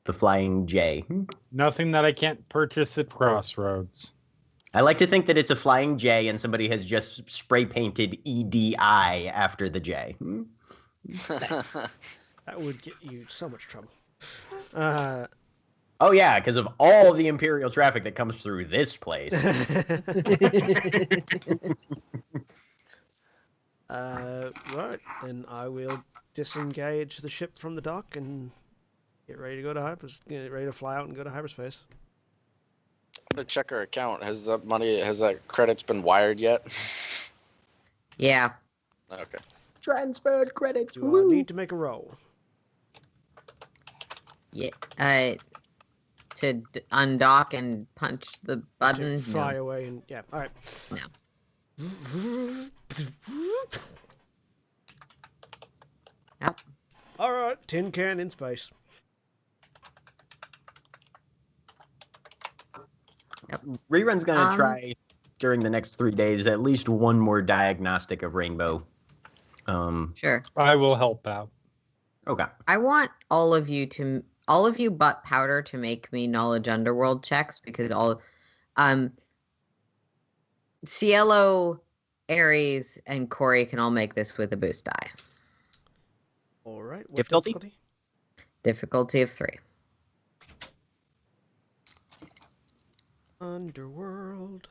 the Flying J? Nothing that I can't purchase at Crossroads. I like to think that it's a Flying J and somebody has just spray painted EDI after the J. That would get you so much trouble. Oh yeah, because of all the Imperial traffic that comes through this place. Right, then I will disengage the ship from the dock and get ready to go to get ready to fly out and go to hyperspace. To check our account. Has that credits been wired yet? Yeah. Okay. Transferred credits. Do I need to make a roll? Yeah. To undock and punch the button. To fly No. away and yeah. All right. No. Yep. All right. Tin can in space. Rerun's gonna try during the next 3 days at least one more diagnostic of Rainbow. Sure. I will help out. Okay. I want all of you but Powder to make me knowledge underworld checks because Cielo, Ares, and Corey can all make this with a boost die. All right. What Difficulty? Difficulty of 3. Underworld.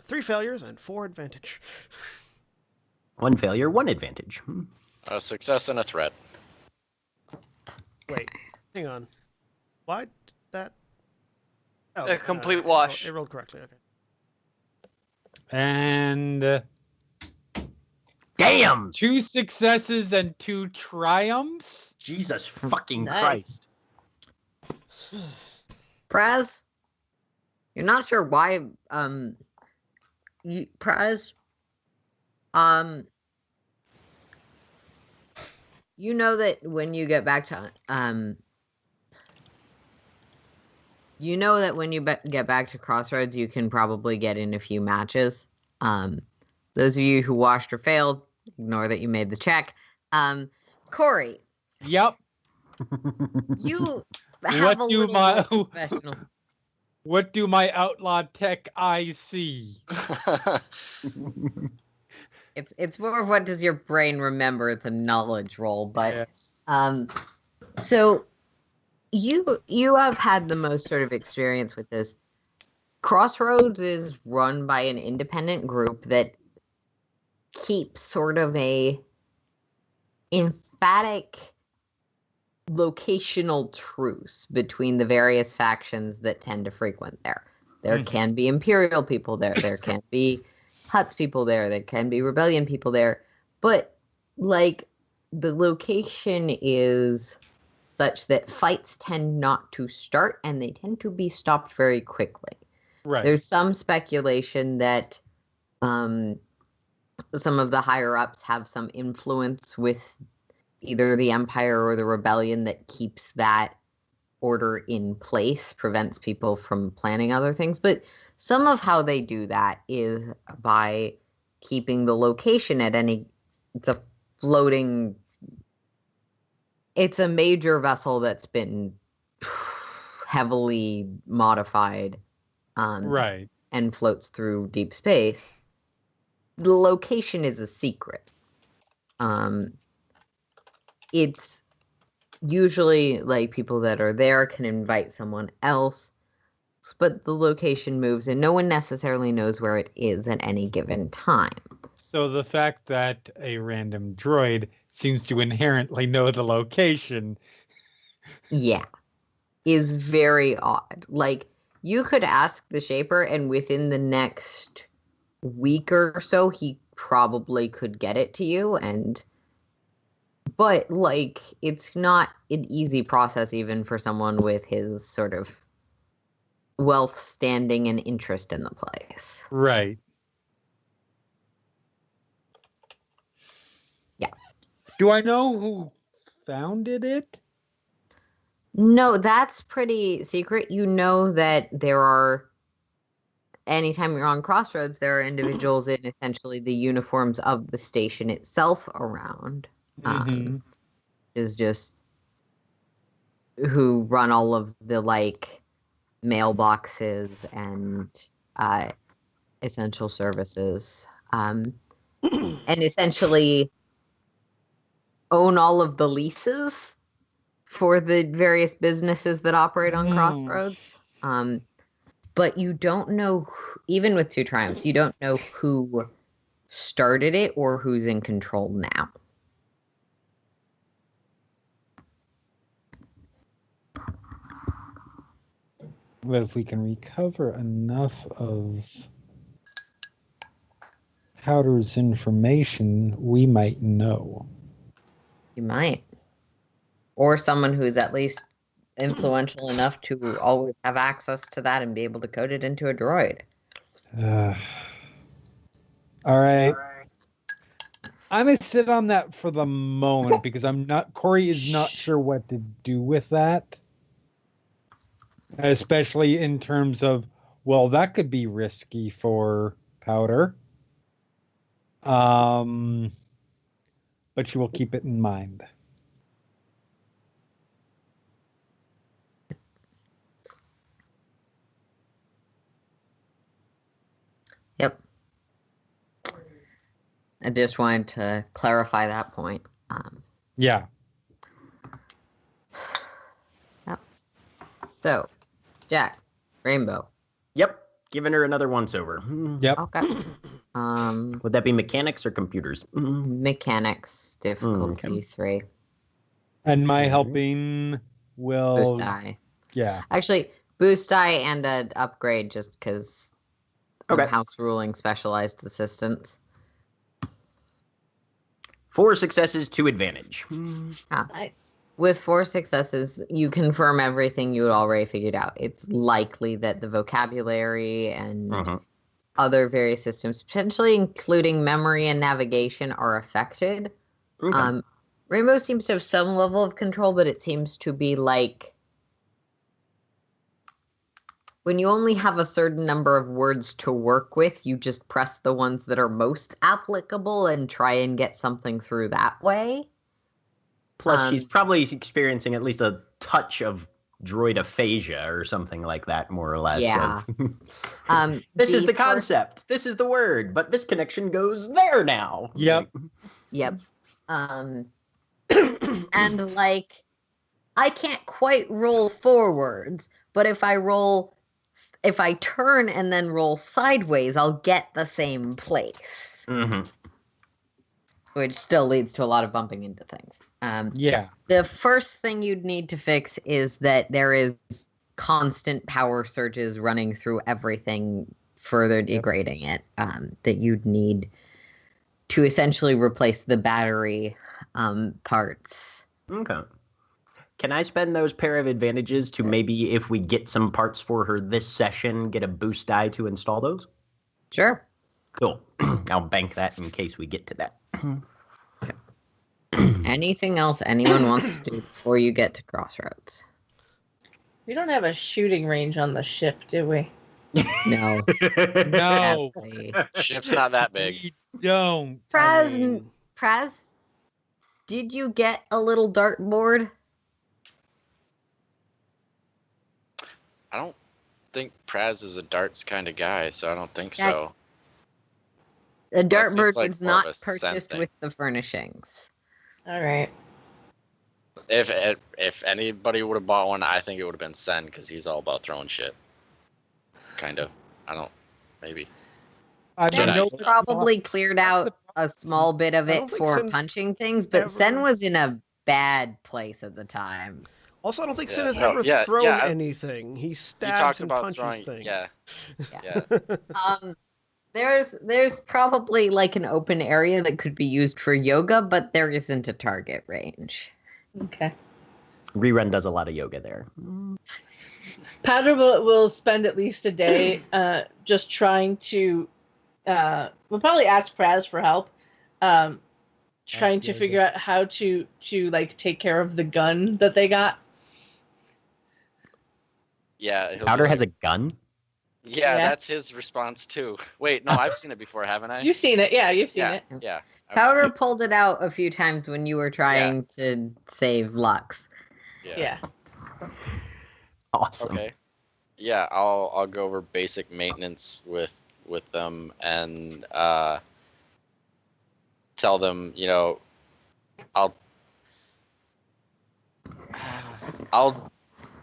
3 failures and 4 advantage. 1 failure, 1 advantage. A success and a threat. Wait, hang on. Why did that? Oh, A complete wash. It rolled correctly. Okay. And Damn! 2 successes and 2 triumphs. Jesus fucking Nice. Christ. Praz, you're not sure why, Praz, you know that when you get back to, get back to Crossroads, you can probably get in a few matches. Those of you who washed or failed, ignore that you made the check. Corey, Yep. you have a little more professional. What do my outlaw tech eyes see? It's more of what does your brain remember? It's a knowledge roll, but Yes. so you have had the most sort of experience with this. Crossroads is run by an independent group that keeps sort of a emphatic locational truce between the various factions that tend to frequent there. There can be Imperial people there. There can be Huts people there. There can be Rebellion people there. But, like, the location is such that fights tend not to start and they tend to be stopped very quickly. Right. There's some speculation that some of the higher-ups have some influence with either the Empire or the Rebellion that keeps that order in place, prevents people from planning other things. But some of how they do that is by keeping the location at it's a major vessel that's been heavily modified Right. and floats through deep space. The location is a secret. It's usually like people that are there can invite someone else, but the location moves and no one necessarily knows where it is at any given time. So the fact that a random droid seems to inherently know the location. Yeah. Is very odd. Like, you could ask the Shaper and within the next week or so, he probably could get it to you but, like, it's not an easy process even for someone with his sort of wealth, standing, and interest in the place. Right. Yeah. Do I know who founded it? No, that's pretty secret. You know that there are, anytime you're on Crossroads, there are individuals in essentially the uniforms of the station itself around. Mhm. Is just who run all of the like mailboxes and essential services, and essentially own all of the leases for the various businesses that operate on Crossroads. But you don't know, even with Two Triumphs, you don't know who started it or who's in control now. But if we can recover enough of Powder's information, we might know. You might. Or someone who's at least influential enough to always have access to that and be able to code it into a droid. All right. I'm going to sit on that for the moment because Corey is not sure what to do with that. Especially in terms of, well, that could be risky for Powder. But she will keep it in mind. Yep. I just wanted to clarify that point. Yeah. Yep. So, Jack, Rainbow. Yep. Giving her another once over. Yep. Okay. Would that be mechanics or computers? Mechanics, difficulty Okay. 3. And my helping will... Boost die. Yeah. Actually, boost die and an upgrade just because house ruling specialized assistants. 4 successes, 2 advantage. Nice. With 4 successes, you confirm everything you had already figured out. It's likely that the vocabulary and other various systems, potentially including memory and navigation, are affected. Okay. Rainbow seems to have some level of control, but it seems to be like when you only have a certain number of words to work with, you just press the ones that are most applicable and try and get something through that way. Plus, she's probably experiencing at least a touch of droid aphasia or something like that, more or less. Yeah. This is the concept. This is the word, but this connection goes there now. Yep. Yep. And like, I can't quite roll forwards, but if I turn and then roll sideways, I'll get the same place. Which still leads to a lot of bumping into things. Yeah. The first thing you'd need to fix is that there is constant power surges running through everything, further degrading it. That you'd need to essentially replace the battery parts. Okay. Can I spend those pair of advantages to maybe, if we get some parts for her this session, get a boost die to install those? Sure. Cool. I'll bank that in case we get to that. Anything else anyone wants to do before you get to Crossroads? We don't have a shooting range on the ship, do we? No. No. Sadly. Ship's not that big. We don't. Praz, did you get a little dartboard? I don't think Praz is a darts kind of guy, so I don't think so. The seems dartboard like was more of not a scent purchased thing. with the furnishings. All right. If anybody would have bought one, I think it would have been Sen, because he's all about throwing shit. Kind of. I don't. Maybe. I Jedi. know He's probably cleared out a small bit of I it don't think for Sin punching things, but ever- Sen was in a bad place at the time. Also, I don't think Yeah, Sin has no, ever yeah, thrown yeah, anything. He stabs talked and about punches throwing- things. yeah. Yeah. There's probably like an open area that could be used for yoga, but there isn't a target range. Okay. Rerun does a lot of yoga there. Powder will spend at least a day just trying to. We'll probably ask Praz for help. trying to figure out how to like take care of the gun that they got. Yeah. he'll be Powder like, has a gun? Yeah, Yeah. that's his response too. Wait, no, I've seen it before, haven't I? You've seen it, yeah, you've seen yeah, it. yeah. Powder pulled it out a few times when you were trying to save Lux. Yeah. Awesome. Okay. Yeah, I'll go over basic maintenance with them and tell them, I'll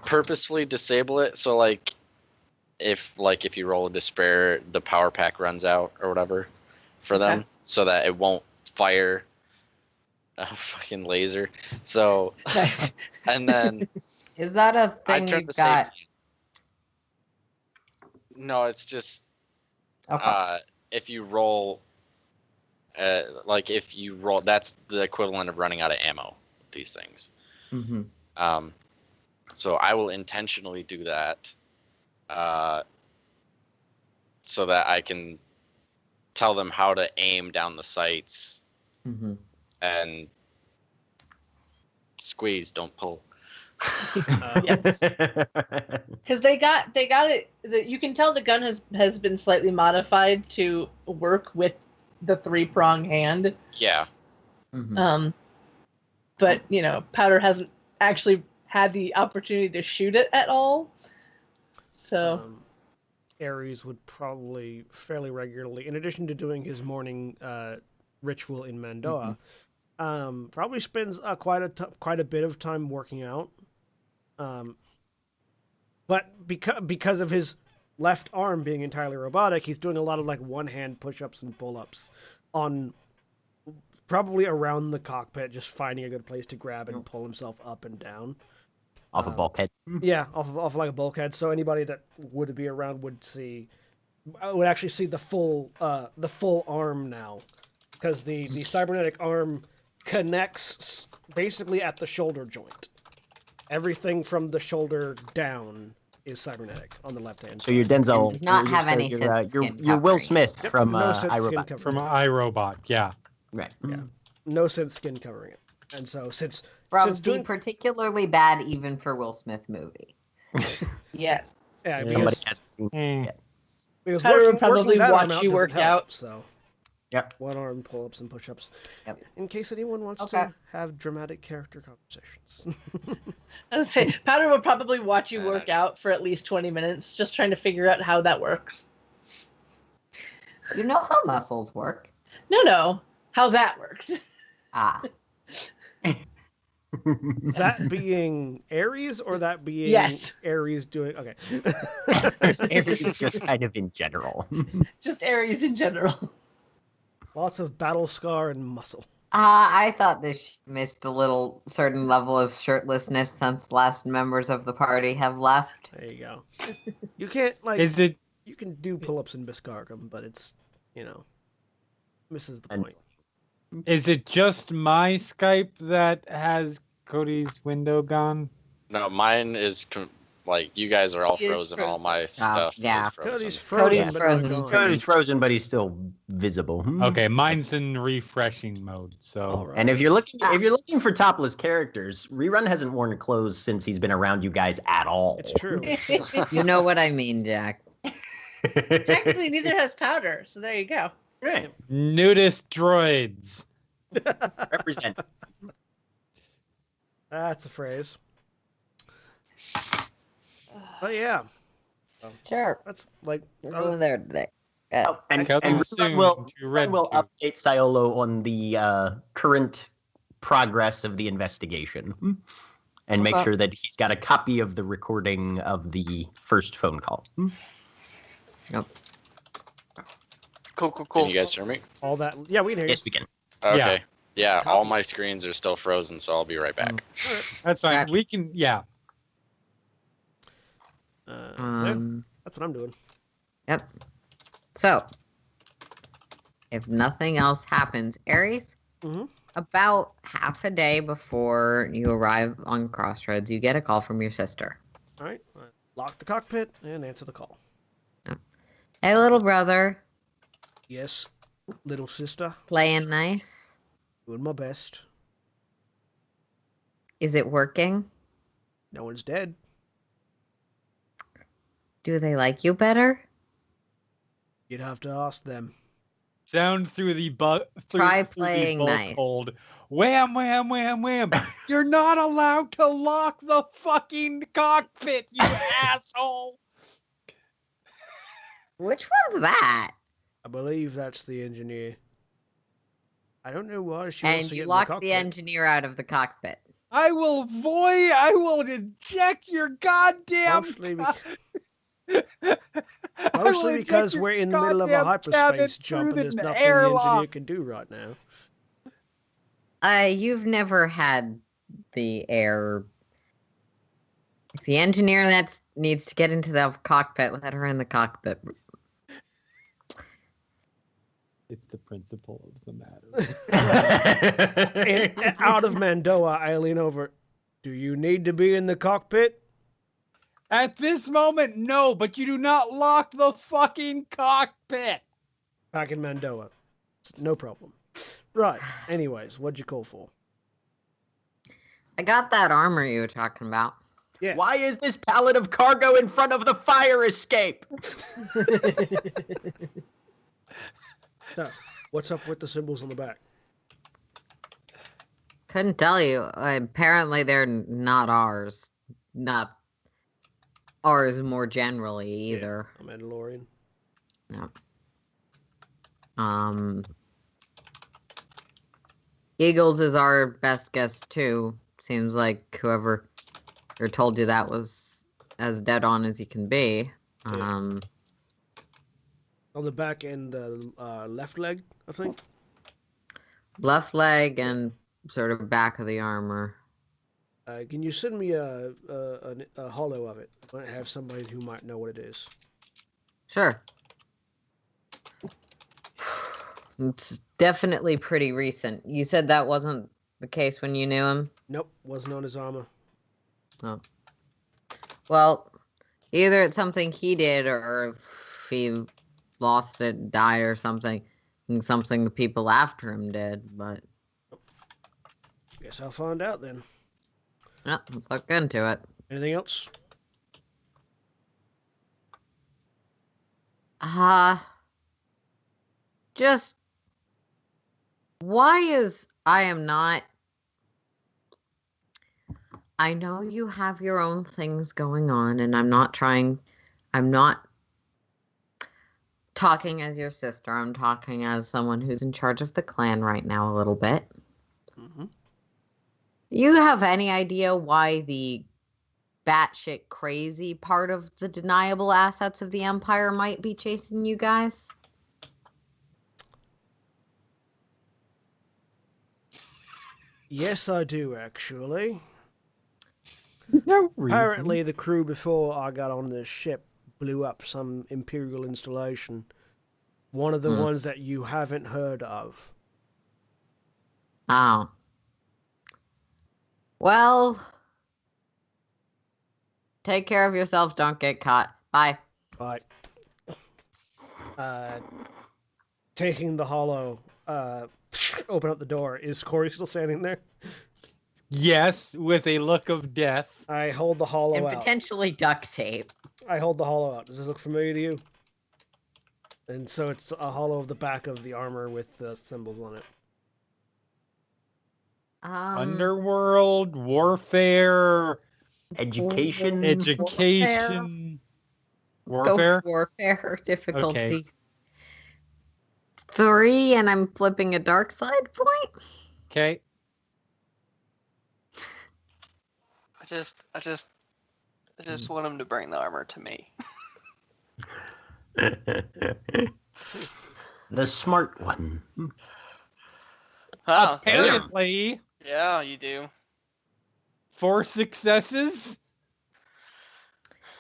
purposefully disable it so if you roll a despair, the power pack runs out or whatever for them, Okay. so that it won't fire a fucking laser. So Nice. and then Is that a I thing turn you the got? safety. No, it's just Okay. if you roll, if you roll, that's the equivalent of running out of ammo with these things. Mm-hmm. So I will intentionally do that, so that I can tell them how to aim down the sights Mm-hmm. and squeeze, don't pull. Yes. Because they got it. You can tell the gun has been slightly modified to work with the 3-prong hand. Yeah. Mm-hmm. But Powder hasn't actually had the opportunity to shoot it at all. So Ares would probably fairly regularly, in addition to doing his morning ritual in Mandoa, probably spends quite a bit of time working out. But because of his left arm being entirely robotic, he's doing a lot of one-hand push-ups and pull-ups on probably around the cockpit, just finding a good place to grab and pull himself up and down. Off a bulkhead. Yeah, off like a bulkhead. So anybody that would be around would actually see the full arm now, because the cybernetic arm connects basically at the shoulder joint. Everything from the shoulder down is cybernetic on the left hand. So you're Denzel. And does not have any you're, synth you're, skin you're Will covering. Smith Yep, from no synth skin iRobot. covering From it. iRobot, yeah. Right. Yeah. No synth skin covering it. And so since From since the doing particularly bad even for Will Smith movie. yes, yeah, Yeah. Somebody because, hasn't seen Eh. it yet. because Powder would working probably that arm watch out you doesn't work help, out. So Yep. one arm pull-ups and push-ups. Yep. In case anyone wants Okay. to have dramatic character conversations. I would say Powder would probably watch you work out for at least 20 minutes, just trying to figure out how that works. You know how muscles work. No, how that works. Ah. That being Ares, or that being Yes. Ares doing okay. It's just kind of in general. Just Ares in general. Lots of battle scar and muscle. I thought this missed a little certain level of shirtlessness since last members of the party have left. There you go. You can't Is it you can do pull-ups in Biscargum, but it's misses the And- point. is it just my Skype that has Cody's window gone? No, mine is you guys are all He is frozen. All frozen. my stuff yeah. is frozen. Cody's frozen, Cody's but not frozen. gone. Cody's frozen, but he's still visible. Okay, mine's in refreshing mode, so All right. And if you're looking for topless characters, Rerun hasn't worn clothes since he's been around you guys at all. It's true. You know what I mean, Jack. Technically, neither has Powder, so there you go. Right. nudist droids. Represent. That's a phrase. But yeah, Sure. that's like We're going there today. Oh, and Cousin Rerun Soon will, to Red Rerun will Tube. update Siolo on the current progress of the investigation and make Okay. sure that he's got a copy of the recording of the first phone call. Cool. Can you guys hear me? all that. Yeah, we can hear you. Yes, we can. Okay. Yeah, all Copy. my screens are still frozen, so I'll be right back. That's fine. Gotcha. We can, yeah. So that's what I'm doing. Yep. So, if nothing else happens, Ares, Mhm. about half a day before you arrive on Crossroads, you get a call from your sister. All right, lock the cockpit and answer the call. Hey, little brother, Yes, little sister. playing nice? Doing my best. Is it working? No one's dead. Do they like you better? You'd have to ask them. Sound through the Try playing bolt nice. hold. Wham, wham, wham, wham. You're not allowed to lock the fucking cockpit, you asshole. Which one's that? I believe that's the engineer. I don't know why she And wants to you get in locked the the cockpit. engineer out of the cockpit. I will eject your goddamn. Mostly, I will Mostly eject because your we're in the middle of a goddamn hyperspace cabin jump through and there's the nothing the airlock. engineer can do right now. You've never had the air. If the engineer needs to get into the cockpit, let her in the cockpit. It's the principle of the matter. And out of Mandoa, I lean over. Do you need to be in the cockpit? At this moment, no, but you do not lock the fucking cockpit. Back in Mandoa. No problem. Right. Anyways, what'd you call for? I got that armor you were talking about. Yeah. Why is this pallet of cargo in front of the fire escape? So, what's up with the symbols on the back? Couldn't tell you. Apparently, they're not ours. Not ours more generally either. Yeah, a Mandalorian. No. Eagles is our best guess too. Seems like whoever told you that was as dead on as you can be. Yeah. On the back and the left leg, I think. Left leg and sort of back of the armor. Can you send me a holo of it? I might have somebody who might know what it is. Sure. It's definitely pretty recent. You said that wasn't the case when you knew him? Nope, wasn't on his armor. Oh. Well, either it's something he did or if he lost it, died or something, and something the people after him did, but Guess I'll find out then. yeah, let's look into it. Anything else? Just why is I know you have your own things going on, and I'm not talking as your sister. I'm talking as someone who's in charge of the clan right now a little bit. Mm-hmm. You have any idea why the batshit crazy part of the deniable assets of the Empire might be chasing you guys? Yes, I do, actually. No reason. Apparently, the crew before I got on this ship blew up some Imperial installation. One of the ones that you haven't heard of. Oh. Well, take care of yourself. Don't get caught. Bye. Right. Taking the holo, open up the door. Is Corey still standing there? Yes, with a look of death. I hold the holo And out. potentially duct tape. I hold the holo out. Does this look familiar to you? And so it's a holo of the back of the armor with the symbols on it. Underworld, warfare, Education. education, Go warfare. warfare difficulty. Okay. 3, and I'm flipping a dark side point. Okay. I just want him to bring the armor to me. The smart one. Oh, Apparently, yeah, you do. 4 successes.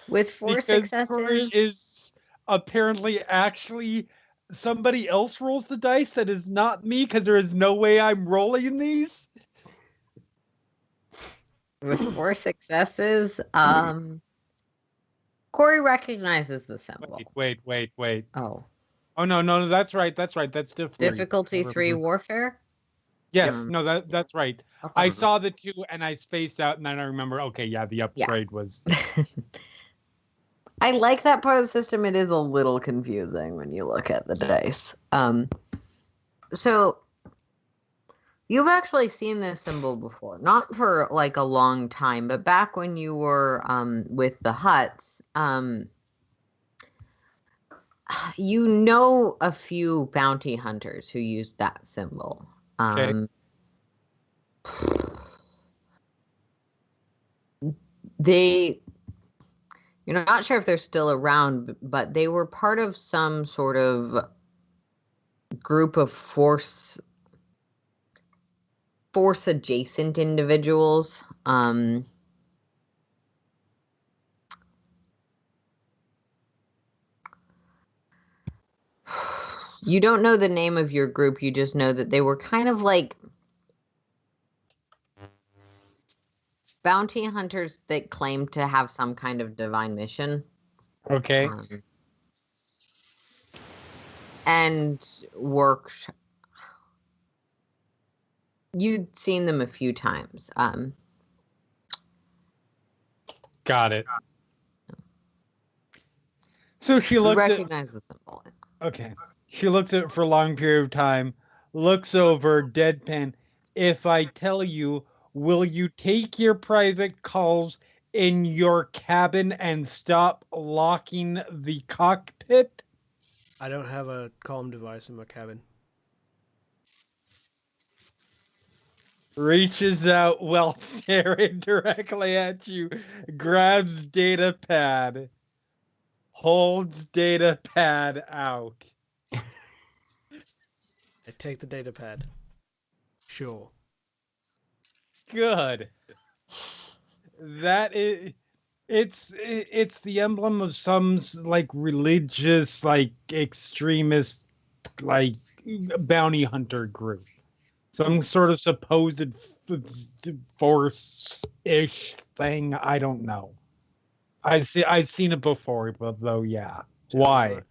With 4 Because Corey successes. is apparently actually somebody else rolls the dice that is not me, because there is no way I'm rolling these. With 4 successes, Corey recognizes the symbol. Wait. Oh. Oh no, that's right. That's different. Difficulty 3 warfare? Yes, Yep. no, that's right. I saw the two and I spaced out, and then I remember, okay, yeah, the upgrade was. I like that part of the system. It is a little confusing when you look at the dice. So you've actually seen this symbol before, not for like a long time, but back when you were with the huts, you know a few bounty hunters who used that symbol. Okay. You're not sure if they're still around, but they were part of some sort of group of force adjacent individuals. You don't know the name of your group, you just know that they were kind of like bounty hunters that claimed to have some kind of divine mission. Okay. And worked. You'd seen them a few times. Got it. So she looks recognize the symbol. Okay. She looks at it for a long period of time, looks over, deadpan. If I tell you, will you take your private calls in your cabin and stop locking the cockpit? I don't have a comm device in my cabin. Reaches out while staring directly at you, grabs data pad, holds data pad out. I take the data pad. Sure. Good. That is, it's the emblem of some like religious, like extremist, like bounty hunter group. Some sort of supposed force-ish thing. I don't know. I've seen it before, but though, yeah. Why?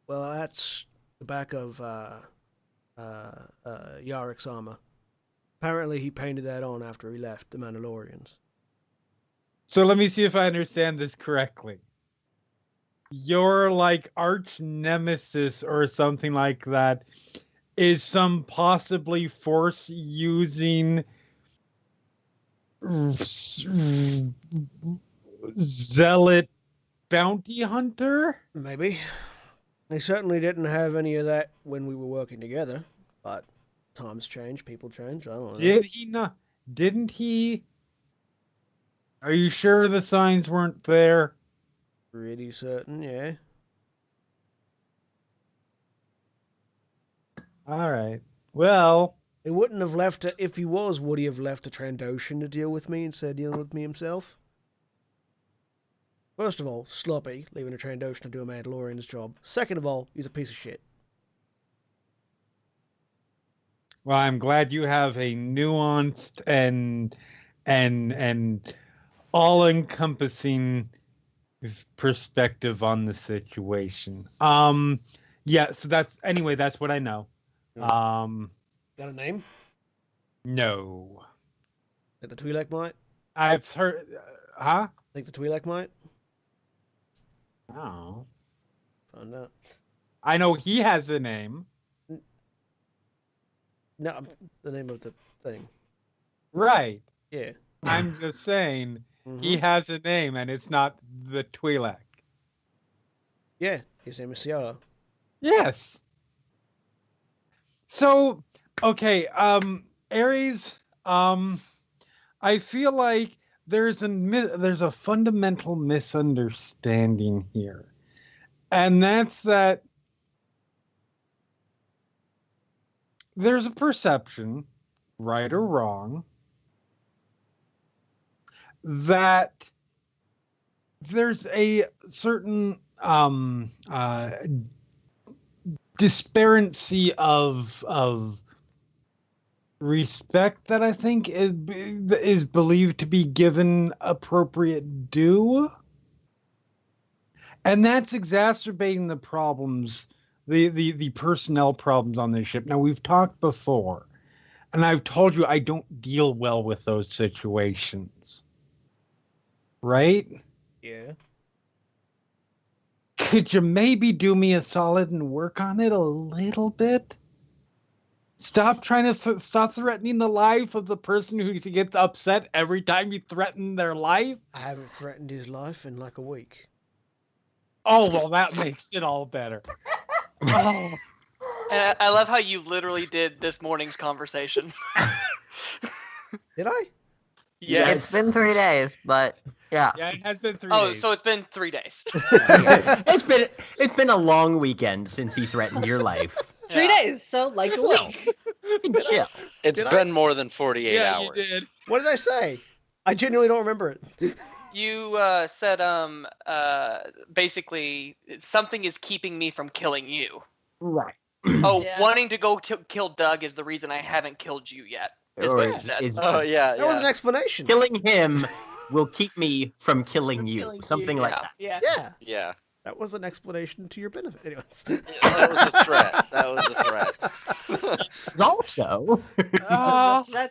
Well, that's the back of Yarick's armor. Apparently, he painted that on after he left the Mandalorians. So let me see if I understand this correctly. Your like arch nemesis or something like that is some possibly force using zealot bounty hunter? Maybe. They certainly didn't have any of that when we were working together, but times change, people change, I don't know. Did he not? Didn't he? Are you sure the signs weren't there? Pretty certain, yeah. All right. Well, He wouldn't have left it, if he was, would he have left a Trandoshan to deal with me instead of dealing with me himself? First of all, sloppy, leaving a Trandoshan to do a Mandalorian's job. Second of all, he's a piece of shit. well, I'm glad you have a nuanced and all-encompassing perspective on the situation. Yeah, so that's what I know. Got a name? No. Think the Twi'lek might? I've heard huh? Think the Twi'lek might? Oh. Find out. I know he has a name. No, the name of the thing. Right. Yeah. I'm just saying he has a name and it's not the Twi'lek. Yeah, his name is Ciara. Yes. So, okay, Ares, I feel like there's a fundamental misunderstanding here. And that's that there's a perception, right or wrong, that there's a certain disparity of respect that I think is believed to be given appropriate due, and that's exacerbating the problems, the personnel problems on this ship. Now we've talked before And I've told you I don't deal well with those situations. Right? Yeah. Could you maybe do me a solid and work on it a little bit? Stop trying to stop threatening the life of the person who gets upset every time you threaten their life. I haven't threatened his life in like a week. Oh, well, that makes it all better. Oh. And I love how you literally did this morning's conversation. Did I? Yeah. It's been 3 days, but yeah. Yeah, it has been 3 Oh, days. so it's been 3 days. It's been a long weekend since he threatened your life. 3 days, so like a week. Chill. It's Did been more than 48 yeah, hours. you did. What did I say? I genuinely don't remember it. You said basically something is keeping me from killing you. Right. Oh, Yeah. wanting to go kill Doug is the reason I haven't killed you yet. Is Or what you is- said. is- Oh yeah, That was an yeah. explanation. Killing him will keep me from killing you. Killing you, Something like yeah. that. Yeah. Yeah, Yeah. that was an explanation to your benefit. Anyways. That was a threat. That was a threat. Also,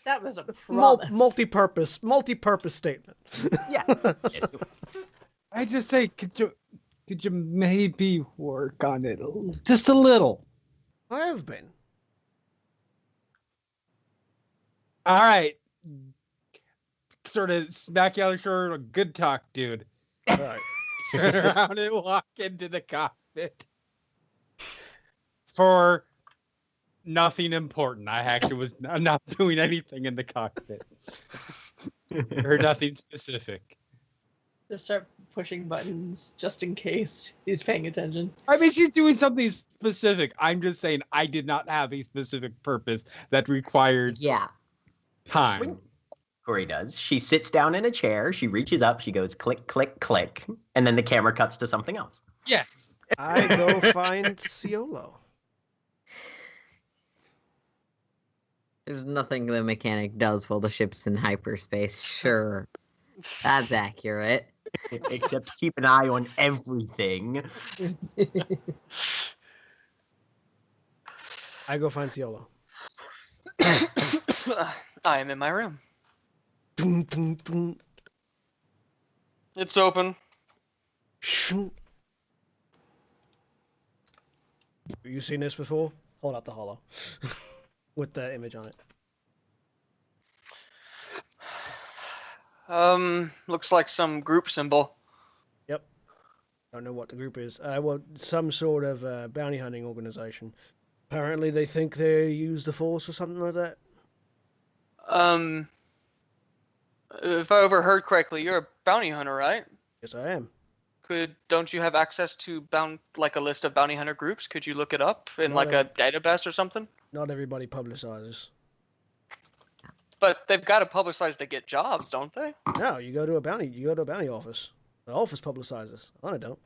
That was a promise. Multi-purpose statement. yeah. Yes. I just say, could you maybe work on it just a little? I have been. All right. Sort of smack you on the shoulder. Good talk, dude. All right. Turn around and walk into the cockpit. For nothing important. I actually was not doing anything in the cockpit. Or nothing specific. Just start pushing buttons just in case he's paying attention. I mean, she's doing something specific. I'm just saying I did not have a specific purpose that required Yeah. time. Corey does. She sits down in a chair. She reaches up. She goes click, click, click. And then the camera cuts to something else. Yes. I go find Ciolo. There's nothing the mechanic does while the ship's in hyperspace. Sure. That's accurate. Except keep an eye on everything. I go find Ciolo. I am in my room. Dun, dun, dun. It's open. Shoo. Have you seen this before? Hold up the holo. With the image on it. Looks like some group symbol. Don't know what the group is. Well, some sort of bounty hunting organization. Apparently they think they use the Force or something like that. If I overheard correctly, you're a bounty hunter, right? Yes, I am. Don't you have access to like a list of bounty hunter groups? Could you look it up in No, like no. a database or something? Not everybody publicizes. But they've got to publicize to get jobs, don't they? No, you go to a bounty office. The office publicizes. I don't.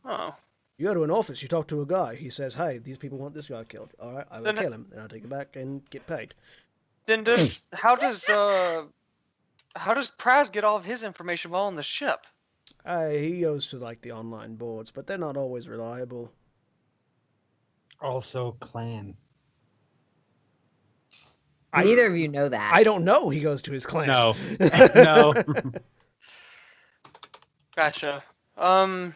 Oh. You go to an office, you talk to a guy. He says, "Hey, these people want this guy killed. All right, I will Then- kill him, and I'll take it back and get paid." Then how does Praz get all of his information while on the ship? He goes to like the online boards, but they're not always reliable. Also, clan. Neither of you know that. I don't know. He goes to his clan. No. No. Gotcha. Do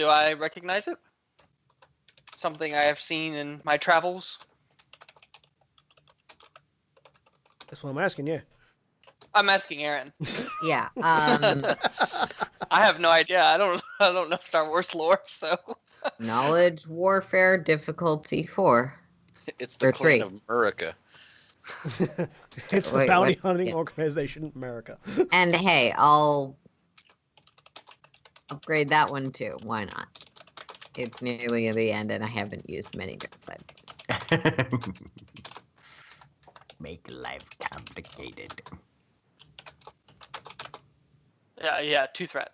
I recognize it? Something I have seen in my travels. That's what I'm asking you. I'm asking Aaron. Yeah. I have no idea. I don't know Star Wars lore, so. Knowledge warfare difficulty 4. It's the Or clan 3. of Murica. It's the Wait, bounty what? hunting Yeah. organization, America. And hey, I'll upgrade that one too. Why not? It's nearly at the end and I haven't used many downside. Make life complicated. Yeah, 2 threat.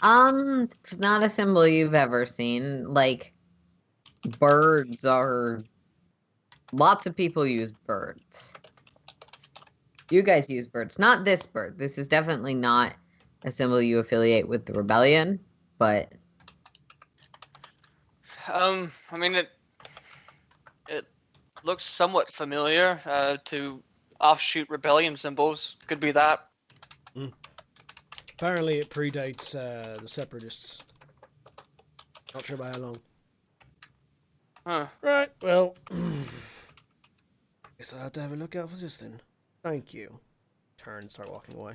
It's not a symbol you've ever seen. Like, birds are... Lots of people use birds. You guys use birds. Not this bird. This is definitely not a symbol you affiliate with the rebellion, but... I mean, it looks somewhat familiar to offshoot rebellion symbols. Could be that. Apparently, it predates the Separatists. Not sure by how long. Huh. Right, well, guess I'll have to have a look out for this then. Thank you. Turn and start walking away.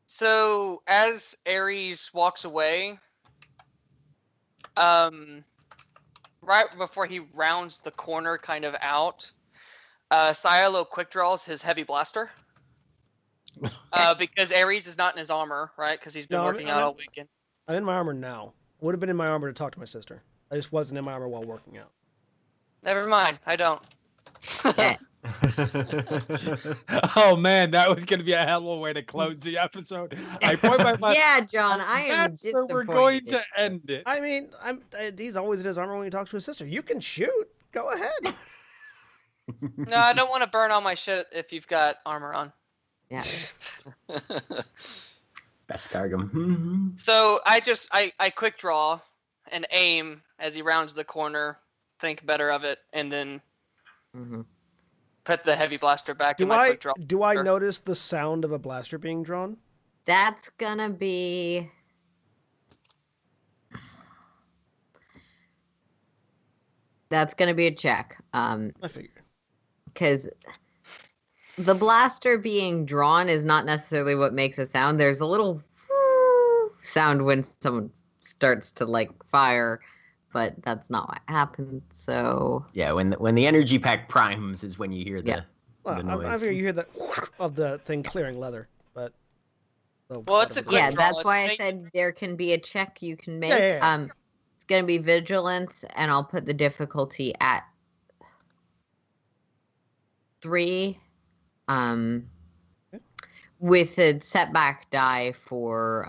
So as Ares walks away, right before he rounds the corner kind of out, Silo quick draws his heavy blaster. Because Ares is not in his armor, right? Because he's been working out all weekend. I'm in my armor now. Would have been in my armor to talk to my sister. I just wasn't in my armor while working out. Never mind, I don't. Oh man, that was gonna be a hell of a way to close the episode. I point my butt. Yeah, John, I am That's where we're going disappointed. to end it. I mean, he's always in his armor when he talks to his sister. You can shoot. Go ahead. No, I don't want to burn all my shit if you've got armor on. Yeah. Best cargo. So I quick draw and aim as he rounds the corner, think better of it, and then put the heavy blaster back in my quick draw. Do I notice the sound of a blaster being drawn? That's gonna be a check. I figured. Because the blaster being drawn is not necessarily what makes a sound. There's a little sound when someone starts to like fire, but that's not what happens. So Yeah, when the energy pack primes is when you hear the, Well, the noise. I figure you hear the of the thing clearing leather, but Well, it's a quick yeah, draw. that's why I Think- said there can be a check you can make. Yeah. It's gonna be vigilance, and I'll put the difficulty at 3. With a setback die for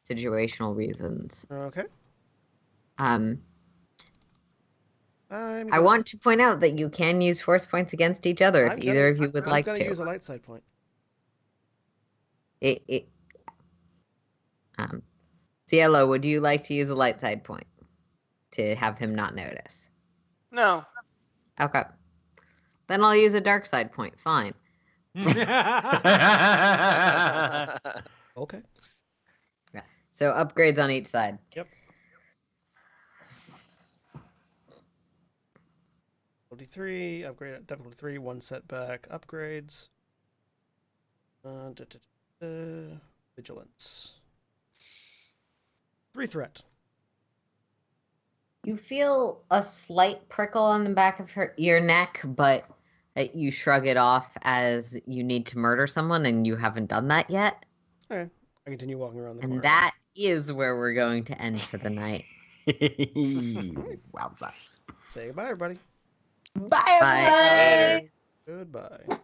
situational reasons. Okay. I want to point out that you can use force points against each other if either of you would like I'm to. gonna use a light side point. Cielo, would you like to use a light side point to have him not notice? No. Okay. Then I'll use a dark side point. Fine. Okay. So upgrades on each side. Yep. 23, upgrade, difficulty 3, 1 setback, upgrades. Vigilance. 3 threat. You feel a slight prickle on the back of your neck, but you shrug it off as you need to murder someone and you haven't done that yet. Okay. I continue walking around the corner. And that is where we're going to end for the night. Wowza. Say goodbye, everybody. Bye, everybody! Goodbye.